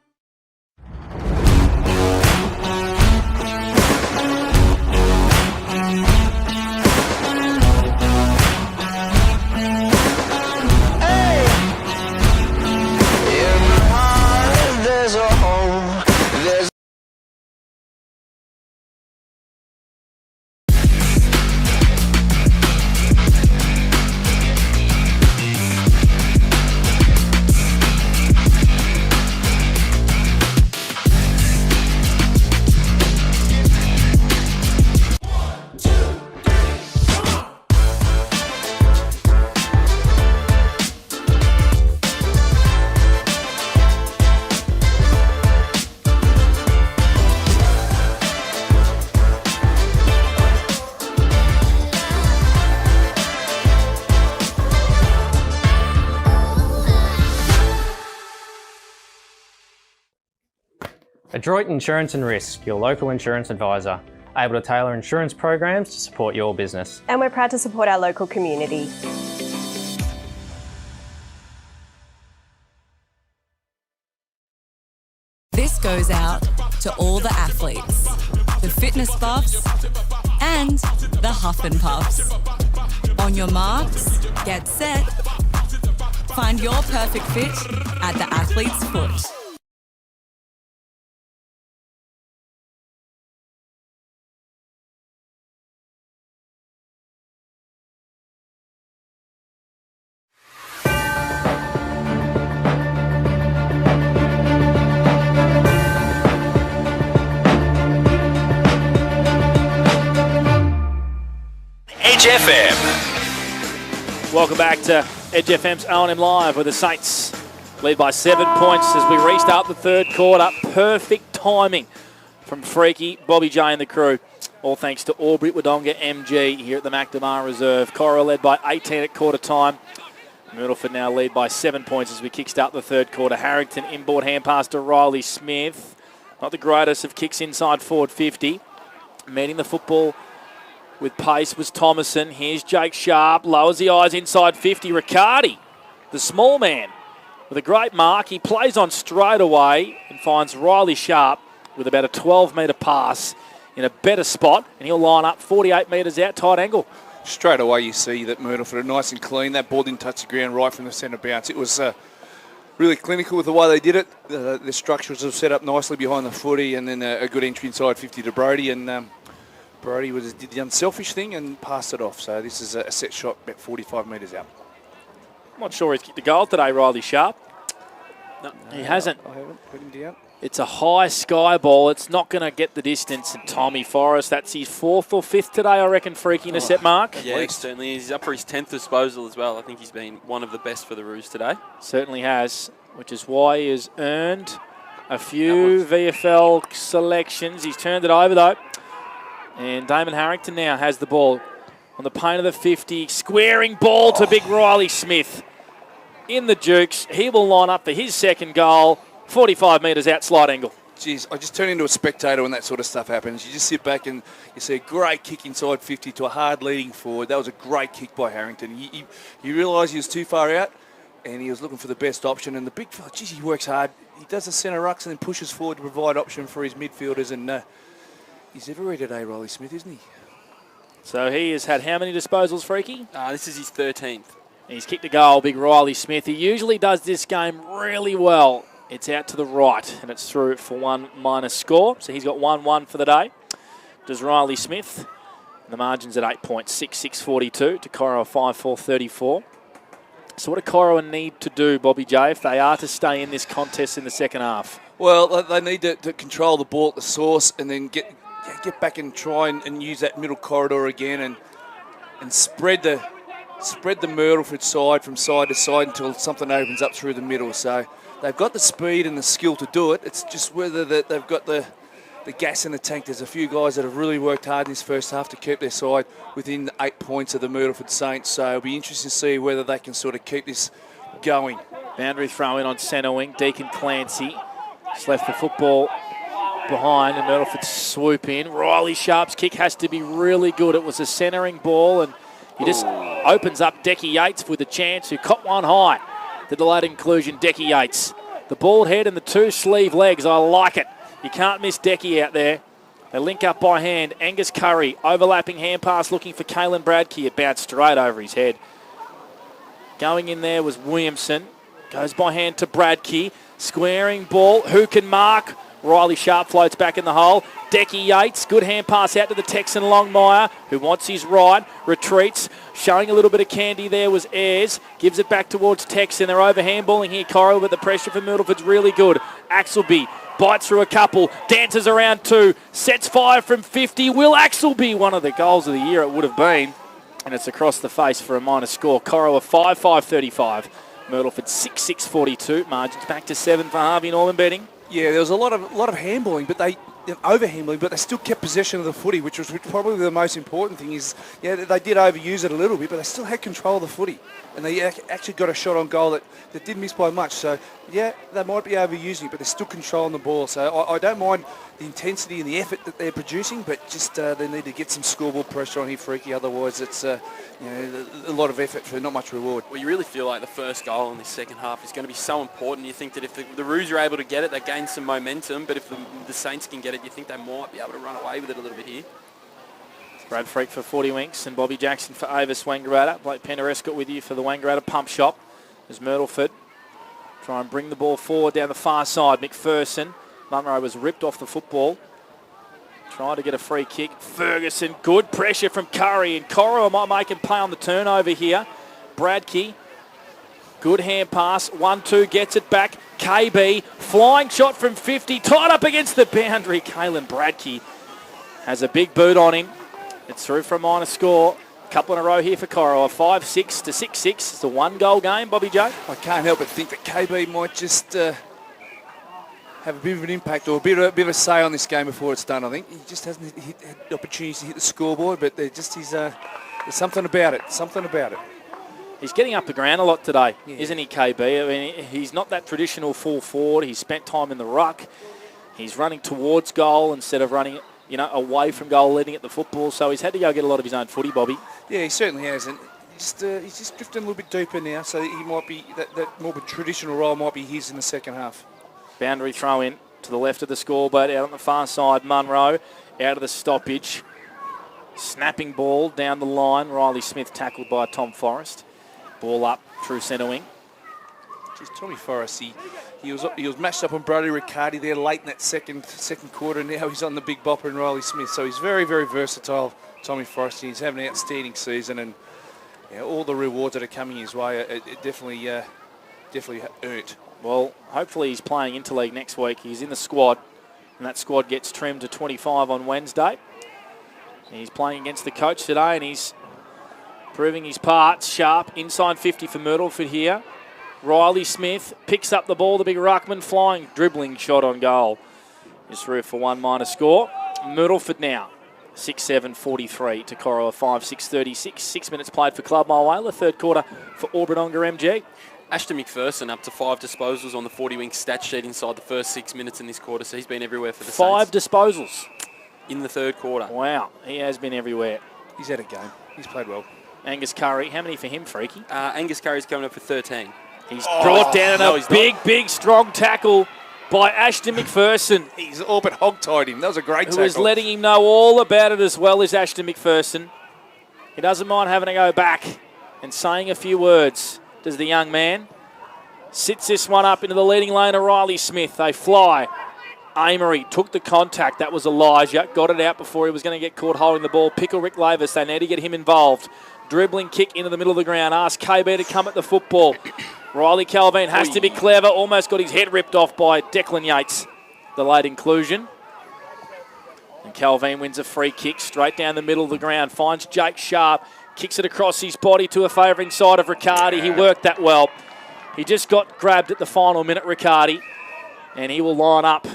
Adroit Insurance and Risk, your local insurance advisor, able to tailor insurance programs to support your business. And we're proud to support our local community. This goes out to all the athletes, the fitness buffs, and the huff and puffs. On your marks, get set. Find your perfect fit at the athlete's foot. Edge FM. Welcome back to Edge FM's O&M Live, where the Saints lead by 7 points as we restart the third quarter. Perfect timing from Freaky, Bobby J and the crew. All thanks to Aubrey Wodonga MG here at the McNamara Reserve. Corowa led by 18 at quarter time. Myrtleford now lead by 7 points as we kickstart the third quarter. Harrington inboard hand pass to Riley Smith. Not the greatest of kicks inside forward 50. Meeting the football with pace was Thomason. Here's Jake Sharp. Lowers the eyes inside 50. Riccardi, the small man, with a great mark. He plays on straight away and finds Riley Sharp with about a 12-metre pass in a better spot. And he'll line up 48 metres out, tight angle. Straight away you see that Myrtleford are nice and clean. That ball didn't touch the ground right from the centre bounce. It was really clinical with the way they did it. The structures are set up nicely behind the footy, and then a good entry inside 50 to Brody. And Brody did the unselfish thing and passed it off. So this is a set shot about 45 metres out. I'm not sure he's kicked a goal today, Riley Sharp. No, he hasn't. I haven't put him down. It's a high sky ball. It's not going to get the distance. And Tommy Forrest, that's his 4th or 5th today, I reckon, Freaky in a set mark. Yeah, certainly. He's up for his 10th disposal as well. I think he's been one of the best for the Roos today. Certainly has, which is why he has earned a few VFL selections. He's turned it over, though. And Damon Harrington now has the ball on the paint of the 50. Squaring ball to big Riley Smith. In the Dukes. He will line up for his second goal. 45 metres out, slide angle. Jeez, I just turn into a spectator when that sort of stuff happens. You just sit back and you see a great kick inside 50 to a hard leading forward. That was a great kick by Harrington. You realise he was too far out and he was looking for the best option. And the big fella, geez, he works hard. He does the centre rucks and then pushes forward to provide option for his midfielders. And he's everywhere today, Riley Smith, isn't he? So he has had how many disposals, Freaky? This is his 13th. He's kicked a goal, big Riley Smith. He usually does this game really well. It's out to the right, and it's through for one minus score. So he's got 1-1 for the day. Does Riley Smith. The margin's at 8 points, 6-6-42 to Corowa 5-4-34. So what do Corowa need to do, Bobby J, if they are to stay in this contest in the second half? Well, they need to control the ball at the source and then get back and try and use that middle corridor again. And and spread the Myrtleford side from side to side until something opens up through the middle. So they've got the speed and the skill to do it. It's just whether they've got the gas in the tank. There's a few guys that have really worked hard in this first half to keep their side within 8 points of the Myrtleford Saints. So it'll be interesting to see whether they can sort of keep this going. Boundary throw in on centre wing. Deacon Clancy just left the football behind, and Myrtleford swoop in. Riley Sharp's kick has to be really good. It was a centering ball, and he just opens up Decky Yates with a chance, who caught one high. The delayed inclusion, Decky Yates. The bald head and the two sleeve legs, I like it. You can't miss Decky out there. They link up by hand. Angus Curry, overlapping hand pass, looking for Caelan Bradkey. It bounced straight over his head. Going in there was Williamson. Goes by hand to Bradkey. Squaring ball. Who can mark? Riley Sharp floats back in the hole. Decky Yates, good hand pass out to the Texan Longmire, who wants his ride, retreats. Showing a little bit of candy there was Ayres. Gives it back towards Texan. They're over handballing here, Corowa, but the pressure for Myrtleford's really good. Axelby bites through a couple, dances around two, sets fire from 50. Will Axelby, one of the goals of the year it would have been. And it's across the face for a minor score. Corowa 5-5-35. Myrtleford 6-6-42. Margins back to 7 for Harvey Norman betting. Yeah, there was a lot of handballing, but they over-handling, but they still kept possession of the footy, which was probably the most important thing. Is they did overuse it a little bit, but they still had control of the footy, and they actually got a shot on goal that didn't miss by much. So yeah, they might be overusing it, but they're still controlling the ball. So I don't mind the intensity and the effort that they're producing, but just they need to get some scoreboard pressure on here, Freaky. Otherwise, it's a lot of effort for not much reward. Well, you really feel like the first goal in this second half is going to be so important. You think that if the Roos are able to get it, they gain some momentum, but if the Saints can get it, you think they might be able to run away with it a little bit here. Brad Freak for 40 winks and Bobby Jackson for Avis Wangaratta. Blake Penderescott with you for the Wangaratta pump shop. As Myrtleford try and bring the ball forward down the far side. McPherson. Munro was ripped off the football. Trying to get a free kick. Ferguson, good pressure from Curry, and Corowa might make him play on the turnover here. Bradkey, good hand pass. 1-2, gets it back. KB, flying shot from 50, tied up against the boundary. Caelan Bradkey has a big boot on him. It's through for a minor score. Couple in a row here for Corowa. 5-6 to 6-6. It's a one-goal game, Bobby Joe. I can't help but think that KB might just have a bit of an impact or a bit of a say on this game before it's done. I think he just hasn't had the opportunities to hit the scoreboard, but there's something about it. Something about it. He's getting up the ground a lot today, isn't he, KB? I mean, he's not that traditional full forward. He's spent time in the ruck. He's running towards goal instead of running, away from goal, leading at the football. So he's had to go get a lot of his own footy, Bobby. Yeah, he certainly has. And he's just drifting a little bit deeper now, so he might be that more of a traditional role might be his in the second half. Boundary throw in to the left of the scoreboard, out on the far side. Munro out of the stoppage. Snapping ball down the line. Riley Smith tackled by Tom Forrest. Ball up through centre wing. Just Tommy Forrest, he was matched up on Brodie Riccardi there late in that second quarter. Now he's on the big bopper in Riley Smith. So he's very, very versatile, Tommy Forrest. He's having an outstanding season, and all the rewards that are coming his way, it definitely earned. Well, hopefully he's playing interleague next week. He's in the squad, and that squad gets trimmed to 25 on Wednesday. He's playing against the coach today, and he's proving his parts. Sharp, inside 50 for Myrtleford here. Riley Smith picks up the ball, the big ruckman, flying, dribbling shot on goal. Is through for one minor score. Myrtleford now, 6-7-43 to Corowa 5-6-36. 6 minutes played for Club Mile Whaler. Third quarter for Auburn-Ongar MG. Ashton McPherson up to 5 disposals on the 40-wing stat sheet inside the first 6 minutes in this quarter, so he's been everywhere for the Saints. 5 disposals. In the third quarter. Wow, he has been everywhere. He's had a game. He's played well. Angus Curry, how many for him, Freaky? Angus Curry's coming up for 13. He's brought down a big, strong tackle by Ashton McPherson. He's all but hog-tied him. That was a great tackle. Who is letting him know all about it as well as Ashton McPherson. He doesn't mind having to go back and saying a few words, does the young man. Sits this one up into the leading lane of Riley Smith. They fly. Amory took the contact. That was Elijah. Got it out before he was going to get caught holding the ball. Pickle Rick Lavis. They need to get him involved. Dribbling kick into the middle of the ground. Ask KB to come at the football. Riley Calvin has to be clever. Almost got his head ripped off by Declan Yates. The late inclusion. And Calvin wins a free kick straight down the middle of the ground. Finds Jake Sharp. Kicks it across his body to a favouring side of Riccardi. He worked that well. He just got grabbed at the final minute, Riccardi, and he will line up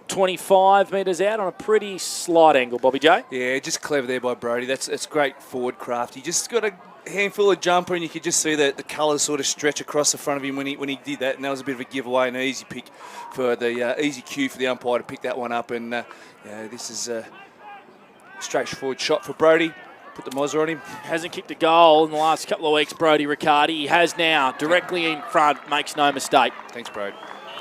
25 metres out on a pretty slight angle, Bobby J. Yeah, just clever there by Brody. That's great forward craft. He just got a handful of jumper, and you could just see the colours sort of stretch across the front of him when he did that, and that was a bit of a giveaway, an easy pick for the easy cue for the umpire to pick that one up, and this is a straightforward shot for Brody. Put the Mozza on him. Hasn't kicked a goal in the last couple of weeks, Brodie Riccardi. He has now, directly in front, makes no mistake. Thanks, Brody.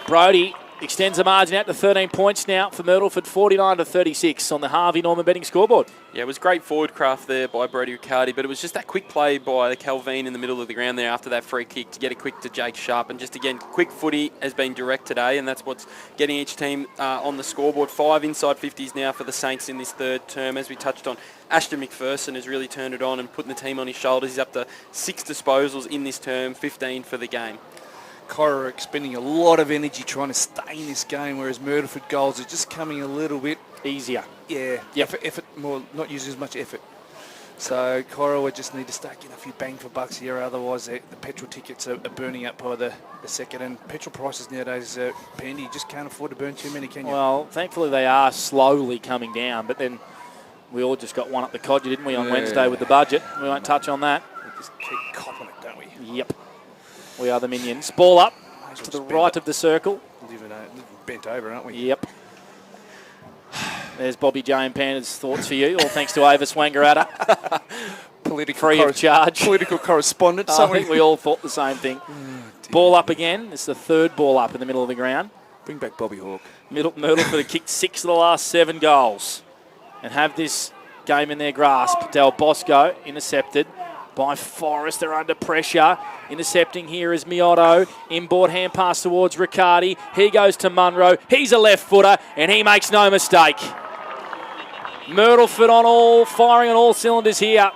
Brodie extends the margin out to 13 points now for Myrtleford, 49-36 on the Harvey Norman betting scoreboard. Yeah, it was great forward craft there by Brodie Riccardi, but it was just that quick play by Calvin in the middle of the ground there after that free kick to get it quick to Jake Sharp. And just again, quick footy has been direct today, and that's what's getting each team on the scoreboard. 5 inside 50s now for the Saints in this third term. As we touched on, Ashton McPherson has really turned it on and putting the team on his shoulders. He's up to 6 disposals in this term, 15 for the game. Corowa expending a lot of energy trying to stay in this game, whereas Myrtleford goals are just coming a little bit easier. Yeah, yep. effort more, not using as much effort. So Corowa just need to start getting a few bang for bucks here, otherwise the petrol tickets are burning up by the second, and petrol prices nowadays, Pandy, you just can't afford to burn too many, can you? Well, thankfully they are slowly coming down, but then we all just got one up the codger, didn't we, on Wednesday with the budget. We won't touch on that. We just keep copping it, don't we? Yep. We are the minions. Ball up to the right of the circle. Living bent over, aren't we? Yep. There's Bobby J and Panda's thoughts for you, all thanks to Avis Wangaratta. Free of charge. Political correspondent. I think we all thought the same thing. Ball up again. It's the third ball up in the middle of the ground. Bring back Bobby Hawke. Myrtleford have kicked 6 of the last 7 goals and have this game in their grasp. Del Bosco intercepted by Forrest. They're under pressure. Intercepting here is Miotto. Inboard hand pass towards Riccardi. He goes to Munro. He's a left footer and he makes no mistake. Myrtleford firing on all cylinders here.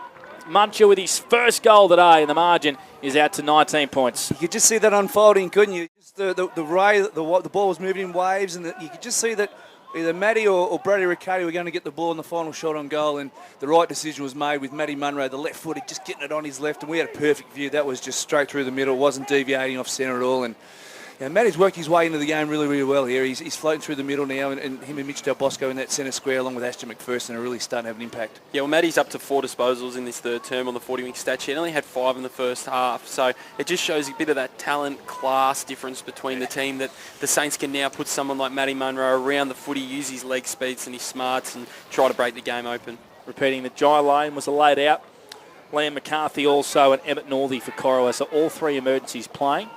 Muncher with his first goal today, and the margin is out to 19 points. You could just see that unfolding, couldn't you? Just the ball was moving in waves, and you could just see that either Matty or Brodie Riccardi were going to get the ball in the final shot on goal, and the right decision was made with Matty Munro, the left footed, just getting it on his left, and we had a perfect view. That was just straight through the middle, wasn't deviating off centre at all, and Matty's worked his way into the game really, really well here. He's floating through the middle now, and him and Mitch Del Bosco in that centre square along with Ashton McPherson are really starting to have an impact. Yeah, well, Matty's up to 4 disposals in this third term on the 40-wing stat sheet. He only had 5 in the first half, so it just shows a bit of that talent class difference between the team, that the Saints can now put someone like Matty Munro around the footy, use his leg speeds and his smarts and try to break the game open. Repeating that Jai Lane was a laid out. Liam McCarthy also, and Emmett Northey for Corowa, so all 3 emergencies playing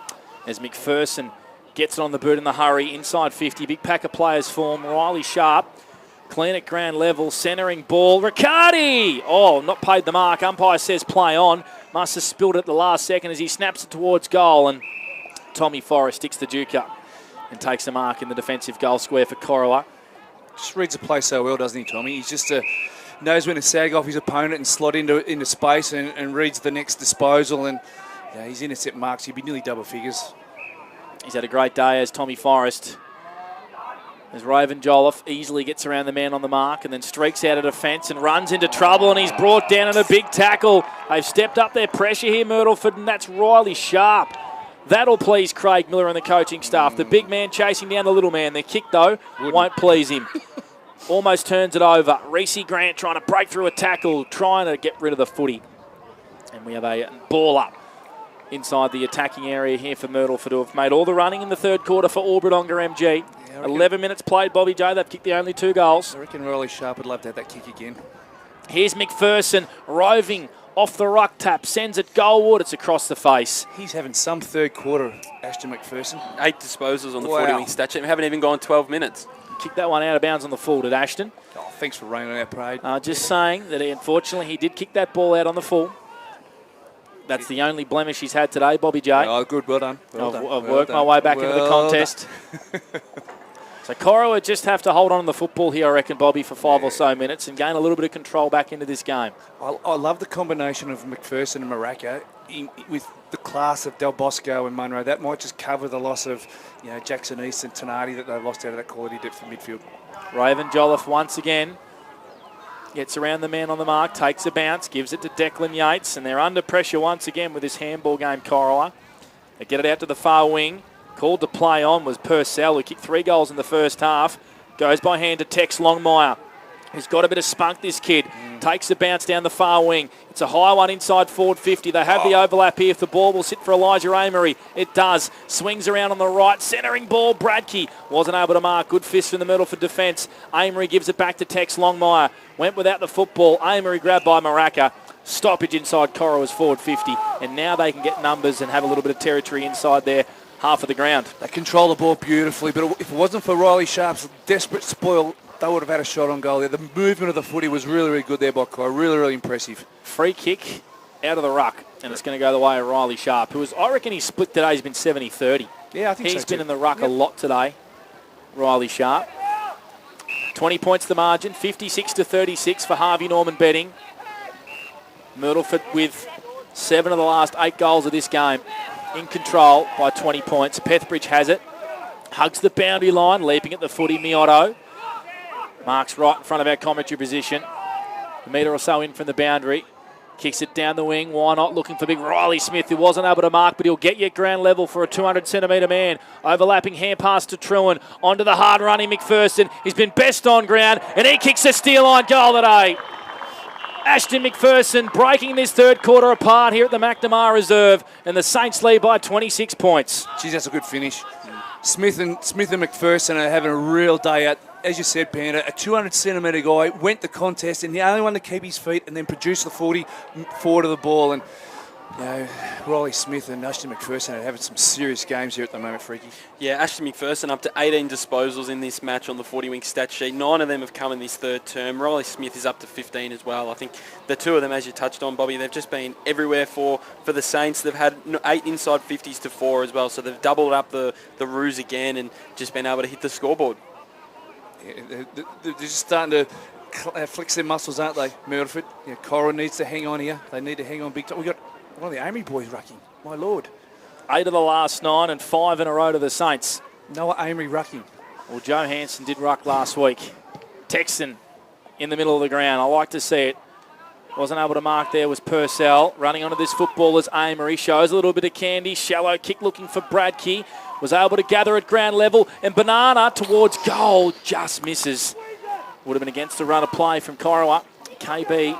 as McPherson gets it on the boot in the hurry, inside 50. Big pack of players form. Riley Sharp, clean at ground level, centering ball. Riccardi! Oh, not paid the mark. Umpire says play on. Must have spilled it at the last second as he snaps it towards goal. And Tommy Forrest sticks the duke up and takes the mark in the defensive goal square for Corowa. Just reads the play so well, doesn't he, Tommy? He's just knows when to sag off his opponent and slot into space and reads the next disposal. And his intercept marks, he'd be nearly double figures. He's had a great day as Tommy Forrest. As Raven Jolliffe easily gets around the man on the mark and then streaks out of defence and runs into trouble, and he's brought down in a big tackle. They've stepped up their pressure here, Myrtleford, and that's Riley Sharp. That'll please Craig Miller and the coaching staff. The big man chasing down the little man. Their kick, though, won't please him. Almost turns it over. Reece Grant trying to break through a tackle, trying to get rid of the footy. And we have a ball up inside the attacking area here for Myrtleford, who have made all the running in the third quarter for Albridonga MG. 11 minutes played, Bobby J. They've kicked the only 2 goals. I reckon Riley Sharp would love to have that kick again. Here's McPherson roving off the ruck tap, sends it goalward. It's across the face. He's having some third quarter, Ashton McPherson. 8 disposals on the 40-wing stat sheet. We haven't even gone 12 minutes. Kicked that one out of bounds on the full, did Ashton. Oh, thanks for raining on our parade. Just saying that unfortunately he did kick that ball out on the full. That's the only blemish he's had today, Bobby J. Oh, good. Well done. I've worked my way back into the contest. So Corowa just have to hold on to the football here, I reckon, Bobby, for 5 or so minutes and gain a little bit of control back into this game. I love the combination of McPherson and Maraca with the class of Del Bosco and Munro. That might just cover the loss of Jackson East and Tenardi that they've lost out of that quality depth in midfield. Raven Jolliffe once again Gets around the man on the mark, takes a bounce, gives it to Declan Yates, and they're under pressure once again with this handball game, Corowa. They get it out to the far wing. Called to play on was Purcell, who kicked 3 goals in the first half. Goes by hand to Tex Longmire, who's got a bit of spunk, this kid. Takes a bounce down the far wing. It's a high one inside forward 50. They have the overlap here if the ball will sit for Elijah Amory. It does. Swings around on the right. Centering ball, Bradkey. Wasn't able to mark. Good fist from the middle for defence. Amory gives it back to Tex Longmire. Went without the football. Amory grabbed by Maraca. Stoppage inside Corowa's forward 50. And now they can get numbers and have a little bit of territory inside their half of the ground. They control the ball beautifully, but if it wasn't for Riley Sharp's desperate spoil, they would have had a shot on goal there. The movement of the footy was really, really good there by Corowa. Really, really impressive. Free kick out of the ruck, and it's going to go the way of Riley Sharp, who is, I reckon his split today has been 70-30. Yeah, I think He's so been too. in the ruck a lot today, Riley Sharp. 20 points the margin, 56-36 for Harvey Norman betting. Myrtleford with 7 of the last 8 goals of this game in control by 20 points. Pethbridge has it. Hugs the boundary line, leaping at the footy, Miotto. Marks right in front of our commentary position. A metre or so in from the boundary. Kicks it down the wing. Why not? Looking for big Riley Smith, who wasn't able to mark, but he'll get you at ground level for a 200-centimetre man. Overlapping hand pass to Truan. Onto the hard-running McPherson. He's been best on ground, and he kicks a steal line goal today. Ashton McPherson breaking this third quarter apart here at the McNamara Reserve, and the Saints lead by 26 points. Geez, that's a good finish. Smith and McPherson are having a real day out. As you said, Panda, a 200-centimetre guy went the contest, and the only one to keep his feet and then produce the 40 forward of the ball. And you know, Riley Smith and Ashton McPherson are having some serious games here at the moment, Freaky. Yeah, Ashton McPherson up to 18 disposals in this match on the 40-wing stat sheet. 9 of them have come in this third term. Riley Smith is up to 15 as well. I think the 2 of them, as you touched on, Bobby, they've just been everywhere for the Saints. They've had 8 inside 50s to 4 as well, so they've doubled up the Roos again and just been able to hit the scoreboard. Yeah, they're just starting to flex their muscles, aren't they, Myrtleford? Yeah, Corowa needs to hang on here. They need to hang on big time. We've got one of the Amory boys rucking. My Lord. 8 of the last 9 and 5 in a row to the Saints. Noah Amory rucking. Well, Joe Hansen did ruck last week. Texan in the middle of the ground. I like to see it. Wasn't able to mark there was Purcell. Running onto this football is Amory. Shows a little bit of candy. Shallow kick looking for Bradkey. Was able to gather at ground level. And Banana towards goal. Just misses. Would have been against the run of play from Corowa. KB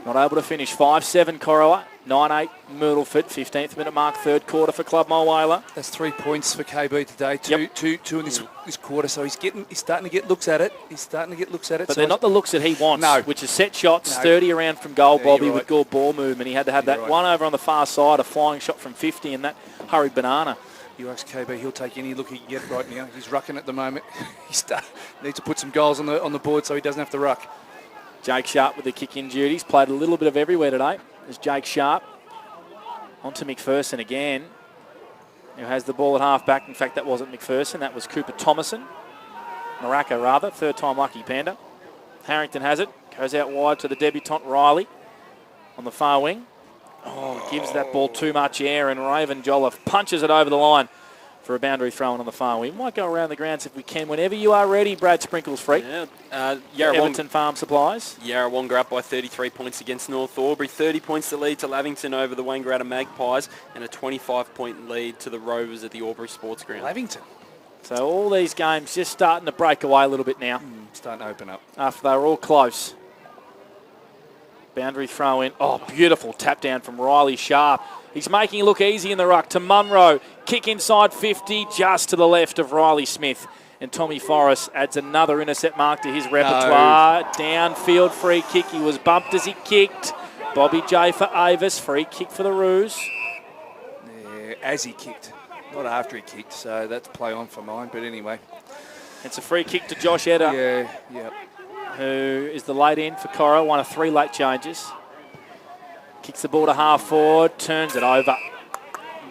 not able to finish. 5-7 Corowa. 9-8 Myrtleford. 15th minute mark. Third quarter for Club Mulwala. That's 3 points for KB today. Two in this quarter. So he's starting to get looks at it. But they're not the looks that he wants. No. Which is set shots, 30 around from goal, Bobby, you're right. with good ball movement. He had to have that one over on the far side, a flying shot from 50, and that hurried Banana. You ask KB, he'll take any look he can get right now. He's rucking at the moment. He needs to put some goals on the board so he doesn't have to ruck. Jake Sharp with the kick-in duties. Played a little bit of everywhere today. There's Jake Sharp. On to McPherson again, who has the ball at half-back. In fact, that wasn't McPherson. That was Cooper Thomason. Maraca, rather. Third time lucky, Panda. Harrington has it. Goes out wide to the debutant Riley on the far wing. Oh, gives that ball too much air, and Raven Jolliffe punches it over the line for a boundary throw on the far wing. Might go around the grounds if we can. Whenever you are ready, Brad Sprinkles Freak. Yeah, Everton Farm Supplies. Yarrawonga up by 33 points against North Albury. 30 points to lead to Lavington over the Wangaratta Magpies, and a 25-point lead to the Rovers at the Albury Sports Ground. Lavington. So all these games just starting to break away a little bit now. Starting to open up. After they were all close. Boundary throw in. Oh, beautiful tap down from Riley Sharp. He's making it look easy in the ruck to Munro. Kick inside 50, just to the left of Riley Smith. And Tommy Forrest adds another intercept mark to his repertoire. Downfield free kick. He was bumped as he kicked. Bobby J for Avis. Free kick for the Roos. Yeah, as he kicked. Not after he kicked, so that's play on for mine. But anyway. It's a free kick to Josh Edder. Yeah. Who is the late in for Corowa, one of 3 late changes. Kicks the ball to half forward, turns it over.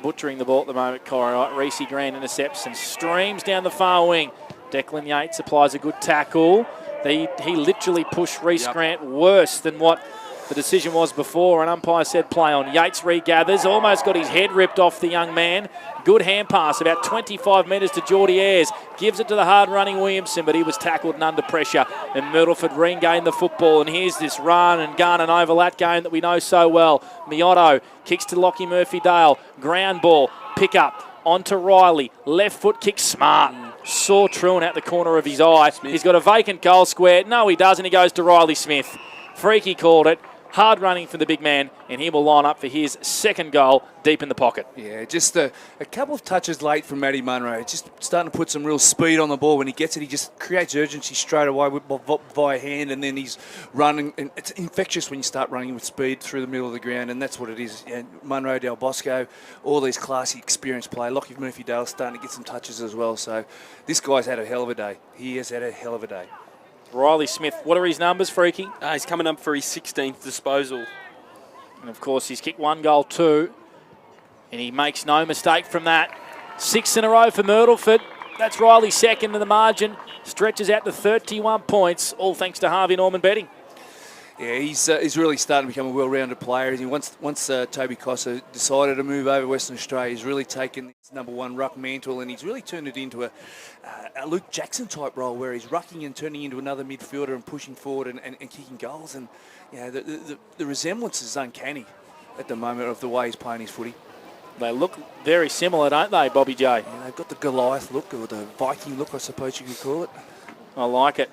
Butchering the ball at the moment, Corowa. Reese Green intercepts and streams down the far wing. Declan Yates applies a good tackle. He literally pushed Reese Grant worse than what The decision was before, and umpire said play on. Yates regathers, almost got his head ripped off the young man. Good hand pass, about 25 metres to Geordie Ayres. Gives it to the hard-running Williamson, but he was tackled and under pressure. And Myrtleford regained the football, and here's this run and gun and overlap game that we know so well. Mioto kicks to Lockie Murphy-Dale. Ground ball, pick up. On to Riley. Left foot kick, smart. Saw Truant out the corner of his eye. Smith. He's got a vacant goal square. No, he doesn't. He goes to Riley Smith. Freaky called it. Hard running for the big man, and he will line up for his second goal deep in the pocket. Yeah, just a couple of touches late from Matty Munro. Just starting to put some real speed on the ball. When he gets it, he just creates urgency straight away via hand, and then he's running. And it's infectious when you start running with speed through the middle of the ground, and that's what it is. And Munro, Del Bosco, all these classy, experienced players. Lockie Murphy-Dale starting to get some touches as well. So this guy's had a hell of a day. He has had a hell of a day. Riley Smith, what are his numbers, Freaky? He's coming up for his 16th disposal. And, of course, he's kicked 1 goal, 2. And he makes no mistake from that. 6 in a row for Myrtleford. That's Riley second in the margin. Stretches out to 31 points, all thanks to Harvey Norman betting. Yeah, he's really starting to become a well-rounded player. Once Toby Cossa decided to move over Western Australia, he's really taken his number 1 ruck mantle, and he's really turned it into a Luke Jackson type role, where he's rucking and turning into another midfielder and pushing forward and kicking goals. And the resemblance is uncanny at the moment of the way he's playing his footy. They look very similar, don't they, Bobby J? Yeah, they've got the Goliath look, or the Viking look, I suppose you could call it. I like it.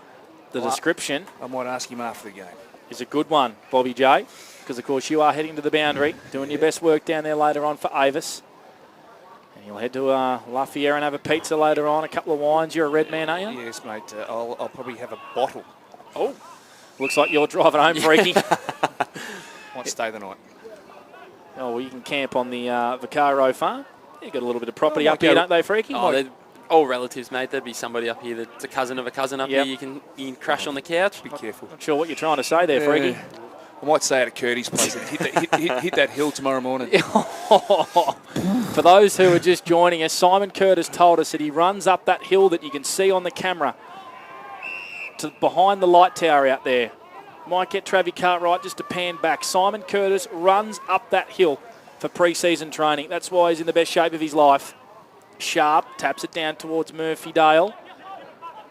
The description. I might ask him after the game. Is a good one, Bobby J, because of course you are heading to the boundary, doing your best work down there later on for Avis. And you'll head to Lafayette and have a pizza later on, a couple of wines. You're a red man, aren't you? Yes, mate. I'll probably have a bottle. Oh, looks like you're driving home, Freaky. Might stay the night. Oh, well, you can camp on the Vaccaro farm. You've got a little bit of property up here, don't they, Freaky? Oh, they're all relatives, mate. There'd be somebody up here that's a cousin of a cousin up here. You can crash on the couch. Be careful. Not sure what you're trying to say there, Freaky. I might stay at Curdy's place and hit that hill tomorrow morning. For those who are just joining us, Simon Curtis told us that he runs up that hill that you can see on the camera to behind the light tower out there. Might get Travis Cartwright just to pan back. Simon Curtis runs up that hill for pre-season training. That's why he's in the best shape of his life. Sharp taps it down towards Murphy-Dale.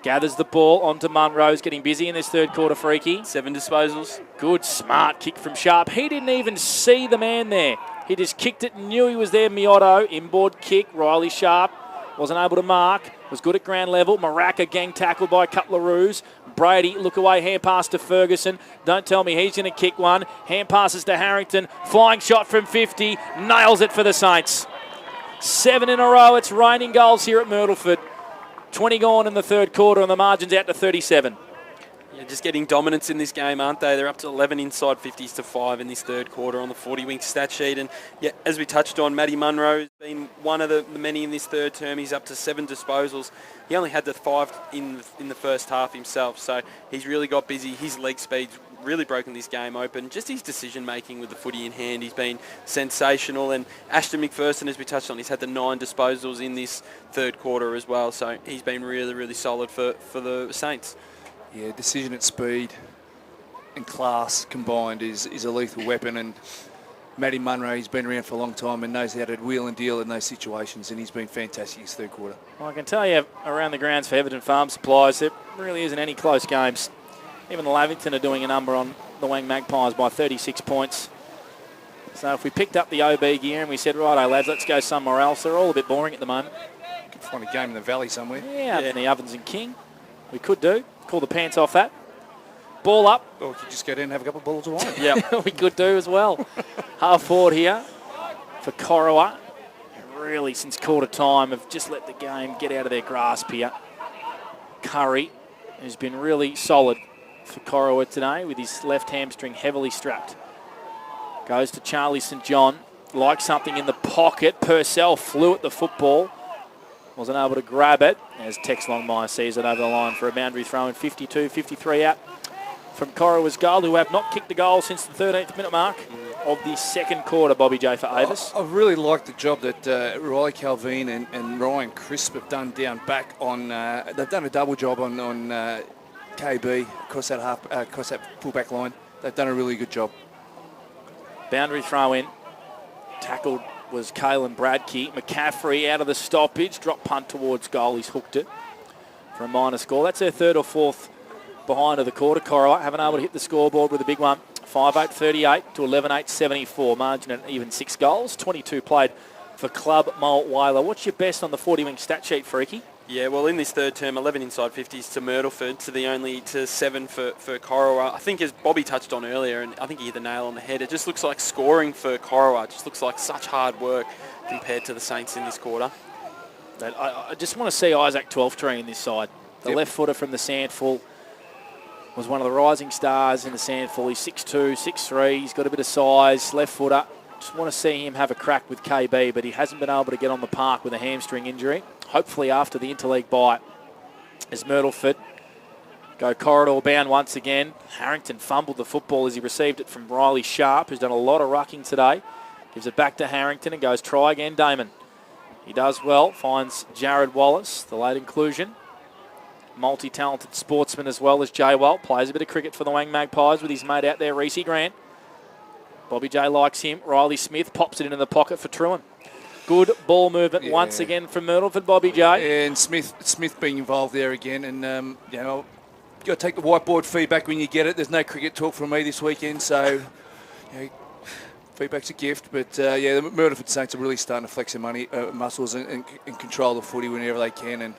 Gathers the ball onto Munro's, getting busy in this third quarter, Freaky. 7 disposals. Good, smart kick from Sharp. He didn't even see the man there. He just kicked it and knew he was there. Mioto, inboard kick. Riley Sharp wasn't able to mark. Was good at ground level. Maraka gang tackled by a couple of Roos. Brady, look away, hand pass to Ferguson. Don't tell me he's going to kick one. Hand passes to Harrington. Flying shot from 50. Nails it for the Saints. 7 in a row. It's raining goals here at Myrtleford. 20 gone in the third quarter, and the margin's out to 37. Yeah, just getting dominance in this game, aren't they? They're up to 11 inside 50s to 5 in this third quarter on the 40-wing stat sheet. And yeah, as we touched on, Matty Munro has been one of the many in this third term. He's up to 7 disposals. He only had the 5 in the first half himself, so he's really got busy. His leg speed's really broken this game open. Just his decision-making with the footy in hand, he's been sensational. And Ashton McPherson, as we touched on, he's had the 9 disposals in this third quarter as well, so he's been really, really solid for the Saints. Yeah, decision at speed and class combined is a lethal weapon, and Matty Munro, he's been around for a long time and knows how to wheel and deal in those situations, and he's been fantastic this third quarter. Well, I can tell you, around the grounds for Everton Farm Supplies, there really isn't any close games. Even the Lavington are doing a number on the Wang Magpies by 36 points. So if we picked up the OB gear and we said, righto lads, let's go somewhere else, they're all a bit boring at the moment. You can find a game in the valley somewhere. Yeah, up in the Ovens and King. We could do. Call the pants off that. Ball up. Or we could just go down and have a couple of bottles of wine. Yeah, we could do as well. Half forward here for Corowa. Really, since quarter time, have just let the game get out of their grasp here. Curry has been really solid for Corowa today with his left hamstring heavily strapped. Goes to Charlie St. John. Like something in the pocket. Purcell flew at the football. Wasn't able to grab it as Tex Longmire sees it over the line for a boundary throw in 52-53 out from Corowa's goal, who have not kicked the goal since the 13th minute mark of the second quarter, Bobby J, for Avis. I've really liked the job that Riley Calvin and Ryan Crisp have done down back on, they've done a double job on KB across that full-back line. They've done a really good job. Boundary throw in. Tackled was Caelan Bradkey. McCaffrey out of the stoppage. Drop punt towards goal. He's hooked it for a minor score. That's their third or fourth behind of the quarter. Corowa haven't able to hit the scoreboard with a big one. 5-8-38 to 11-8-74. Margin at even 6 goals. 22 played for Club Mulwala. What's your best on the 40-wing stat sheet, Freaky? Yeah, well, in this third term, 11 inside 50s to Myrtleford, to 7 for Corowa. I think, as Bobby touched on earlier, and I think he hit the nail on the head, it just looks like scoring for Corowa. It just looks like such hard work compared to the Saints in this quarter. I just want to see Isaac Twelftree in this side. The left footer from the Sandful was one of the rising stars in the Sandful. He's 6'2", 6'3". He's got a bit of size, left footer. Just want to see him have a crack with KB, but he hasn't been able to get on the park with a hamstring injury. Hopefully after the interleague bye, as Myrtleford go corridor bound once again. Harrington fumbled the football as he received it from Riley Sharp, who's done a lot of rucking today. Gives it back to Harrington and goes try again, Damon. He does well, finds Jared Wallace, the late inclusion. Multi-talented sportsman as well as Jay Walt. Plays a bit of cricket for the Wang Magpies with his mate out there, Reece Grant. Bobby J likes him. Riley Smith pops it into the pocket for Truan. Good ball movement once again from Myrtleford, Bobby J. And Smith being involved there again. And, you know, you've got to take the whiteboard feedback when you get it. There's no cricket talk from me this weekend, so you know, feedback's a gift. But, yeah, the Myrtleford Saints are really starting to flex their muscles and control the footy whenever they can. And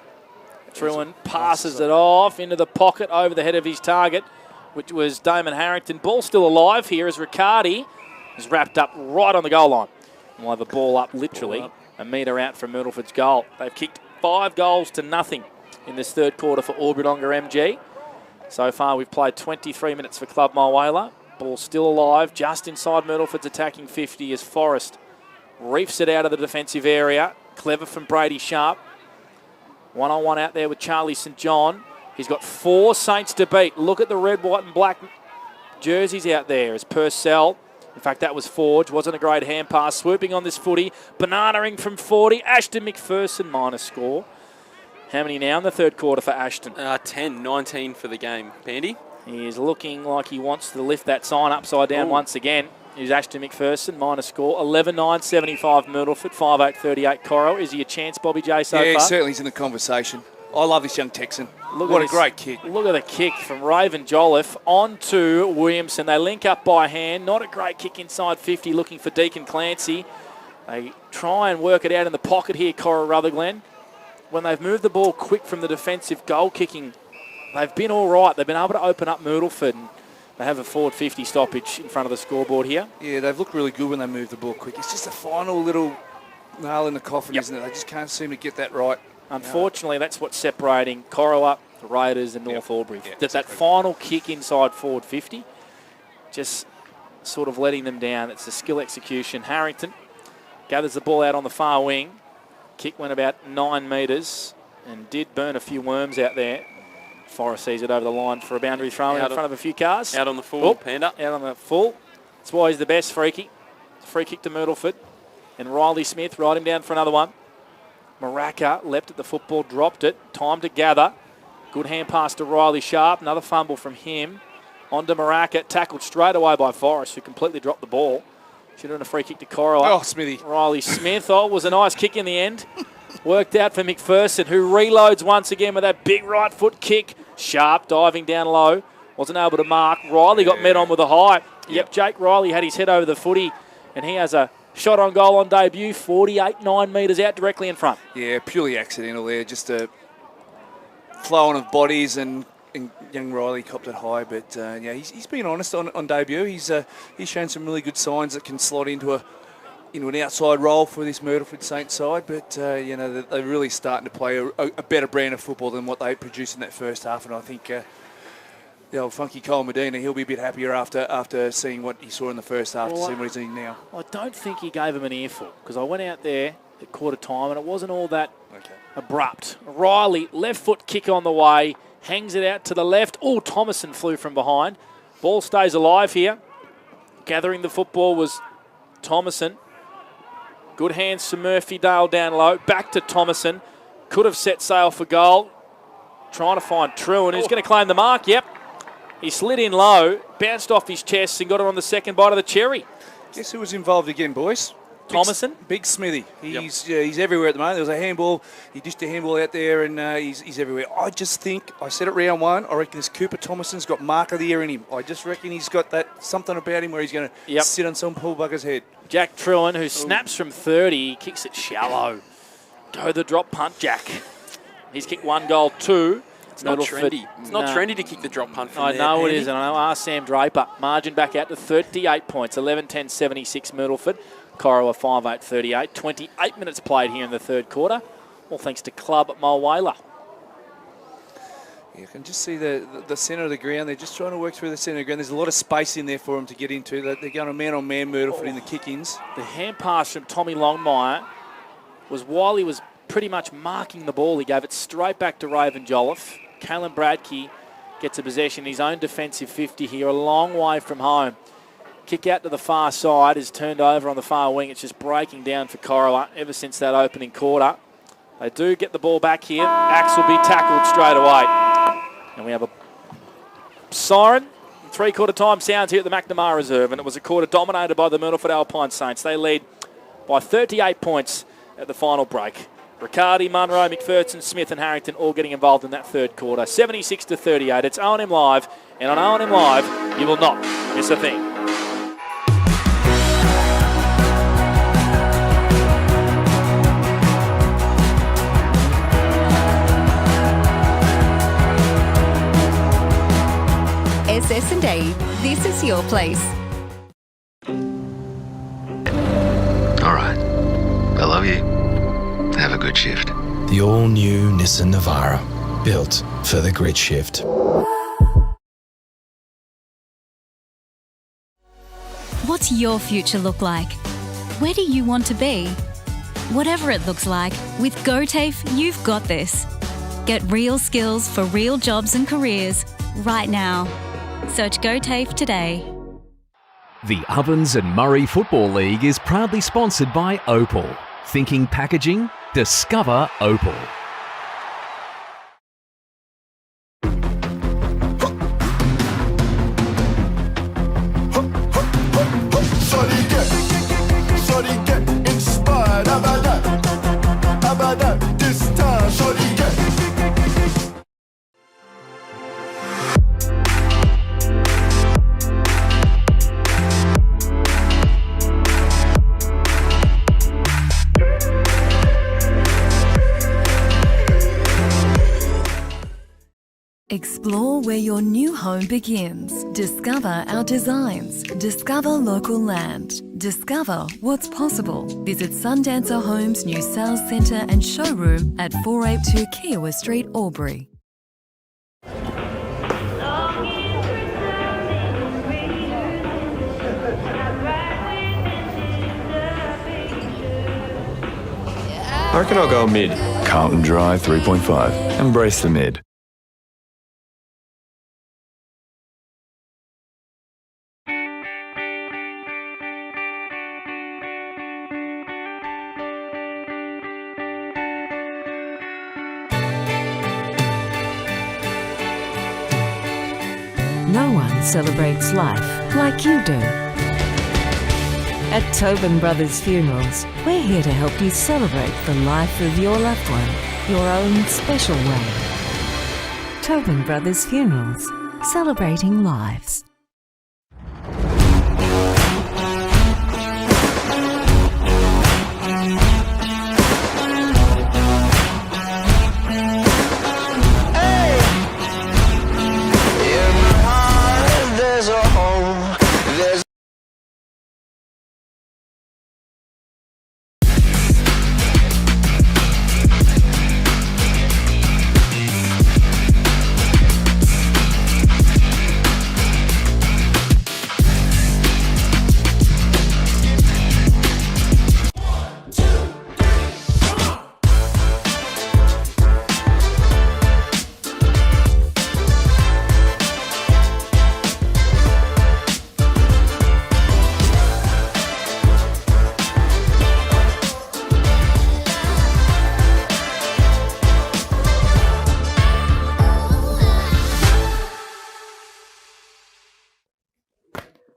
Truan passes it off into the pocket over the head of his target, which was Damon Harrington. Ball still alive here as Riccardi is wrapped up right on the goal line. We'll have a ball up literally a metre out from Myrtleford's goal. They've kicked 5 goals to nothing in this third quarter for Albury-Wodonga MG. So far we've played 23 minutes for Club Mulwala. Ball still alive just inside Myrtleford's attacking 50 as Forrest reefs it out of the defensive area. Clever from Brady Sharp. One-on-one out there with Charlie St John. He's got 4 Saints to beat. Look at the red, white and black jerseys out there as Purcell. In fact, that was Forge. Wasn't a great hand pass. Swooping on this footy. Banana-ing from 40. Ashton McPherson minus score. How many now in the third quarter for Ashton? 10, 19 for the game. Pandy? He is looking like he wants to lift that sign upside down once again. Here's Ashton McPherson, minus score. 11-9-75 Myrtleford, 5-8-38 Corowa. Is he a chance, Bobby J, so far? Yeah, certainly he's in the conversation. I love this young Texan. What a great kick. Look at the kick from Raven Jolliffe on to Williamson. They link up by hand. Not a great kick inside 50, looking for Deacon Clancy. They try and work it out in the pocket here, Cora Rutherglen. When they've moved the ball quick from the defensive goal kicking, they've been all right. They've been able to open up Myrtleford. And they have a forward 50 stoppage in front of the scoreboard here. Yeah, they've looked really good when they move the ball quick. It's just a final little nail in the coffin, isn't it? They just can't seem to get that right. Unfortunately, that's what's separating Corowa, the Raiders and North Albury. That final kick inside forward 50, just sort of letting them down. It's the skill execution. Harrington gathers the ball out on the far wing. Kick went about 9 metres and did burn a few worms out there. Forrest sees it over the line for a boundary throw in front of a few cars. Out on the full, Panda. Out on the full. That's why he's the best, Freaky. Free kick to Myrtleford. And Riley Smith ride him down for another one. Maraka leapt at the football, dropped it. Time to gather. Good hand pass to Riley Sharp. Another fumble from him. On to Maraka. Tackled straight away by Forrest, who completely dropped the ball. Should have done a free kick to Corowa. Oh, Smithy. Riley Smith. Oh, it was a nice kick in the end. Worked out for McPherson, who reloads once again with that big right foot kick. Sharp diving down low. Wasn't able to mark. Riley got met on with a high. Yep, Jake Riley had his head over the footy, and he has a shot on goal on debut, 9 metres out directly in front. Yeah, purely accidental there. Just a flow on of bodies, and young Riley copped it high. But, yeah, he's been honest on debut. He's shown some really good signs that can slot into an outside role for this Myrtleford Saints side. But, you know, they're really starting to play a better brand of football than what they produced in that first half. And I think the old funky Cole Medina, he'll be a bit happier after seeing what he saw in the first half to see what he's doing now. I don't think he gave him an earful, because I went out there at quarter time and it wasn't all that abrupt. Riley, left foot kick on the way, hangs it out to the left. Oh, Thomason flew from behind. Ball stays alive here. Gathering the football was Thomason. Good hands to Murphy Dale down low. Back to Thomason. Could have set sail for goal. Trying to find Truan, who's going to claim the mark. Yep. He slid in low, bounced off his chest and got it on the second bite of the cherry. Guess who was involved again, boys? Thomason? Big Smithy. He's everywhere at the moment. There was a handball. He dished a handball out there, and he's everywhere. I just think, I said it round one, I reckon this Cooper Thomason's got mark of the year in him. I just reckon he's got that something about him where he's going to sit on some pool bugger's head. Jack Trewin, who snaps from 30, he kicks it shallow. Go the drop punt, Jack. He's kicked 1 goal, 2. It's not trendy. It's not trendy to kick the drop punt from there. I know it is, and I know. Ask Sam Draper. Margin back out to 38 points. 11-10-76 Myrtleford. Corowa 5-8-38. 28 minutes played here in the third quarter. All thanks to Club Mulwala. You can just see the centre of the ground. They're just trying to work through the centre of the ground. There's a lot of space in there for them to get into. They're going to man-on-man Myrtleford in the kick-ins. The hand pass from Tommy Longmire was while he was pretty much marking the ball. He gave it straight back to Raven Jolliffe. Kalen Bradkey gets a possession. His own defensive 50 here, a long way from home. Kick out to the far side is turned over on the far wing. It's just breaking down for Corowa ever since that opening quarter. They do get the ball back here. Axe will be tackled straight away. And we have a siren. Three-quarter time sounds here at the McNamara Reserve, and it was a quarter dominated by the Myrtleford Alpine Saints. They lead by 38 points at the final break. Riccardi, Munro, McPherson, Smith and Harrington all getting involved in that third quarter. 76-38. It's O&M Live, and on O&M Live, you will not miss a thing. SS&A, this is your place. All right. I love you. Have a good shift. The all-new Nissan Navara, built for the grid shift. What's your future look like? Where do you want to be? Whatever it looks like, with GoTAFE, you've got this. Get real skills for real jobs and careers right now. Search GoTAFE today. The Ovens and Murray Football League is proudly sponsored by Opal. Thinking packaging? Discover Opal. Shorty get inspired. How about that? How about that? This time, shorty get. Explore where your new home begins. Discover our designs. Discover local land. Discover what's possible. Visit Sundancer Homes' new sales centre and showroom at 482 Kiowa Street, Albury. I reckon I'll go mid. Carlton Drive 3.5. Embrace the mid. No one celebrates life like you do. At Tobin Brothers Funerals, we're here to help you celebrate the life of your loved one, your own special way. Tobin Brothers Funerals, celebrating lives.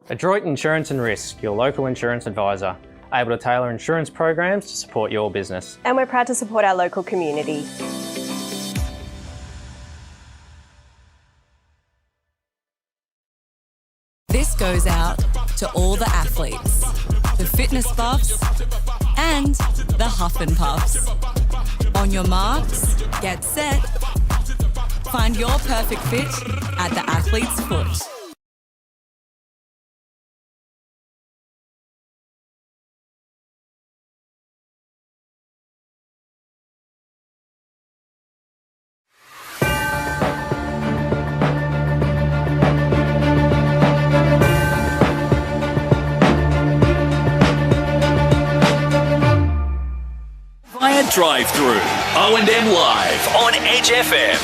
Adroit Insurance and Risk, your local insurance advisor, able to tailor insurance programs to support your business. And we're proud to support our local community. This goes out to all the athletes, the fitness buffs, and the huff and puffs. On your marks, get set. Find your perfect fit at the athlete's foot. Via drive-through. O&M Live on Edge FM.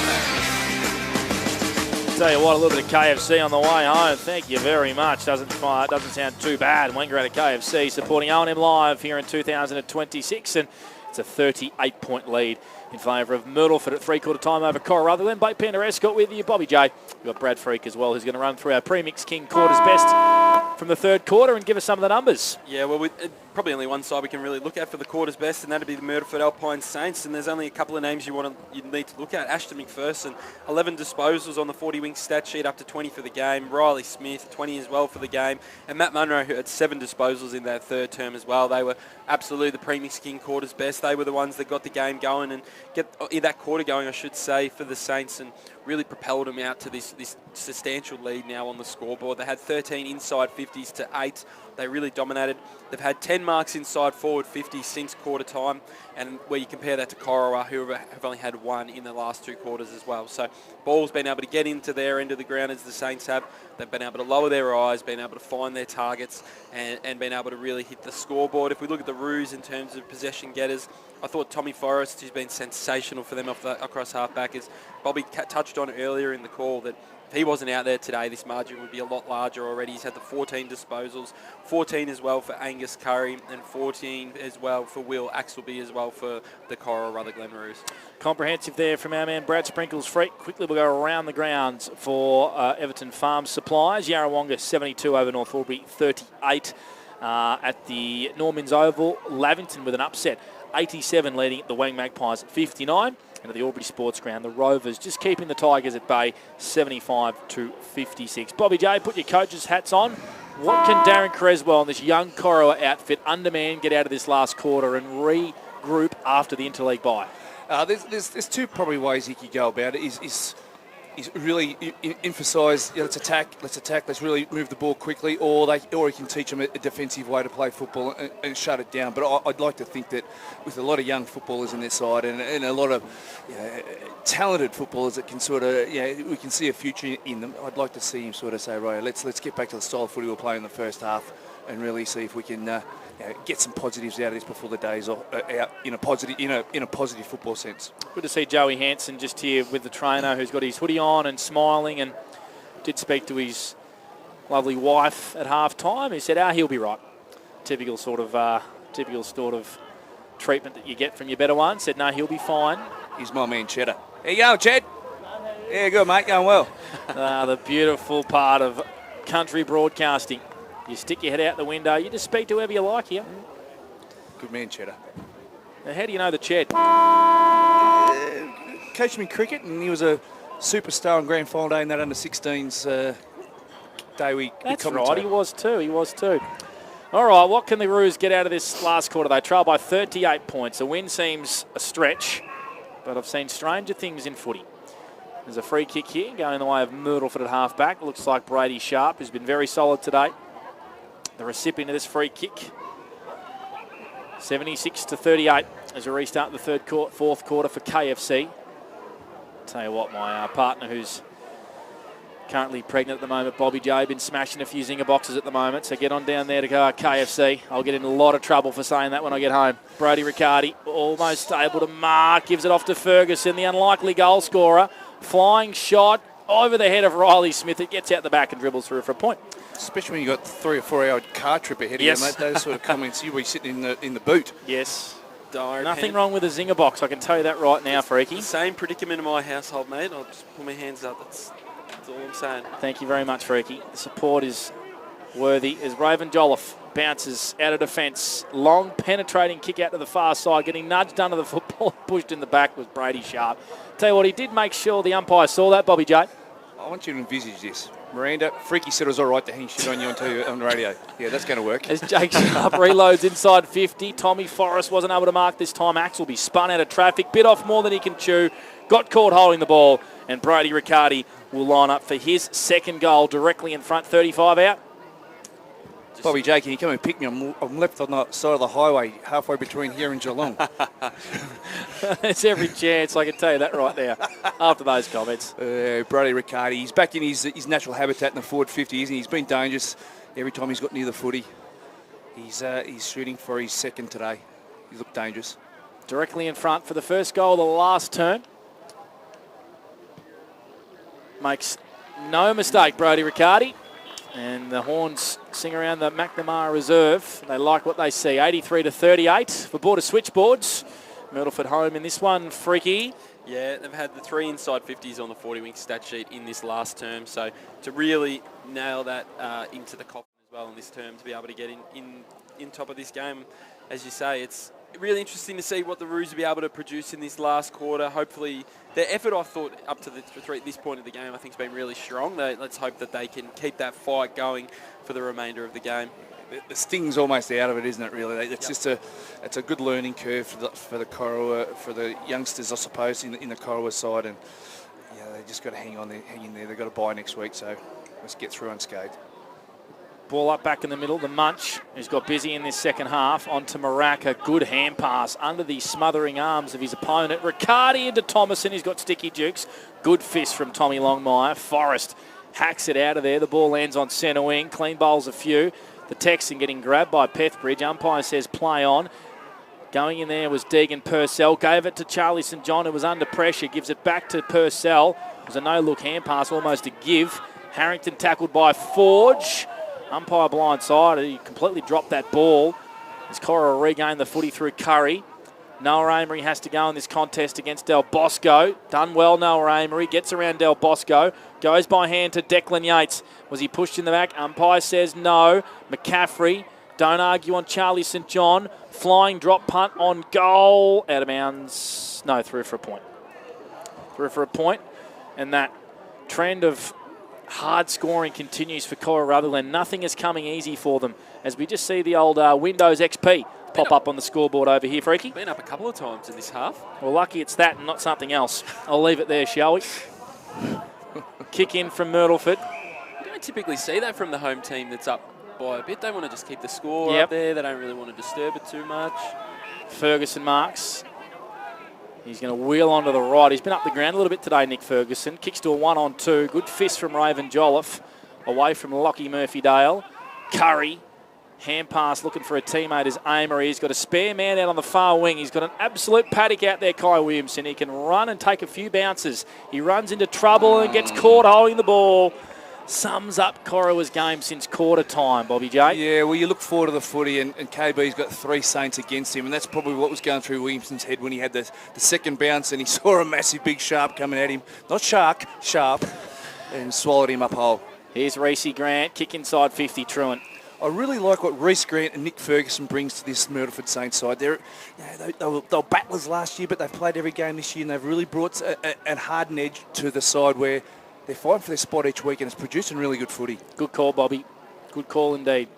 Tell you what, a little bit of KFC on the way home. Thank you very much. Doesn't sound too bad. Wenger at KFC supporting O&M Live here in 2026, and it's a 38-point lead in favour of Myrtleford at three-quarter time over Corowa. Then Blake Pender-Escott with you, Bobby J. We've got Brad Freak as well, who's going to run through our premix King quarters best from the third quarter and give us some of the numbers. Yeah, well, probably only one side we can really look at for the quarters best, and that'd be the Myrtleford Alpine Saints. And there's only a couple of names you need to look at. Ashton McPherson, 11 disposals on the 40-wing stat sheet, up to 20 for the game. Riley Smith, 20 as well for the game. And Matt Munro, who had 7 disposals in that third term as well. They were absolutely the premix King quarters best. They were the ones that got the game going and get that quarter going, I should say, for the Saints, and really propelled them out to this substantial lead now on the scoreboard. They had 13 inside 50s to 8. They really dominated. They've had 10 marks inside forward 50 since quarter time, and where you compare that to Corowa, who have only had 1 in the last 2 quarters as well. So ball's been able to get into their end of the ground as the Saints have. They've been able to lower their eyes, been able to find their targets, and been able to really hit the scoreboard. If we look at the Roos in terms of possession getters, I thought Tommy Forrest, who's been sensational for them across half-back, as Bobby touched on earlier in the call, that if he wasn't out there today, this margin would be a lot larger already. He's had the 14 disposals, 14 as well for Angus Curry, and 14 as well for Will Axelby as well for the Corowa, the Glen Roos. Comprehensive there from our man Brad Sprinkles. Freak. Quickly we'll go around the grounds for Everton Farm Supplies. Yarrawonga 72 over North Albury 38 at the Normans Oval. Lavington with an upset, 87 leading the Wang Magpies at 59. And at the Albury Sports Ground, the Rovers just keeping the Tigers at bay, 75-56. Bobby J, put your coach's hats on. What can Darren Creswell and this young Corowa outfit underman get out of this last quarter and regroup after the interleague bye? There's 2 probably ways he could go about it. Is really emphasise, let's attack, let's really move the ball quickly, or he can teach them a defensive way to play football and shut it down. But I'd like to think that with a lot of young footballers in their side and a lot of talented footballers that can sort of, we can see a future in them, I'd like to see him sort of say, right, let's get back to the style of footy we were playing in the first half and really see if we can get some positives out of this before the day's out in a positive football sense. Good to see Joey Hansen just here with the trainer, who's got his hoodie on and smiling, and did speak to his lovely wife at half time. He said, he'll be right. Typical sort of treatment that you get from your better one. Said, no, he'll be fine. He's my man Cheddar. How you going, Ched? Yeah, good, mate. Going well. The beautiful part of country broadcasting. You stick your head out the window. You just speak to whoever you like here. Good man, Cheddar. Now, how do you know the Ched? Coached me cricket, and he was a superstar on grand final day in that under-16s day we That's right, he was too. All right, what can the Roos get out of this last quarter? They trail by 38 points. A win seems a stretch, but I've seen stranger things in footy. There's a free kick here going the way of Myrtleford at half-back. Looks like Brady Sharp, who's been very solid today, the recipient of this free kick. 76-38 as we restart the fourth quarter for KFC. Tell you what, my partner, who's currently pregnant at the moment, Bobby J, been smashing a few zinger boxes at the moment, so get on down there to go KFC. I'll get in a lot of trouble for saying that when I get home. Brody Riccardi almost able to mark, gives it off to Ferguson, the unlikely goal scorer. Flying shot over the head of Riley Smith. It gets out the back and dribbles through for a point. Especially when you've got 3 or 4 hour car trip ahead of you, mate. Those sort of comments, you'll be sitting in the boot. Yes. Nothing wrong with a zinger box, I can tell you that right now, Freaky. Same predicament in my household, mate. I'll just put my hands up. That's all I'm saying. Thank you very much, Freaky. The support is worthy as Raven Jolliffe bounces out of defence. Long penetrating kick out to the far side, getting nudged under the football, pushed in the back was Brady Sharp. Tell you what, he did make sure the umpire saw that, Bobby J. I want you to envisage this. Miranda, Freaky said it was all right to hang shit on you on the radio. Yeah, that's going to work. As Jake Sharp reloads inside 50, Tommy Forrest wasn't able to mark this time. Axelby spun out of traffic, bit off more than he can chew, got caught holding the ball, and Brady Riccardi will line up for his second goal directly in front, 35 out. Bobby J, can you come and pick me? I'm left on the side of the highway, halfway between here and Geelong. There's every chance, I can tell you that right now, after those comments. Brady Riccardi, he's back in his natural habitat in the forward 50, isn't he? He's been dangerous every time he's got near the footy. He's shooting for his second today. He looked dangerous. Directly in front for the first goal of the last term. Makes no mistake, Brody Riccardi. And the horns sing around the McNamara Reserve. They like what they see. 83-38 for Border Switchboards. Myrtleford home in this one. Freaky. Yeah, they've had the 3 inside 50s on the 40-wing stat sheet in this last term. So to really nail that into the coffin as well in this term, to be able to get in top of this game, as you say, it's really interesting to see what the Roos will be able to produce in this last quarter. Hopefully, their effort, I thought, up to this point of the game, I think, has been really strong. Let's hope that they can keep that fight going for the remainder of the game. The sting's almost out of it, isn't it, really? It's just a good learning curve for the Corowa, for the youngsters, I suppose, in the Corowa side. And yeah, they just got to hang in there. They've got to bye next week, so let's get through unscathed. Ball up back in the middle. The Munch, who's got busy in this second half, onto Maraka. Good hand pass under the smothering arms of his opponent. Riccardi into Thomason. He's got sticky jukes. Good fist from Tommy Longmire. Forrest hacks it out of there. The ball lands on centre wing. Clean bowls a few. The Texan getting grabbed by Pethbridge. Umpire says play on. Going in there was Deegan Purcell. Gave it to Charlie St John, who was under pressure. Gives it back to Purcell. It was a no-look hand pass, almost a give. Harrington tackled by Forge. Umpire blindsided. He completely dropped that ball. As Corowa regained the footy through Curry. Noah Amory has to go in this contest against Del Bosco. Done well, Noah Amory. Gets around Del Bosco. Goes by hand to Declan Yates. Was he pushed in the back? Umpire says no. McCaffrey. Don't argue on Charlie St John. Flying drop punt on goal. Out of bounds. No, through for a point. Through for a point. And that trend of hard scoring continues for Corowa Rutherglen. Nothing is coming easy for them as we just see the old Windows XP pop up on the scoreboard over here, Freaky. Been up a couple of times in this half. Well, lucky it's that and not something else. I'll leave it there, shall we? Kick in from Myrtleford. You don't typically see that from the home team that's up by a bit. They want to just keep the score up there. They don't really want to disturb it too much. Ferguson marks. He's going to wheel onto the right. He's been up the ground a little bit today, Nick Ferguson. Kicks to a 1-on-2. Good fist from Raven Jolliffe. Away from Lockie Murphy-Dale. Curry. Hand pass looking for a teammate is Amory. He's got a spare man out on the far wing. He's got an absolute paddock out there, Kai Williamson. He can run and take a few bounces. He runs into trouble and gets caught holding the ball. Sums up Corowa's game since quarter time, Bobby J. Yeah, well, you look forward to the footy, and KB's got 3 Saints against him, and that's probably what was going through Williamson's head when he had the second bounce and he saw a massive big sharp coming at him. Not shark, sharp, and swallowed him up whole. Here's Reece Grant, kick inside 50, Truant. I really like what Reece Grant and Nick Ferguson brings to this Myrtleford Saints side. They were battlers last year, but they've played every game this year, and they've really brought a hardened edge to the side where they're fighting for their spot each week, and it's producing really good footy. Good call, Bobby. Good call indeed.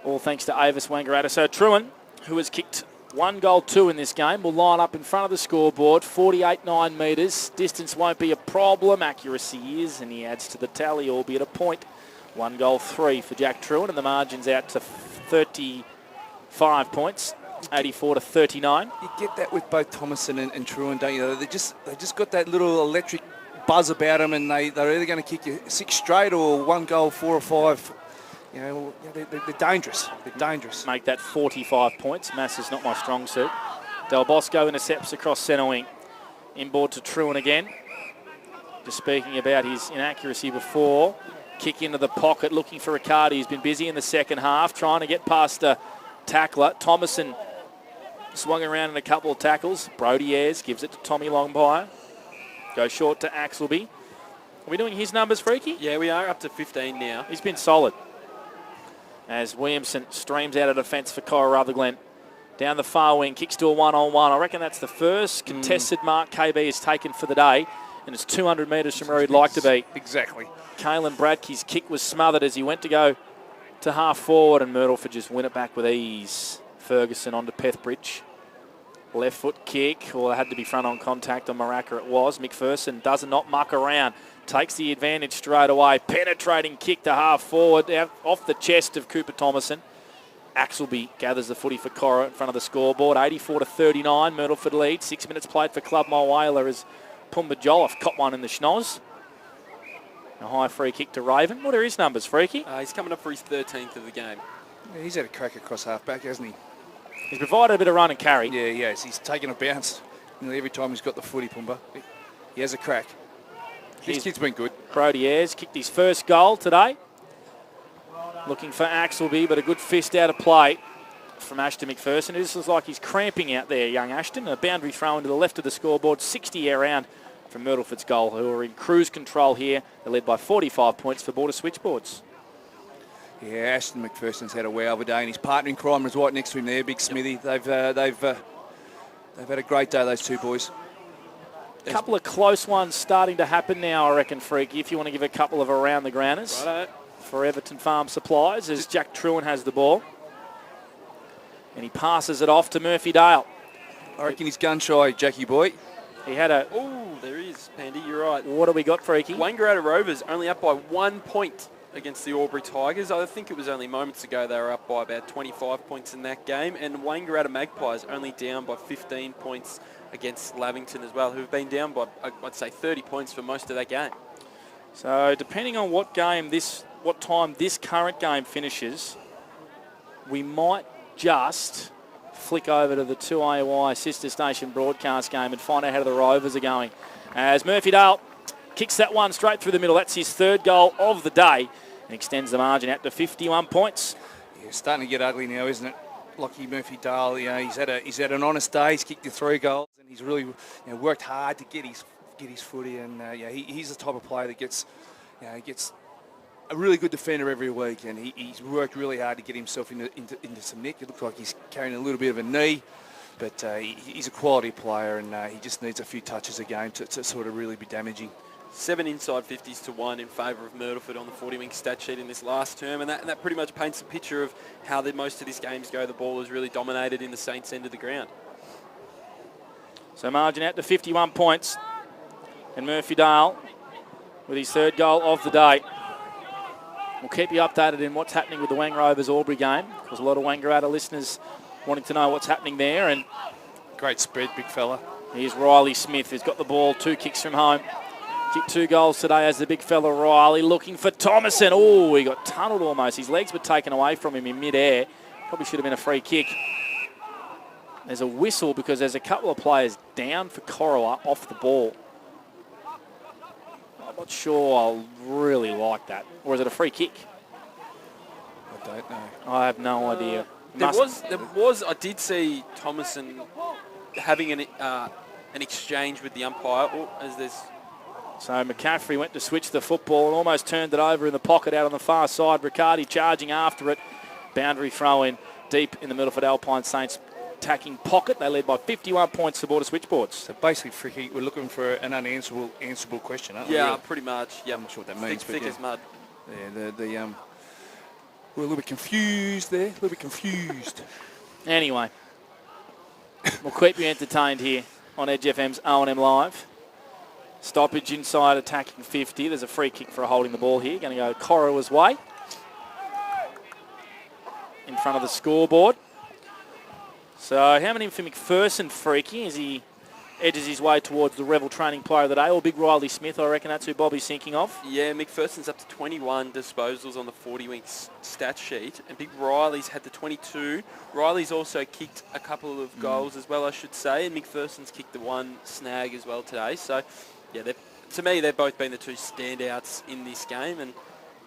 All thanks to Avis Wangaratta. So Truant, who has kicked 1 goal, 2 in this game, will line up in front of the scoreboard, 48.9 metres. Distance won't be a problem. Accuracy is, and he adds to the tally, albeit a point. 1 goal, 3 for Jack Truant, and the margin's out to 35 points, 84-39. You get that with both Thomason and Truant, don't you? They just got that little electric buzz about them, and they're either going to kick you 6 straight or 1 goal, 4 or 5. You know, they're dangerous. They're dangerous. Make that 45 points. Mass is not my strong suit. Del Bosco intercepts across centre wing. Inboard to Truant again. Just speaking about his inaccuracy before. Kick into the pocket, looking for Riccardi. He's been busy in the second half, trying to get past a tackler. Thomason swung around in a couple of tackles. Brody Ayres gives it to Tommy Longmire. Goes short to Axelby. Are we doing his numbers, Freaky? Yeah, we are up to 15 now. He's been solid. As Williamson streams out of defence for Corowa. Down the far wing, kicks to a one-on-one. I reckon that's the first contested mark KB has taken for the day, and it's 200 metres from where he'd like to be. Exactly. Caelan Bradkey's kick was smothered as he went to go to half forward, and Myrtleford just win it back with ease. Ferguson onto Pethbridge. Left foot kick, or it had to be front on contact on Maraca. It was. McPherson does not muck around. Takes the advantage straight away. Penetrating kick to half forward, out off the chest of Cooper Thomason. Axelby gathers the footy for Corowa in front of the scoreboard. 84-39, Myrtleford lead. 6 minutes played for Club Mulwala as Pumba Jolliffe caught one in the schnoz. A high free kick to Raven. What are his numbers, Freaky? He's coming up for his 13th of the game. Yeah, he's had a crack across half-back, hasn't he? He's provided a bit of run and carry. Yeah, he has. He's taken a bounce nearly every time he's got the footy, Pumba. He has a crack. This kid's been good. Brody Ayres kicked his first goal today. Looking for Axelby, but a good fist out of play from Ashton McPherson. This looks like he's cramping out there, young Ashton. A boundary throw into the left of the scoreboard. 60 around from Myrtleford's goal, who are in cruise control here. They're led by 45 points for Border Switchboards. Yeah, Ashton McPherson's had a wow of a day, and his partner in crime is right next to him there, Big Smithy. They've had a great day, those two boys. A couple of close ones starting to happen now, I reckon, Freaky, if you want to give a couple of around-the-grounders. Righto. For Everton Farm Supplies as Jack Truan has the ball. And he passes it off to Murphy Dale. I reckon he's gun-shy, Jackie boy. He had a... Oh, there is, Pandy, you're right. What do we got, Freaky? Wangaratta Rovers only up by 1 point against the Albury Tigers. I think it was only moments ago they were up by about 25 points in that game. And Wangaratta Magpies only down by 15 points against Lavington as well, who've been down by, I'd say, 30 points for most of that game. So depending on what time this current game finishes, we might just flick over to the 2AY sister station broadcast game and find out how the Rovers are going. As Murphy Dale kicks that one straight through the middle. That's his third goal of the day and extends the margin out to 51 points. Yeah, starting to get ugly now, isn't it? Lockie Murphy Dale, you know, he's had an honest day. He's kicked the 3 goals and he's really worked hard to get his footy. And he's the type of player that gets a really good defender every week, and he's worked really hard to get himself into some nick. It looks like he's carrying a little bit of a knee, but he's a quality player, and he just needs a few touches a game to sort of really be damaging. 7 inside 50s to 1 in favour of Myrtleford on the 40-wing stat sheet in this last term, and that pretty much paints a picture of how most of these games go. The ball is really dominated in the Saints' end of the ground. So margin out to 51 points, and Murphy Dale with his third goal of the day. We'll keep you updated in what's happening with the Wang Rovers Albury game, because a lot of Wangaratta listeners wanting to know what's happening there. And great spread, big fella. Here's Riley Smith, who's got the ball, 2 kicks from home. Kicked 2 goals today as the big fella Riley, looking for Thomason. Oh, he got tunnelled almost. His legs were taken away from him in mid-air. Probably should have been a free kick. There's a whistle because there's a couple of players down for Corowa off the ball. I'm not sure I really like that. Or is it a free kick? I don't know. I have no idea. I did see Thomason having an exchange with the umpire. So McCaffrey went to switch the football and almost turned it over in the pocket out on the far side. Riccardi charging after it. Boundary throw in deep in the Myrtleford Alpine Saints attacking pocket. They led by 51 points to Border Switchboards. So basically, Fricky, we're looking for an answerable question, aren't we? Yeah, pretty much. Yeah, I'm not sure what that means. Thick as mud. Yeah, we're a little bit confused there. Anyway, we'll keep you entertained here on Edge FM's O&M Live. Stoppage inside attacking 50. There's a free kick for holding the ball here. Going to go Corowa's way. In front of the scoreboard. So how many for McPherson, Freaky, as he edges his way towards the Revel training player of the day, or Big Riley Smith? I reckon that's who Bobby's thinking of. Yeah, McPherson's up to 21 disposals on the 40-wing stat sheet, and Big Riley's had the 22. Riley's also kicked a couple of goals as well, I should say, and McPherson's kicked the 1 snag as well today. So, yeah, to me, they've both been the 2 standouts in this game, and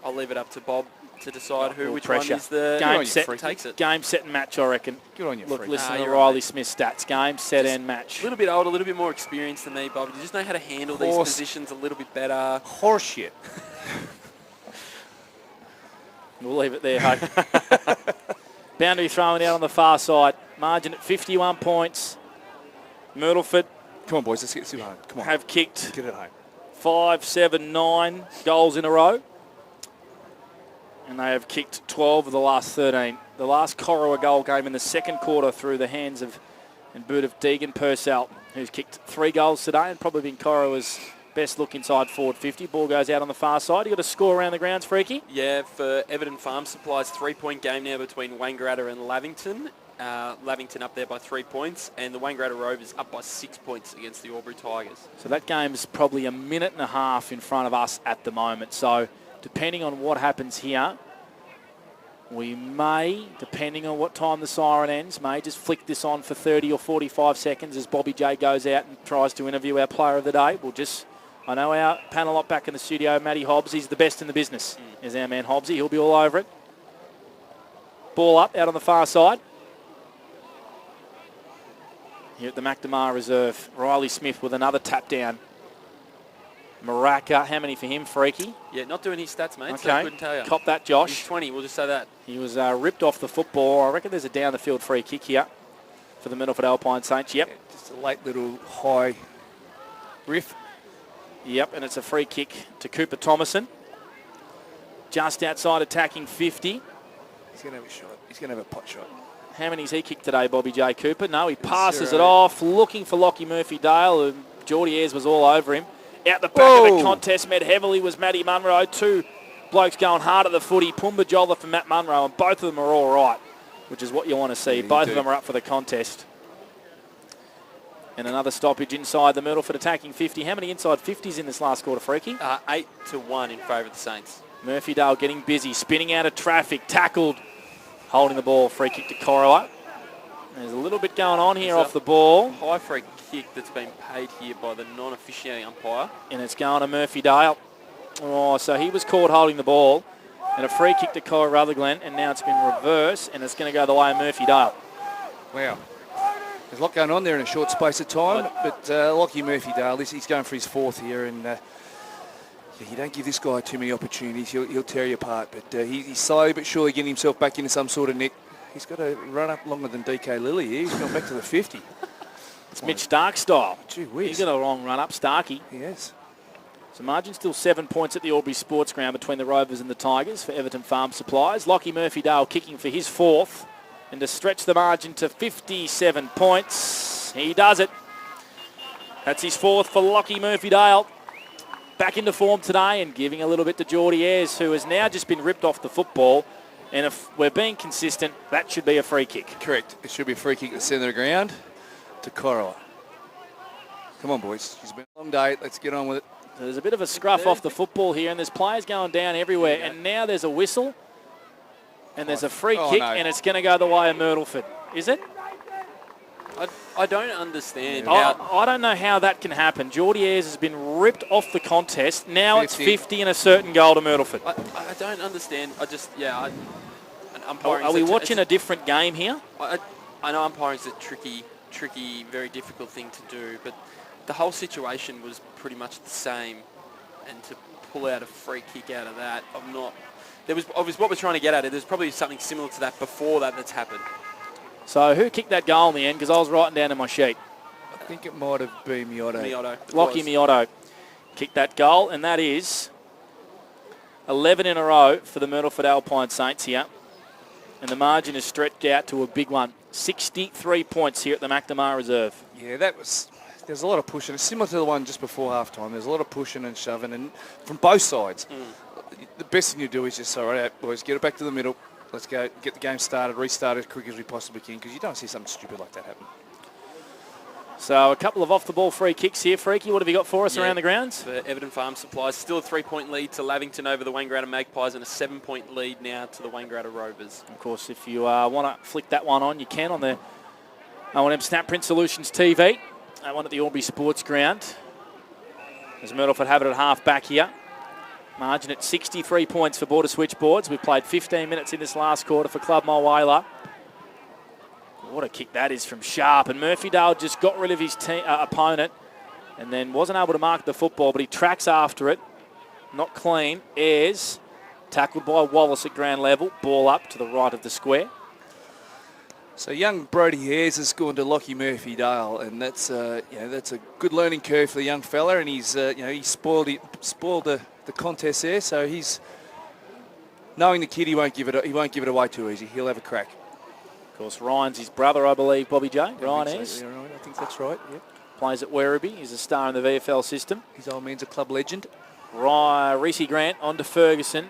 I'll leave it up to Bob to decide Little which pressure. one is the Game who set, takes it. Game, set, and match, I reckon. Good on you, Look, Freak. listen to you're Riley right. Smith's stats. Game, set, Just and match. A little bit older, a little bit more experienced than me, Bob. You just know how to handle these positions a little bit better. Horseshit. We'll leave it there, hey. Boundary throwing out on the far side. Margin at 51 points. Myrtleford Come on, boys. Let's get this home. Come on. have kicked Get it home. 5, 7, 9 goals in a row. And they have kicked 12 of the last 13. The last Corowa goal came in the second quarter through the hands of and boot of Deegan Purcell, who's kicked 3 goals today and probably been Corowa's best look inside forward 50. Ball goes out on the far side. You got a score around the grounds, Freaky? Yeah, for Everton Farm Supplies, 3-point game now between Wangaratta and Lavington. Lavington up there by 3 points, and the Wangaratta Rovers up by 6 points against the Albury Tigers. So that game's probably a minute and a half in front of us at the moment. So depending on what happens here, we may, depending on what time the siren ends, may just flick this on for 30 or 45 seconds as Bobby J goes out and tries to interview our player of the day. I know our panel up back in the studio, Matty Hobbs, he's the best in the business. Is our man Hobbsy. He'll be all over it. Ball up, out on the far side. Here at the McNamara Reserve, Riley Smith with another tap down. Maraka, how many for him, Freaky? Yeah, not doing his stats, mate, Okay, so I couldn't tell you. Cop that, Josh. He's 20, we'll just say that. He was ripped off the football. I reckon there's a down-the-field free kick here for the Myrtleford Alpine Saints. Yep. Yeah, just a late little high riff. Yep, and it's a free kick to Cooper Thomason. Just outside attacking 50. He's going to have a shot. He's going to have a pot shot. How many's he kicked today, Bobby J. Cooper? No, he passes it off, looking for Lockie Murphy-Dale, and Geordie Ayres was all over him. Out the back of the contest, met heavily was Matty Munro. 2 blokes going hard at the footy. Pumba Jolla for Matt Munro, and both of them are all right, which is what you want to see. Yeah, both of them are up for the contest. And another stoppage inside the Myrtleford attacking 50. How many inside 50s in this last quarter, Freaky? 8-1 in favour of the Saints. Murphy-Dale getting busy, spinning out of traffic, tackled, holding the ball, free kick to Corowa. There's a little bit going on here off the ball. High free kick that's been paid here by the non-officiating umpire. And it's going to Murphy-Dale. Oh, so he was caught holding the ball. And a free kick to Cora Rutherglen, and now it's been reversed, and it's going to go the way of Murphy-Dale. Wow. There's a lot going on there in a short space of time, but Lockie Murphy-Dale, he's going for his 4th here, and you don't give this guy too many opportunities. He'll tear you apart, but he's slowly but surely getting himself back into some sort of nick. He's got to run up longer than DK Lilly here. He's gone back to the 50. It's Mitch Stark style. Gee whiz. He's got a long run up, Starkey. He has. So margin still 7 points at the Albury Sports Ground between the Rovers and the Tigers for Everton Farm Supplies. Lockie Murphy-Dale kicking for his 4th. And to stretch the margin to 57 points, he does it. That's his 4th for Lockie Murphy-Dale. Back into form today and giving a little bit to Geordie Ayres, who has now just been ripped off the football. And if we're being consistent, that should be a free kick. Correct. It should be a free kick at the centre of the ground to Corowa. Come on, boys. It's been a long day. Let's get on with it. So there's a bit of a scruff off the football here, and there's players going down everywhere. And now there's a whistle, and there's a free kick, and it's going to go the way of Myrtleford. Is it? I don't understand. I don't know how that can happen. Geordie Ayres has been ripped off the contest. Now 50. It's 50 and a certain goal to Myrtleford. I don't understand. Are we watching a different game here? I know umpiring is a tricky, very difficult thing to do, but the whole situation was pretty much the same. And to pull out a free kick out of that, there was obviously what we're trying to get at it. There's probably something similar to that before that's happened. So who kicked that goal in the end? Because I was writing down in my sheet. I think it might have been Miotto. Lockie Miotto kicked that goal, and that is 11 in a row for the Myrtleford Alpine Saints here. And the margin is stretched out to a big one. 63 points here at the McNamara Reserve. Yeah, there's a lot of pushing. It's similar to the one just before halftime. There's a lot of pushing and shoving, and from both sides. The best thing you do is just, all right, boys, get it back to the middle. Let's go get the game started, restart as quick as we possibly can, because you don't see something stupid like that happen. So a couple of off-the-ball free kicks here. Freaky, what have you got for us around the grounds? For Everton Farm Supplies, still a 3-point lead to Lavington over the Wangaratta Magpies, and a 7-point lead now to the Wangaratta Rovers. Of course, if you want to flick that one on, you can on the O&M Snapprint Solutions TV. That one at the Albury Sports Ground. As Myrtleford have it at half back here. Margin at 63 points for Border Switchboards. We've played 15 minutes in this last quarter for Club Mulwala. What a kick that is from Sharp. And Murphydale just got rid of his opponent and then wasn't able to mark the football, but he tracks after it. Not clean. Ayres tackled by Wallace at ground level. Ball up to the right of the square. So young Brody Ayres has gone to Lockie Murphydale, and that's that's a good learning curve for the young fella, and he's he spoiled the contest there. So he's knowing the kid, he won't give it away too easy. He'll have a crack. Of course, Ryan's his brother, I believe, Bobby J. Ryan Ayres. Yeah, right. I think that's right. Yep. Plays at Werribee. He's a star in the VFL system. His old man's a club legend. Reese Grant on to Ferguson.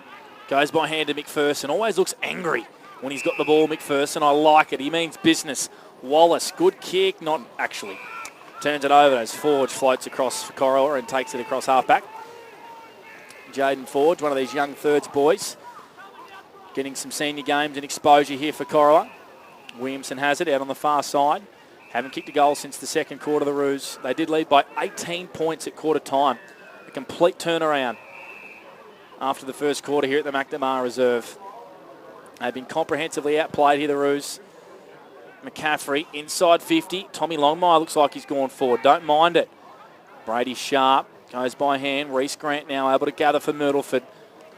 Goes by hand to McPherson. Always looks angry when he's got the ball, McPherson. I like it. He means business. Wallace, good kick. Not actually. Turns it over as Forge floats across for Corowa and takes it across halfback. Jaden Forge, one of these young thirds boys, getting some senior games and exposure here for Corowa. Williamson has it out on the far side. Haven't kicked a goal since the second quarter of the Roos. They did lead by 18 points at quarter time. A complete turnaround after the first quarter here at the McNamara Reserve. They've been comprehensively outplayed here, the Roos. McCaffrey inside 50. Tommy Longmire looks like he's gone forward. Don't mind it. Brady Sharp goes by hand. Reese Grant now able to gather for Myrtleford.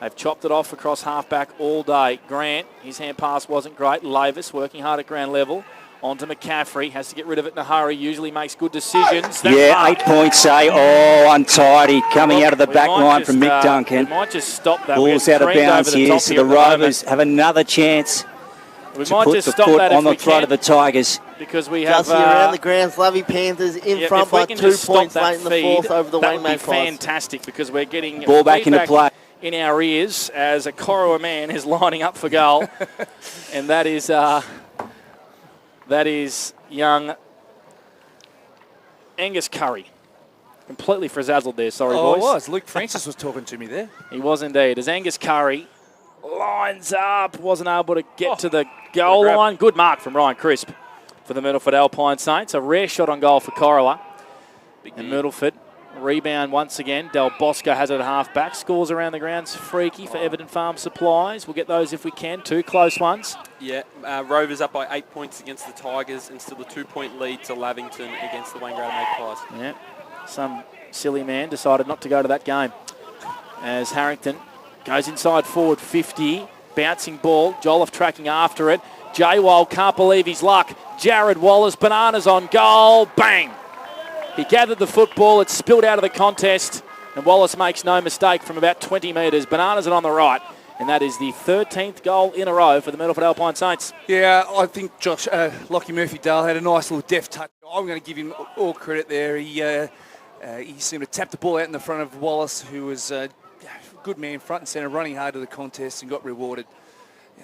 They've chopped it off across halfback all day. Grant, his hand pass wasn't great. Lavis working hard at ground level. On to McCaffrey. Has to get rid of it in a hurry. Usually makes good decisions. Yeah, 8 points, say. Oh, untidy. Coming out of the back line from Mick Duncan. We might just stop that. Ball's out of bounds here, so the Rovers have another chance to put the foot on the throat of the Tigers. Because we have... Gussie around the grounds. Lovey Panthers in front by 2 points late in the fourth over the Wayne Magpies. That would be fantastic because we're getting... Ball back into play. In our ears as a Corowa man is lining up for goal. And that is young Angus Curry. Completely frazzled there, sorry boys. It was. Luke Francis was talking to me there. He was indeed. As Angus Curry lines up, wasn't able to get to the goal line. Good mark from Ryan Crisp for the Myrtleford Alpine Saints. A rare shot on goal for Corowa. And Myrtleford. Rebound once again. Del Bosco has it at half-back. Scores around the grounds. Freaky for Everton Farm Supplies. We'll get those if we can. 2 close ones. Yeah, Rovers up by 8 points against the Tigers and still a 2-point lead to Lavington against the Wangaratta Magpies. Yeah, some silly man decided not to go to that game. As Harrington goes inside forward 50. Bouncing ball. Jolliffe tracking after it. J-Wild can't believe his luck. Jared Wallace, bananas on goal. Bang! He gathered the football, it spilled out of the contest, and Wallace makes no mistake from about 20 metres. Bananas it on the right, and that is the 13th goal in a row for the Myrtleford Alpine Saints. Yeah, I think Lockie Murphydale had a nice little deft touch. I'm going to give him all credit there. He seemed to tap the ball out in the front of Wallace, who was a good man, front and centre, running hard to the contest and got rewarded.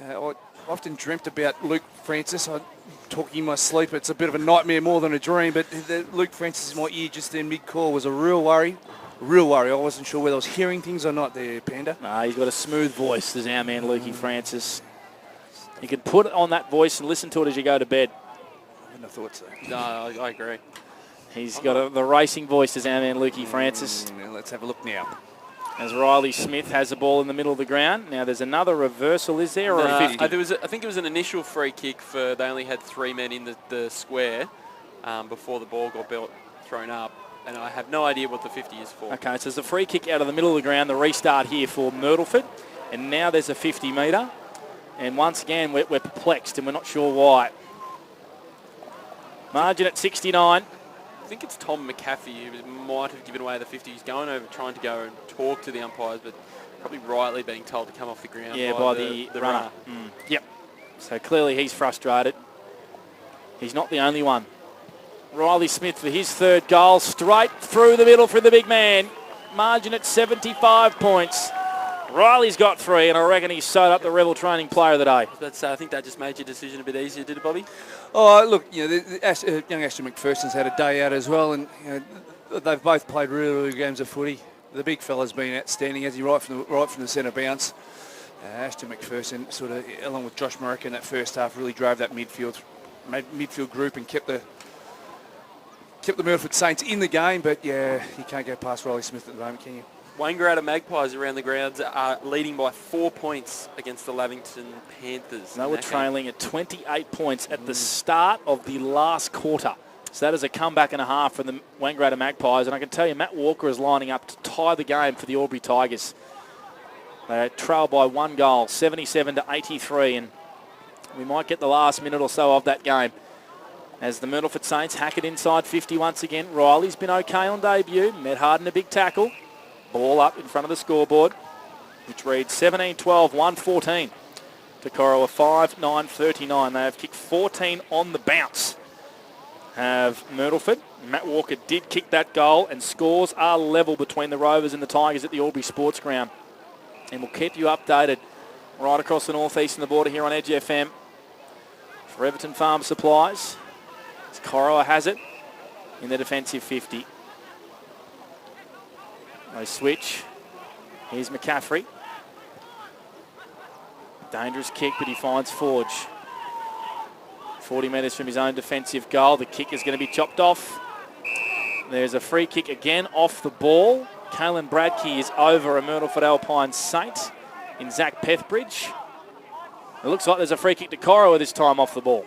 I often dreamt about Luke Francis. I'm talking in my sleep. It's a bit of a nightmare more than a dream, but Luke Francis in my ear just then mid-call was a real worry. Real worry. I wasn't sure whether I was hearing things or not there, Panda. Nah, he's got a smooth voice, there's our man Lukey Francis. You can put on that voice and listen to it as you go to bed. I wouldn't have thought so. No, I agree. He's got the racing voice as our man Lukey Francis. Let's have a look now. As Riley Smith has the ball in the middle of the ground. Now there's another reversal, is there, or a 50? I think it was an initial free kick for, they only had 3 men in the square before the ball got thrown up. And I have no idea what the 50 is for. Okay, so there's a free kick out of the middle of the ground, the restart here for Myrtleford. And now there's a 50 metre. And once again, we're perplexed and we're not sure why. Margin at 69. I think it's Tom McCaffrey who might have given away the 50. He's going over trying to go and talk to the umpires, but probably rightly being told to come off the ground by the runner. Yep. So clearly he's frustrated. He's not the only one. Riley Smith for his 3rd goal, straight through the middle for the big man. Margin at 75 points. Riley's got 3, and I reckon he's sewed up the Rebel Training Player of the Day. I think that just made your decision a bit easier, did it, Bobby? Oh, look, young Ashton McPherson's had a day out as well, and they've both played really, really good games of footy. The big fella's been outstanding, hasn't he, right from the centre bounce. Ashton McPherson, sort of, along with Josh Murrick in that first half, really drove that midfield group and kept the Myrtleford Saints in the game. But yeah, you can't go past Riley Smith at the moment, can you? Wangaratta Magpies around the grounds are leading by 4 points against the Lavington Panthers. They were trailing at 28 points at the start of the last quarter. So that is a comeback and a half from the Wangaratta Magpies. And I can tell you, Matt Walker is lining up to tie the game for the Albury Tigers. They trail by 1 goal, 77-83. And we might get the last minute or so of that game. As the Myrtleford Saints hack it inside 50 once again. Riley's been okay on debut. Met hard in a big tackle. Ball up in front of the scoreboard, which reads 17-12, 1-14 to Corowa, 5-9-39. They have kicked 14 on the bounce. Have Myrtleford. Matt Walker did kick that goal, and scores are level between the Rovers and the Tigers at the Albury Sports Ground. And we'll keep you updated right across the northeast and the border here on Edge FM. For Everton Farm Supplies, as Corowa has it in the defensive 50. They switch. Here's McCaffrey. Dangerous kick, but he finds Forge. 40 metres from his own defensive goal. The kick is going to be chopped off. There's a free kick again off the ball. Caelan Bradkey is over a Myrtleford Alpine Saint in Zach Pethbridge. It looks like there's a free kick to Corowa this time off the ball.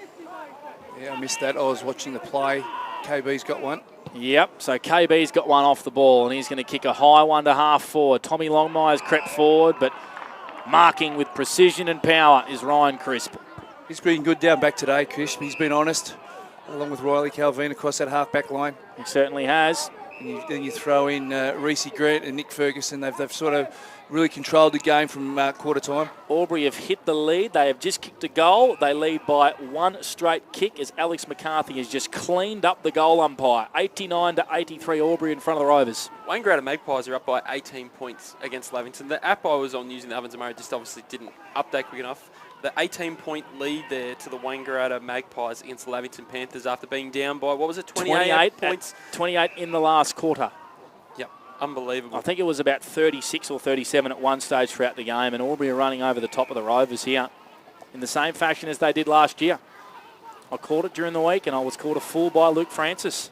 Yeah, I missed that. I was watching the play. KB's got one. Yep, so KB's got one off the ball, and he's going to kick a high one to half forward. Tommy Longmire's crept forward, but marking with precision and power is Ryan Crisp. He's been good down back today, Crisp. He's been honest, along with Riley Calvin across that half-back line. He certainly has. And then you throw in Reece Grant and Nick Ferguson. They've sort of really controlled the game from quarter time. Albury have hit the lead. They have just kicked a goal. They lead by one straight kick as Alex McCarthy has just cleaned up the goal umpire. 89-83 Albury in front of the Rovers. Wangaratta Magpies are up by 18 points against Lavington. The app I was on using, the Ovens and Murray, just obviously didn't update quick enough. The 18-point lead there to the Wangaratta Magpies against the Lavington Panthers after being down by, what was it, 28 points? 28 in the last quarter. Yep, unbelievable. I think it was about 36 or 37 at one stage throughout the game, and Albury are running over the top of the Rovers here in the same fashion as they did last year. I called it during the week, and I was called a fool by Luke Francis.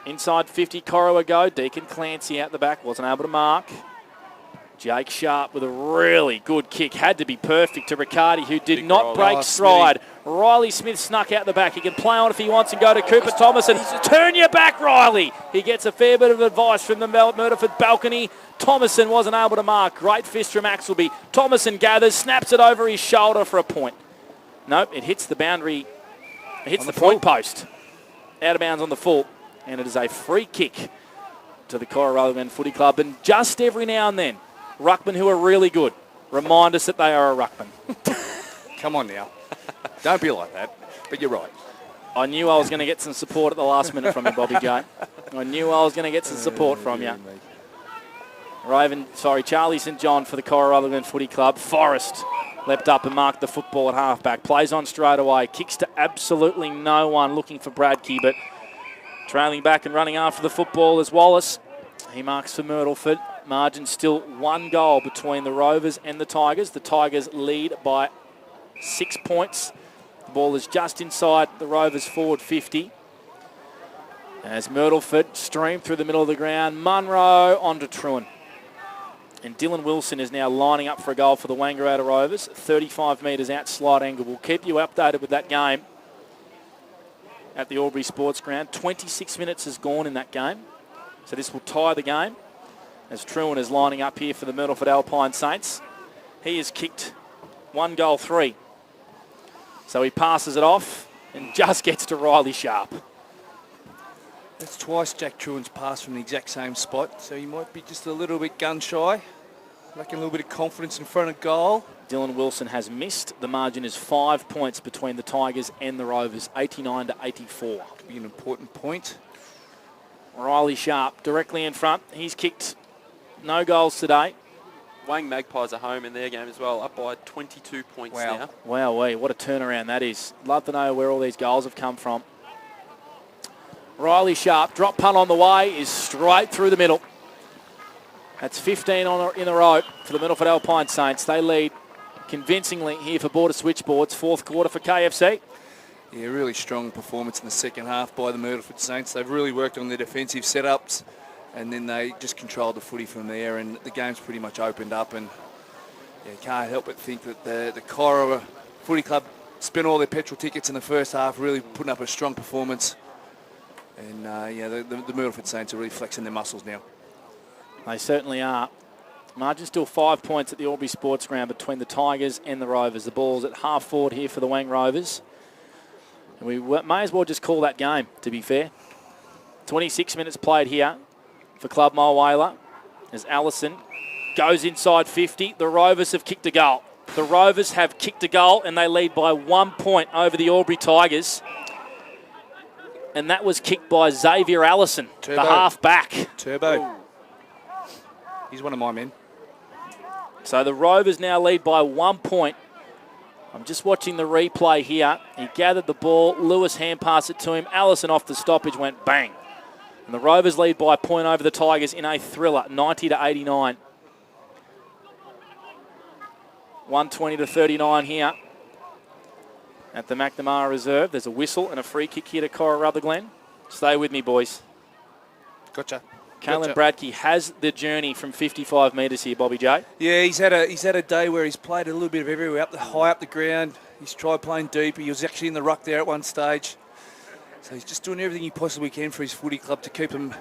Inside 50, Corowa go. Deacon Clancy out the back, wasn't able to mark. Jake Sharp with a really good kick. Had to be perfect to Riccardi, who did not break stride. Riley Smith snuck out the back. He can play on if he wants and go to Cooper Thomason. Turn your back, Riley. He gets a fair bit of advice from the Myrtleford balcony. Thomason wasn't able to mark. Great fist from Axelby. Thomason gathers, snaps it over his shoulder for a point. Nope, it hits the boundary. It hits the point post. Out of bounds on the full. And it is a free kick to the Corowa Footy Club. And just every now and then, ruckmen who are really good remind us that they are a ruckman. Come on now. Don't be like that. But you're right. I knew I was going to get some support at the last minute from you, Bobby J. I knew I was going to get some support from you. Charlie St John for the Corowa Footy Club. Forrest leapt up and marked the football at halfback. Plays on straight away. Kicks to absolutely no one, looking for Bradkey, but trailing back and running after the football is Wallace. He marks for Myrtleford. Margin still 1 goal between the Rovers and the Tigers. The Tigers lead by 6 points. The ball is just inside the Rovers forward 50. As Myrtleford stream through the middle of the ground. Munro onto Truan. And Dylan Wilson is now lining up for a goal for the Wangaratta Rovers. 35 metres out, slight angle. We'll keep you updated with that game at the Albury Sports Ground. 26 minutes has gone in that game. So this will tie the game as Truan is lining up here for the Myrtleford Alpine Saints. He has kicked 1 goal 3. So he passes it off and just gets to Riley Sharp. That's twice Jack Truan's passed from the exact same spot, so he might be just a little bit gun shy, lacking a little bit of confidence in front of goal. Dylan Wilson has missed. The margin is 5 points between the Tigers and the Rovers, 89-84. Could be an important point. Riley Sharp directly in front. He's kicked no goals today. Wang Magpies are home in their game as well, up by 22 points now. Wowee, what a turnaround that is. Love to know where all these goals have come from. Riley Sharp, drop punt on the way, is straight through the middle. That's 15 in a row for the Myrtleford Alpine Saints. They lead convincingly here for Border Switchboards, 4th quarter for KFC. Yeah, really strong performance in the second half by the Myrtleford Saints. They've really worked on their defensive setups and then they just controlled the footy from there, and the game's pretty much opened up. And can't help but think that the Corowa Footy Club spent all their petrol tickets in the first half, really putting up a strong performance. And the Myrtleford Saints are really flexing their muscles now. They certainly are. Margin still 5 points at the Albury Sports Ground between the Tigers and the Rovers. The ball's at half forward here for the Wang Rovers. And we may as well just call that game, to be fair. 26 minutes played here for Club Mulwala as Allison goes inside 50. The Rovers have kicked a goal. The Rovers have kicked a goal and they lead by 1 point over the Albury Tigers. And that was kicked by Xavier Allison, Turbo. the half-back. Turbo. He's one of my men. So the Rovers now lead by 1 point. I'm just watching the replay here. He gathered the ball. Lewis hand passed it to him. Allison off the stoppage went bang. And the Rovers lead by a point over the Tigers in a thriller, 90-89. 120-39 here at the McNamara Reserve. There's a whistle and a free kick here to Cora Rutherglen. Stay with me, boys. Gotcha. Kalen Bradkey has the journey from 55 metres here, Bobby J. Yeah, he's had a day where he's played a little bit of everywhere, high up the ground. He's tried playing deep. He was actually in the ruck there at one stage. So he's just doing everything he possibly can for his footy club to keep him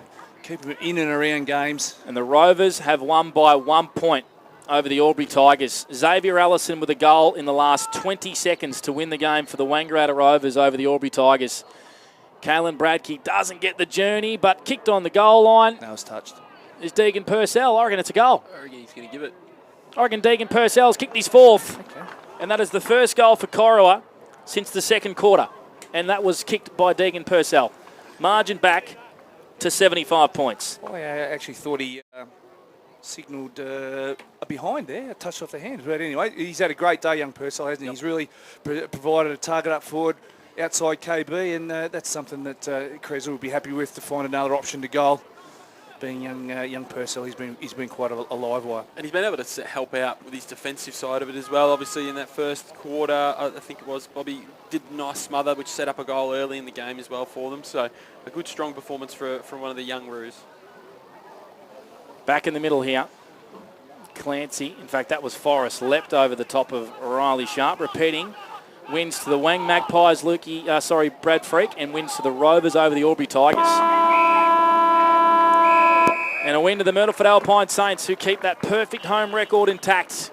in and around games. And the Rovers have won by 1 point over the Albury Tigers. Xavier Allison with a goal in the last 20 seconds to win the game for the Wangaratta Rovers over the Albury Tigers. Kalen Bradkey doesn't get the journey, but kicked on the goal line. That was touched. Is Deegan Purcell. I reckon it's a goal. I reckon he's going to give it. I reckon Deegan Purcell's kicked his fourth. Okay. And that is the first goal for Corowa since the second quarter. And that was kicked by Deegan Purcell. Margin back to 75 points. I actually thought he signalled a behind there, a touch off the hand. But anyway, he's had a great day, young Purcell, hasn't he? Yep. He's really provided a target up forward, outside KB, and that's something that Cresswell will be happy with, to find another option to goal. Being young Purcell, he's been quite a live wire. And he's been able to help out with his defensive side of it as well. Obviously, in that first quarter, I think it was, Bobby did a nice smother, which set up a goal early in the game as well for them. So a good, strong performance from one of the young Roos. Back in the middle here, Clancy, in fact, that was Forrest, leapt over the top of Riley Sharp, repeating. Wins to the Wang Magpies, Brad Freak, and wins to the Rovers over the Albury Tigers. And a win to the Myrtleford Alpine Saints, who keep that perfect home record intact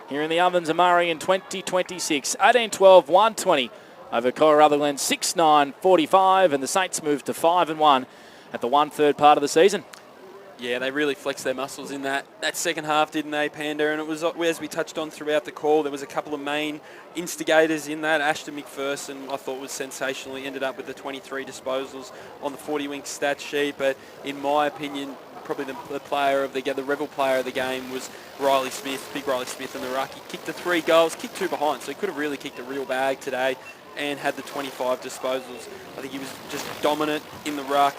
here in the Ovens of Murray in 2026. 18-12, 120 over Cora Rutherglen, 6-9, 45, and the Saints move to 5-1 at the 1/3 part of the season. Yeah, they really flexed their muscles in that second half, didn't they, Panda? And it was, as we touched on throughout the call, there was a couple of main instigators in that. Ashton McPherson, I thought, was sensational. He ended up with the 23 disposals on the 40-wing stat sheet. But in my opinion, probably the player of the Revel player of the game was Riley Smith, big Riley Smith in the ruck. He kicked the 3 goals, kicked 2 behind, so he could have really kicked a real bag today and had the 25 disposals. I think he was just dominant in the ruck.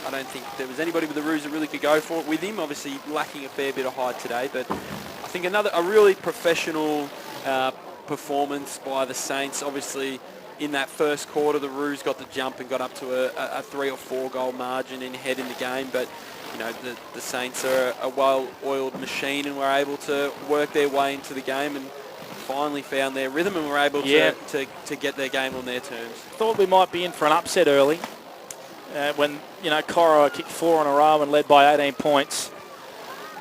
I don't think there was anybody with the Roos that really could go for it with him. Obviously lacking a fair bit of height today, but I think a really professional performance by the Saints. Obviously in that first quarter, the Roos got the jump and got up to a 3 or 4 goal margin in head in the game, but you know, the Saints are a well-oiled machine and were able to work their way into the game and finally found their rhythm and were able to get their game on their terms. Thought we might be in for an upset early when, Corowa kicked 4 in a row and led by 18 points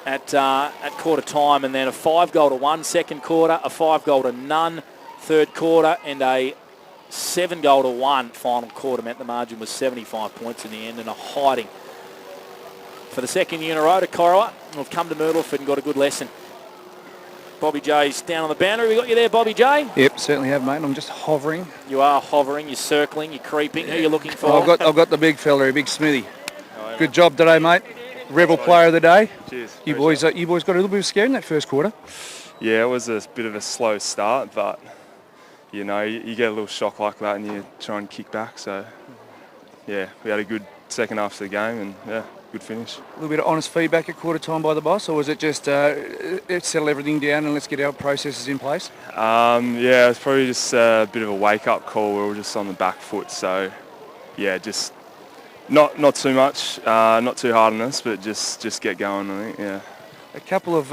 at quarter time, and then a 5-goal-1 second quarter, a 5-goal-0 third quarter, and a 7-goal-1 final quarter meant the margin was 75 points in the end, and a hiding for the second year in a row to Corowa. We've come to Myrtleford and got a good lesson. Bobby J's down on the boundary. We got you there, Bobby J? Yep, certainly have, mate. I'm just hovering. You are hovering, you're circling, you're creeping. Who are you looking for? I've got the big fella, a big Smithy. Good job today, mate. Rebel player of the day. Cheers. You boys got a little bit of scare in that first quarter. Yeah, it was a bit of a slow start, but you get a little shock like that and you try and kick back. So yeah, we had a good second half of the game and good finish. A little bit of honest feedback at quarter time by the boss, or was it just settle everything down and let's get our processes in place? It was probably just a bit of a wake-up call. We were just on the back foot, so yeah, just Not too much, not too hard on us, but just get going, I think, yeah. A couple of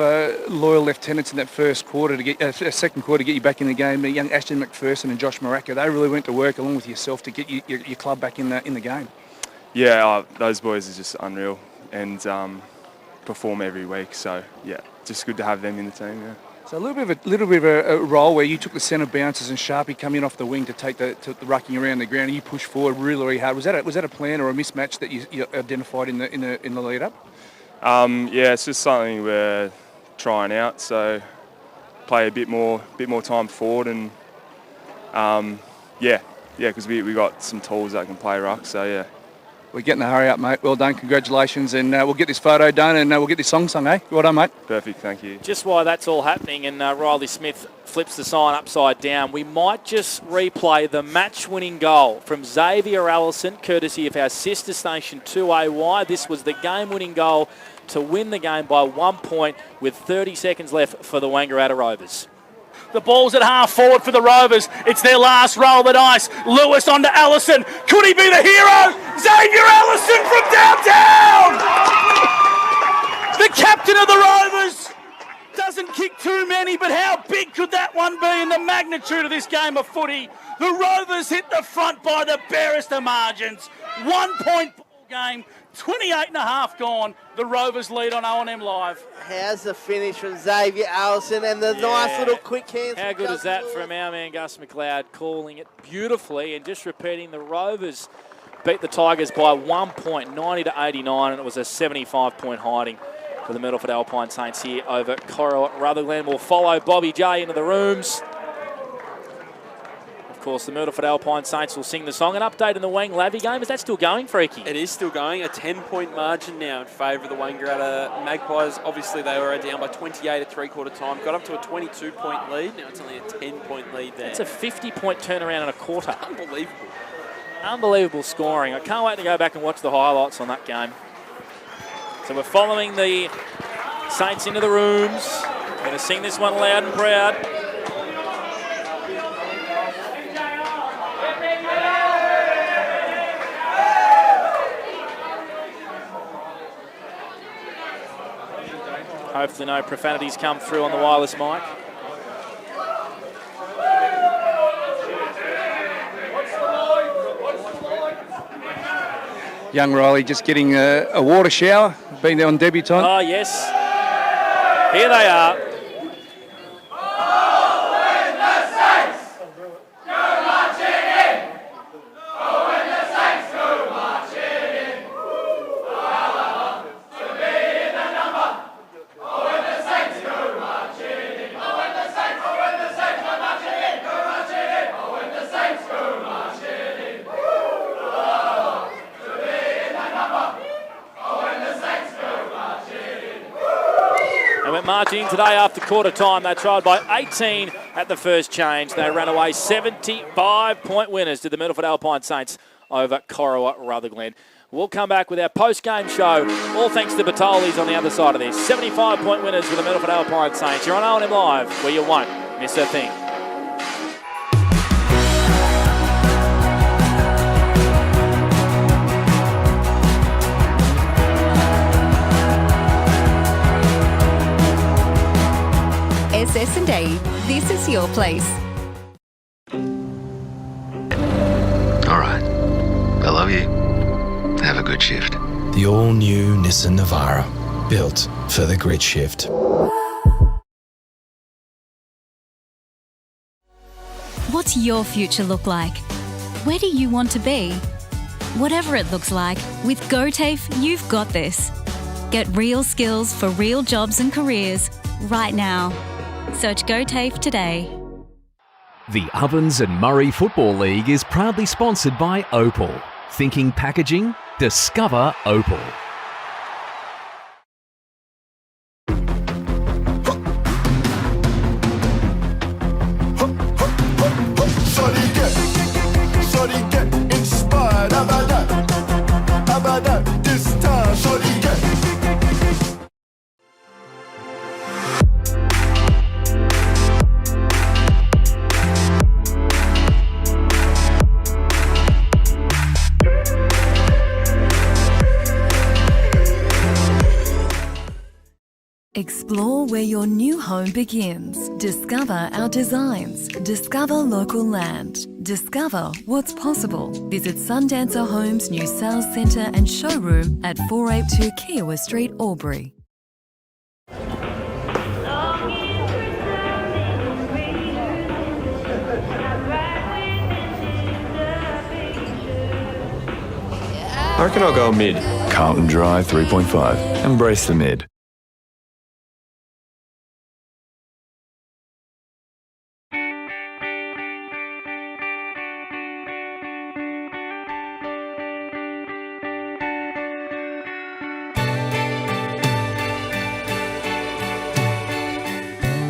loyal lieutenants in that first quarter to get second quarter to get you back in the game. Young Ashton McPherson and Josh Maracca, they really went to work along with yourself to get your club back in the game. Yeah, those boys are just unreal and perform every week. So yeah, just good to have them in the team. Yeah. So a little bit of a role where you took the centre bounces and Sharpie coming off the wing to take the rucking around the ground, and you pushed forward really hard. Was that a plan or a mismatch that you identified in the lead up? Yeah, it's just something we're trying out. So play a bit more time forward, and because we got some tools that can play ruck. So yeah. We're getting the hurry up, mate. Well done, congratulations, and we'll get this photo done, and we'll get this song sung, eh? Well done, mate. Perfect, thank you. Just while that's all happening and Riley Smith flips the sign upside down, we might just replay the match-winning goal from Xavier Allison, courtesy of our sister station 2AY. This was the game-winning goal to win the game by 1 point with 30 seconds left for the Wangaratta Rovers. The ball's at half forward for the Rovers. It's their last roll of the dice. Lewis onto Allison. Could he be the hero? Xavier Allison from downtown! The captain of the Rovers doesn't kick too many, but how big could that one be in the magnitude of this game of footy? The Rovers hit the front by the barest of margins. 1 point ball game, 28.5 gone. The Rovers lead on O&M Live. How's the finish from Xavier Allison and the nice little quick hands? How good is that from our man Gus McLeod, calling it beautifully and just repeating the Rovers beat the Tigers by 1 point, 90-89, and it was a 75-point hiding for the Myrtleford Alpine Saints here over Corowa. Rutherglen will follow Bobby J into the rooms. Of course, the Myrtleford Alpine Saints will sing the song. An update in the Wang Lavie game. Is that still going, Freaky? It is still going. A 10-point margin now in favour of the Wangaratta Magpies. Obviously, they were down by 28 at three-quarter time. Got up to a 22-point lead. Now it's only a 10-point lead there. It's a 50-point turnaround in a quarter. Unbelievable. Unbelievable scoring. I can't wait to go back and watch the highlights on that game. So we're following the Saints into the rooms. We're going to sing this one loud and proud. Hopefully no profanities come through on the wireless mic. Young Riley just getting a water shower, been there on debutante. Oh, yes. Here they are. Marching today after quarter time. They tried by 18 at the first change. They ran away 75-point winners to the Myrtleford Alpine Saints over Corowa Rutherglen. We'll come back with our post-game show, all thanks to Batoli's on the other side of this. 75-point winners for the Myrtleford Alpine Saints. You're on O&M Live, where you won't miss a thing. SS&A, this is your place. All right. I love you. Have a good shift. The all-new Nissan Navara, built for the grid shift. What's your future look like? Where do you want to be? Whatever it looks like, with GoTAFE, you've got this. Get real skills for real jobs and careers right now. Search GoTAFE today. The Ovens and Murray Football League is proudly sponsored by Opal. Thinking packaging? Discover Opal. Shorty get inspired. How about that? How about that? This time, shorty get. where your new home begins. Discover our designs. Discover local land. Discover what's possible. Visit Sundancer Homes' new sales centre and showroom at 482 Kiowa Street, Albury. I reckon I'll go mid. Carlton Drive 3.5. Embrace the mid.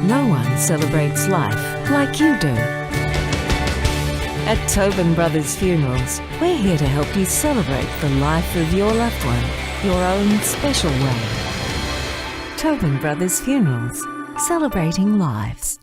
No one celebrates life like you do. At Tobin Brothers Funerals, we're here to help you celebrate the life of your loved one, your own special way. Tobin Brothers Funerals, celebrating lives.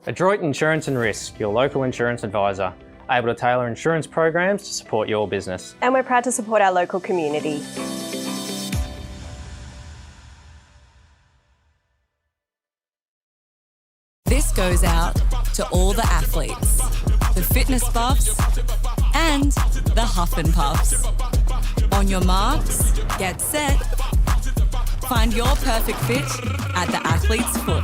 Adroit Insurance and Risk, your local insurance advisor, able to tailor insurance programs to support your business. And we're proud to support our local community. This goes out to all the athletes, the fitness buffs, and the huff and puffs. On your marks, get set. Find your perfect fit at the Athlete's Foot.